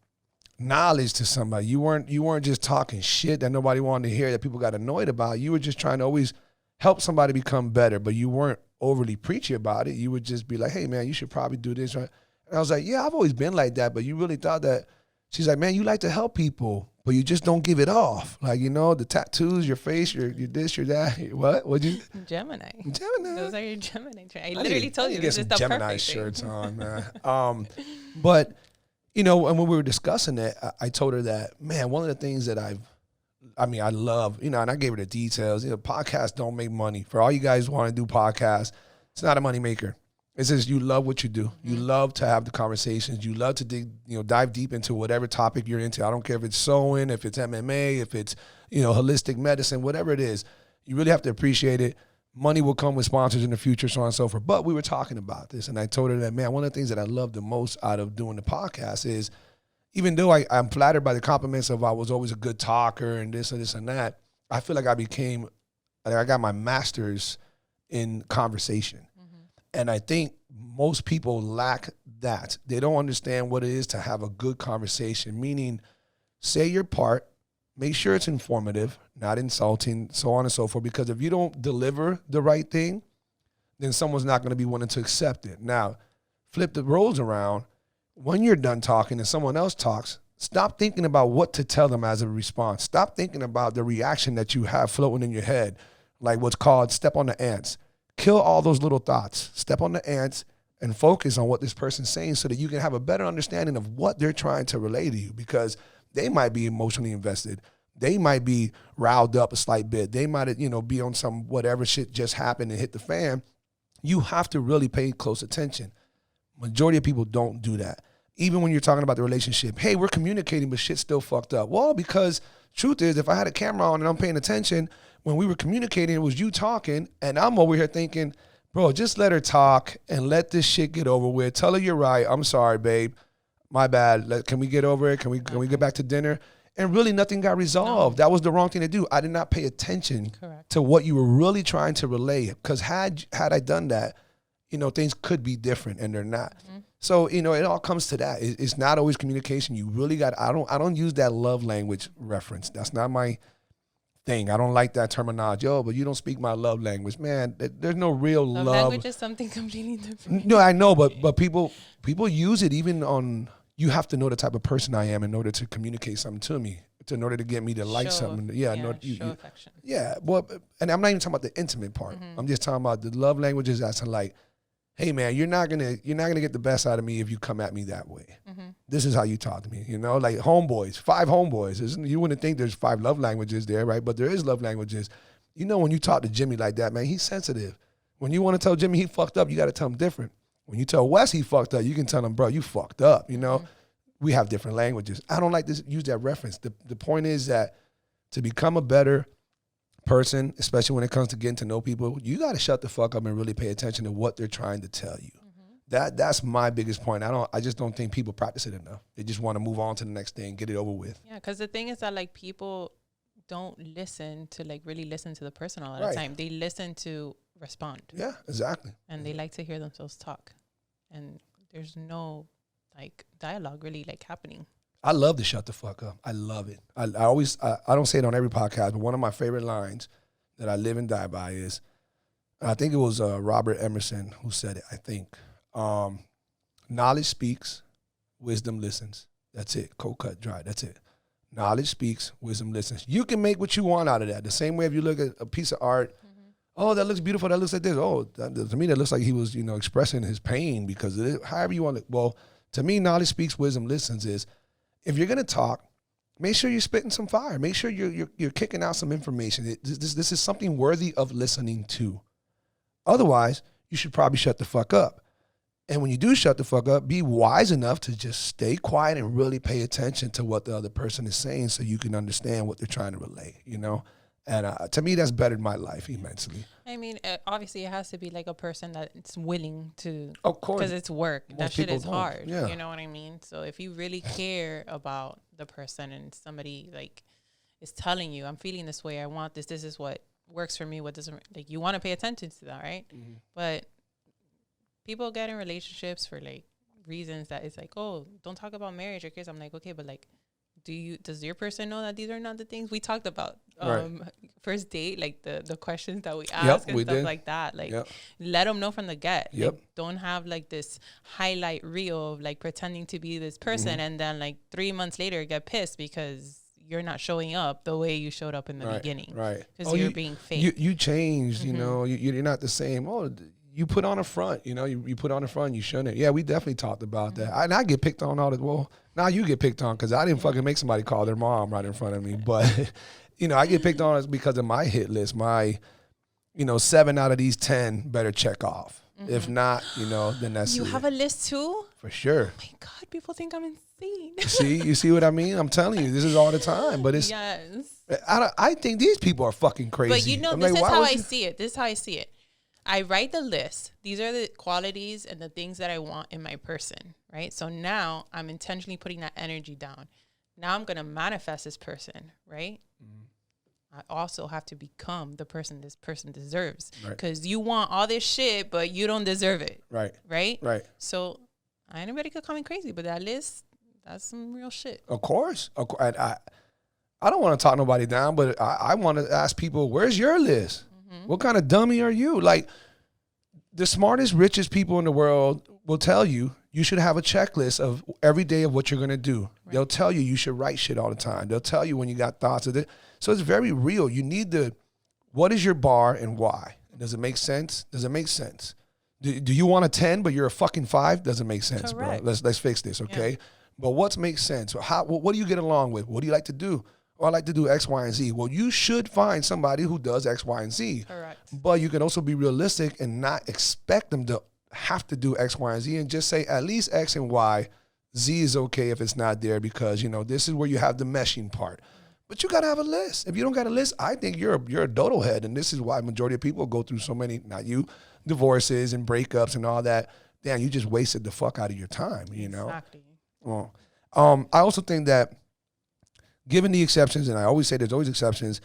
knowledge to somebody. You weren't just talking shit that nobody wanted to hear, that people got annoyed about. You were just trying to always help somebody become better, but you weren't overly preachy about it. You would just be like, hey man, you should probably do this, right? And I was like, yeah, I've always been like that, but you really thought that. She's like, man, you like to help people, but you just don't give it off. Like, you know, the tattoos, your face, your this, your that. What? What'd you? Gemini. Those are your Gemini traits. I literally told you this is the Gemini perfect shirts on, man. But, you know, and when we were discussing it, I told her that, man, one of the things that I love, you know, and I gave her the details. You know, podcasts don't make money. For all you guys who want to do podcasts, it's not a money maker. It's just you love what you do. You love to have the conversations. You love to dive deep into whatever topic you're into. I don't care if it's sewing, if it's MMA, if it's, you know, holistic medicine, whatever it is. You really have to appreciate it. money will come with sponsors in the future, so on and so forth. But we were talking about this, and I told her that, man, one of the things that I love the most out of doing the podcast is, even though I'm flattered by the compliments of I was always a good talker and this and this and that, I feel like I got my master's in conversation. Mm-hmm. And I think most people lack that. They don't understand what it is to have a good conversation, meaning say your part, make sure it's informative, not insulting, so on and so forth, because if you don't deliver the right thing, then someone's not going to be willing to accept it. Now, flip the roles around. When you're done talking and someone else talks, stop thinking about what to tell them as a response. Stop thinking about the reaction that you have floating in your head, like what's called step on the ants. Kill all those little thoughts. Step on the ants and focus on what this person's saying so that you can have a better understanding of what they're trying to relay to you, because they might be emotionally invested. They might be riled up a slight bit. They might, be on some whatever shit just happened and hit the fan. You have to really pay close attention. Majority of people don't do that. Even when you're talking about the relationship, hey, we're communicating, but shit's still fucked up. Well, because truth is, if I had a camera on and I'm paying attention, when we were communicating, it was you talking, and I'm over here thinking, bro, just let her talk and let this shit get over with. Tell her you're right. I'm sorry, babe. My bad. Can we get over it? Can we get back to dinner? And really nothing got resolved. No. That was the wrong thing to do. I did not pay attention to what you were really trying to relay. Because had I done that, things could be different, and they're not. Mm-hmm. So, it all comes to that. It's not always communication. You really I don't use that love language reference. That's not my thing. I don't like that terminology. Oh, but you don't speak my love language. Man, there's no real love. Love language is something completely different. No, I know, but people use it even on, you have to know the type of person I am in order to communicate something to me, in order to get me to like something. Show affection. Yeah, well, and I'm not even talking about the intimate part. Mm-hmm. I'm just talking about the love languages that's like, hey man, you're not gonna get the best out of me if you come at me that way. Mm-hmm. This is how you talk to me, like homeboys, 5 homeboys. You wouldn't think there's 5 love languages there, right? But there is love languages. When you talk to Jimmy like that, man, he's sensitive. When you want to tell Jimmy he fucked up, you got to tell him different. When you tell Wes he fucked up, you can tell him, bro, you fucked up. Mm-hmm. We have different languages. I don't like to use that reference. The point is that to become a better person, especially when it comes to getting to know people, you got to shut the fuck up and really pay attention to what they're trying to tell you. Mm-hmm. That's my biggest point. I just don't think people practice it enough. They just want to move on to the next thing, get it over with. Yeah, because the thing is that people don't listen to really listen to the person all the time. They listen to respond. Yeah, exactly. And they like to hear themselves talk, and there's no dialogue really happening. I love to shut the fuck up. I love it. I don't say it on every podcast, but one of my favorite lines that I live and die by is, I think it was Robert Emerson who said it, I think. Knowledge speaks, wisdom listens. That's it. Cold cut, dry. That's it. Knowledge speaks, wisdom listens. You can make what you want out of that. The same way if you look at a piece of art, oh, that looks beautiful. That looks like this. Oh, to me, that looks like he was, expressing his pain because of it. However you want it. Well, to me, knowledge speaks, wisdom listens is, if you're going to talk, make sure you're spitting some fire. Make sure you're kicking out some information. This is something worthy of listening to. Otherwise, you should probably shut the fuck up. And when you do shut the fuck up, be wise enough to just stay quiet and really pay attention to what the other person is saying so you can understand what they're trying to relay, And to me, that's bettered my life immensely. I mean, obviously, it has to be a person that's willing to. Of course. Because it's work. Most that shit is don't. hard. Yeah. You know what I mean? So if you really care about the person and somebody, is telling you, I'm feeling this way, I want this, this is what works for me, what doesn't, you want to pay attention to that, right? Mm-hmm. But people get in relationships for, reasons that it's oh, don't talk about marriage or kids. I'm okay, but, does your person know that these are not the things we talked about first date, the questions that we ask and stuff like that, let them know from the get. Don't have this highlight reel of pretending to be this person, and then 3 months later get pissed because you're not showing up the way you showed up in the beginning, because you're being fake. You changed. You're not the same. Oh, you put on a front, you put on a front, you shouldn't. Yeah, we definitely talked about that. And I get picked on all the, well, now you get picked on because I didn't fucking make somebody call their mom right in front of me. But, I get picked on because of my hit list. My, 7 out of these 10 better check off. Mm-hmm. If not, then that's You have a list too? For sure. Oh my God, people think I'm insane. You see what I mean? I'm telling you, this is all the time. But it's yes. I think these people are fucking crazy. But you know, I'm this like, is why how would I you- see it. This is how I see it. I write the list. These are the qualities and the things that I want in my person, right? So now I'm intentionally putting that energy down. Now I'm going to manifest this person, right? I also have to become the person this person deserves. Because you want all this shit, but you don't deserve it. Right. Right? Right. So anybody could call me crazy, but that list, that's some real shit. Of course. I don't want to talk nobody down, but I want to ask people, where's your list? What kind of dummy are you? Like, the smartest, richest people in the world will tell you should have a checklist of every day of what you're going to do. Right. They'll tell you should write shit all the time. They'll tell you when you got thoughts of it. So it's very real. You need what is your bar and why? Does it make sense? Does it make sense? Do you want a 10, but you're a fucking 5? Doesn't make sense, correct. bro. Let's fix this, okay? Yeah. But what makes sense? What do you get along with? What do you like to do? Oh, I like to do X, Y, and Z. Well, you should find somebody who does X, Y, and Z. Correct. But you can also be realistic and not expect them to have to do X, Y, and Z, and just say at least X and Y. Z is okay if it's not there because, this is where you have the meshing part. But you got to have a list. If you don't got a list, I think you're a dodo head, and this is why majority of people go through so many, not you, divorces and breakups and all that. Damn, you just wasted the fuck out of your time, Exactly. Well, I also think that given the exceptions, and I always say there's always exceptions,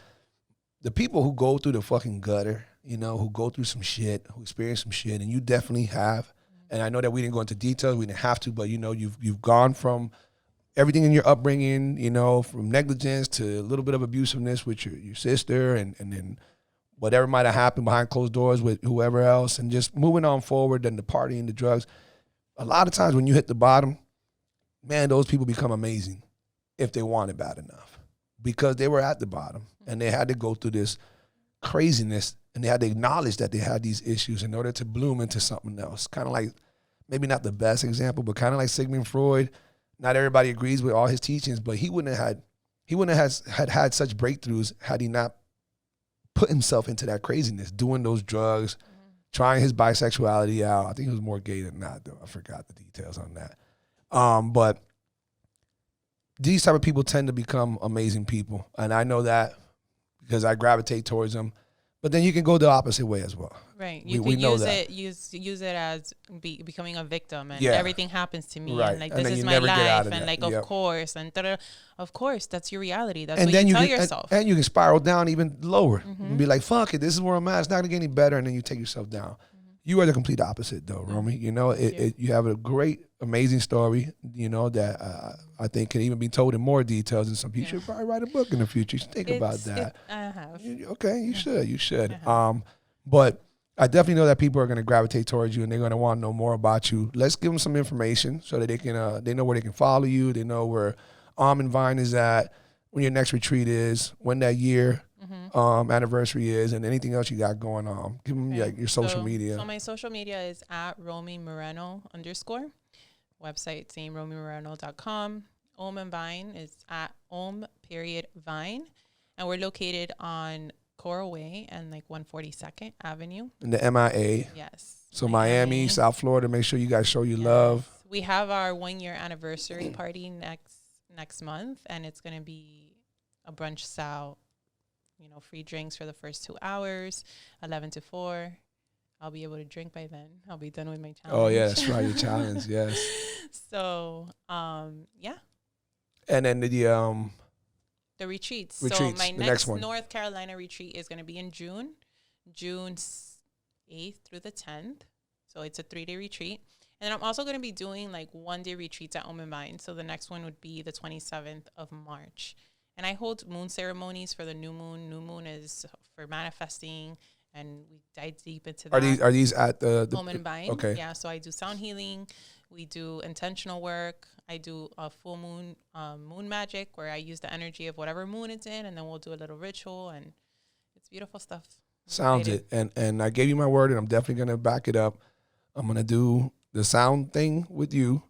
the people who go through the fucking gutter, who go through some shit, who experience some shit, and you definitely have, and I know that we didn't go into details, we didn't have to, but you've gone from everything in your upbringing, from negligence to a little bit of abusiveness with your sister and then whatever might have happened behind closed doors with whoever else, and just moving on forward, and the partying, the drugs. A lot of times when you hit the bottom, man, those people become amazing if they want it bad enough, because they were at the bottom and they had to go through this craziness and they had to acknowledge that they had these issues in order to bloom into something else. Kind of like, maybe not the best example, but kind of like Sigmund Freud. Not everybody agrees with all his teachings, but he wouldn't have had such breakthroughs had he not put himself into that craziness, doing those drugs, trying his bisexuality out. I think he was more gay than not, though. I forgot the details on that. But these type of people tend to become amazing people. And I know that because I gravitate towards them. But then you can go the opposite way as well. Right. You could use it as becoming a victim, and everything happens to me, and like, this is my life, and like, of course, and of course, that's your reality. That's what you tell yourself. And you can spiral down even lower and be like, fuck it, this is where I'm at. It's not gonna get any better. And then you take yourself down. You are the complete opposite, though, Romy. You have a great, amazing story, that I think can even be told in more details. And some people should probably write a book in the future. You should think about that. I have. Okay, you should. You should. But I definitely know that people are going to gravitate towards you and they're going to want to know more about you. Let's give them some information so that they know where they can follow you. They know where Almond Vine is at, when your next retreat is, when that year anniversary is, and anything else you got going on. Give them your social media. So my social media is at Romy Moreno _ website, same RomyMoreno.com. Almond Vine is at Vine, and we're located on Coral Way and like 142nd Avenue. In the MIA. Yes. So Miami, South Florida, make sure you guys show your love. We have our 1-year anniversary party next month, and it's going to be a brunch style, free drinks for the first 2 hours, 11 to 4. I'll be able to drink by then. I'll be done with my challenge. Oh, yeah, that's right, your challenge, yes. So, yeah. And then the retreats. So my next one. North Carolina retreat is going to be in June 8th through the 10th. So it's a 3-day retreat. And then I'm also going to be doing like 1-day retreats at Almond Vine. So the next one would be the 27th of March. And I hold moon ceremonies for the new moon. New moon is for manifesting, and we dive deep into that. Are these at the Almond Vine? Okay. Yeah, so I do sound healing. We do intentional work. I do a full moon moon magic, where I use the energy of whatever moon it's in, and then we'll do a little ritual, and it's beautiful stuff. Sounds it. And I gave you my word, and I'm definitely going to back it up. I'm going to do the sound thing with you,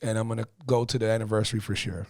and I'm going to go to the anniversary for sure.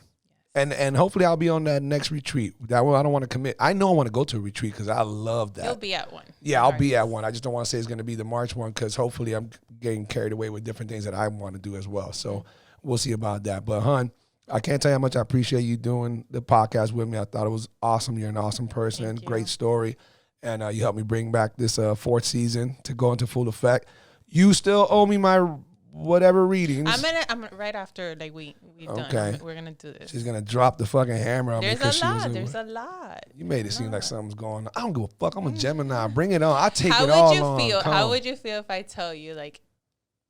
Yes. And hopefully I'll be on that next retreat. That way I don't want to commit. I know I want to go to a retreat because I love that. You'll be at one. Yeah, I'll be at one. I just don't want to say it's going to be the March one because hopefully I'm getting carried away with different things that I want to do as well. So we'll see about that. But, hon, I can't tell you how much I appreciate you doing the podcast with me. I thought it was awesome. You're an awesome person. Great story. And you helped me bring back this fourth season to go into full effect. You still owe me my whatever readings. I'm right after like we've done. Okay. We're gonna do this. She's gonna drop the fucking hammer on me. There's a lot. You made it seem like something's going on. I don't give a fuck. I'm a Gemini. Bring it on. I take it all on. How would you feel if I tell you like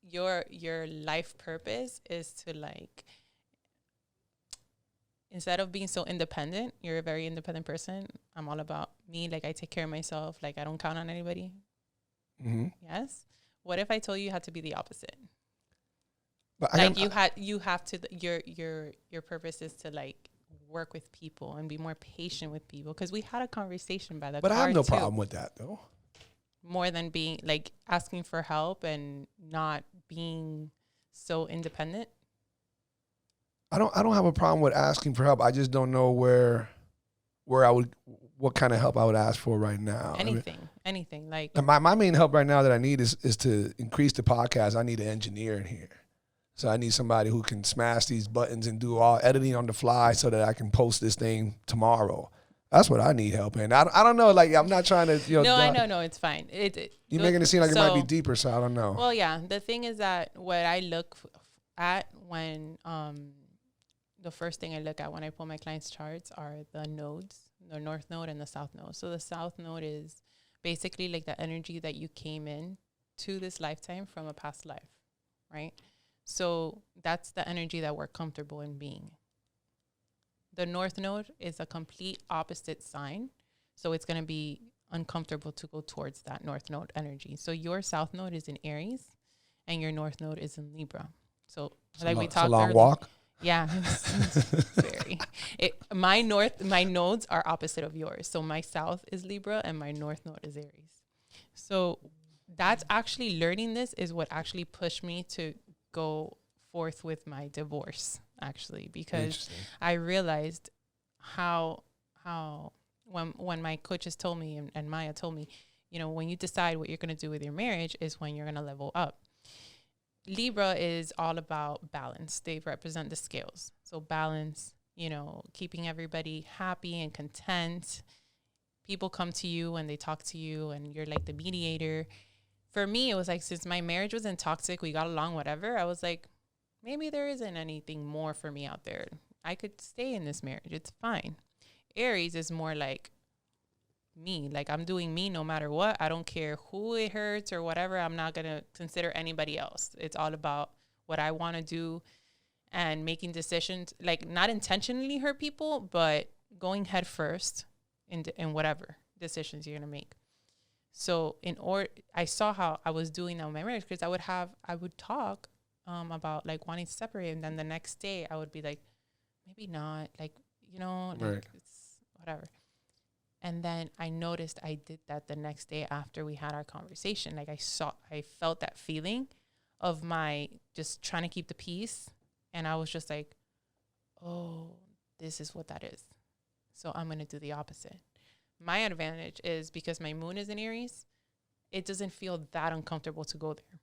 your life purpose is to like, instead of being so independent, you're a very independent person. I'm all about me. Like I take care of myself. Like I don't count on anybody. Mm-hmm. Yes. What if I told you had to be the opposite? But like you have to, your purpose is to like work with people and be more patient with people. Because we had a conversation by the But I have no problem with that though. More than being like asking for help and not being so independent. I don't have a problem with asking for help. I just don't know where I would, what kind of help I would ask for right now. Anything like. And my main help right now that I need is to increase the podcast. I need an engineer in here. So I need somebody who can smash these buttons and do all editing on the fly so that I can post this thing tomorrow. That's what I need help in. I don't know. Like, I'm not trying to, No, it's fine. You're making it seem like it might be deeper, so I don't know. Well, yeah. The thing is that what I look at when, the first thing I look at when I pull my clients' charts are the nodes, the north node and the south node. So the south node is basically like the energy that you came in to this lifetime from a past life, right? So that's the energy that we're comfortable in being. The north node is a complete opposite sign. So it's going to be uncomfortable to go towards that north node energy. So your south node is in Aries and your north node is in Libra. So like we talked earlier. It's a long walk. Yeah, very. My nodes are opposite of yours. So my south is Libra and my north node is Aries. So that's actually, learning this is what actually pushed me to go forth with my divorce, actually, because I realized how when my coaches told me and Maya told me, when you decide what you're going to do with your marriage is when you're going to level up. Libra is all about balance. They represent the scales. So balance, keeping everybody happy and content. People come to you and they talk to you and you're like the mediator. For me, it was like, since my marriage wasn't toxic, we got along, whatever. I was like, maybe there isn't anything more for me out there. I could stay in this marriage. It's fine. Aries is more like me. Like, I'm doing me no matter what. I don't care who it hurts or whatever. I'm not going to consider anybody else. It's all about what I want to do and making decisions, like not intentionally hurt people, but going head first in whatever decisions you're going to make. So I saw how I was doing that with my marriage, because I would talk about like wanting to separate, and then the next day I would be like, maybe not, like, right. It's whatever. And then I noticed I did that the next day after we had our conversation. Like I felt that feeling of my just trying to keep the peace. And I was just like, oh, this is what that is. So I'm going to do the opposite. My advantage is because my moon is in Aries, it doesn't feel that uncomfortable to go there.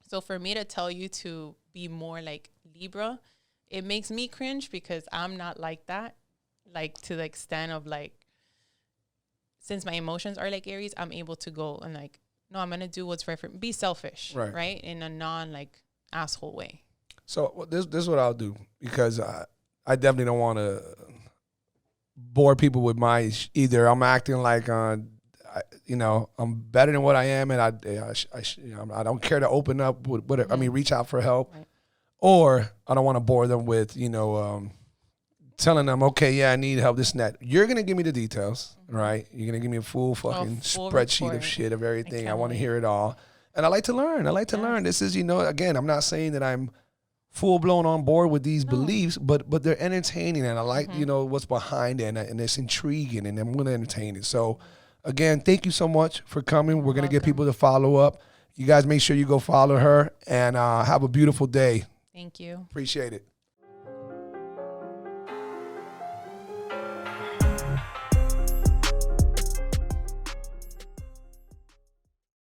So for me to tell you to be more like Libra, it makes me cringe because I'm not like that. Like, to the extent of like, since my emotions are like Aries, I'm able to go and like, no, I'm going to do what's right for me. Be selfish, right? In a non like asshole way. So this is what I'll do, because I definitely don't want to bore people with my either. I'm acting like I'm better than what I am, and I don't care to open up with whatever. I mean, reach out for help, right. Or I don't want to bore them with telling them, okay, yeah, I need help, this and that. You're gonna give me the details, right? You're gonna give me a full fucking spreadsheet report of shit, of everything. I want to hear it all, and I like to learn. Learn. This is, again, I'm not saying that I'm full blown on board with these beliefs, but they're entertaining, and I like what's behind it, and it's intriguing, and I'm gonna entertain it. So again, thank you so much for coming. We're gonna get people to follow up. You guys make sure you go follow her, and have a beautiful day. Thank you. Appreciate it.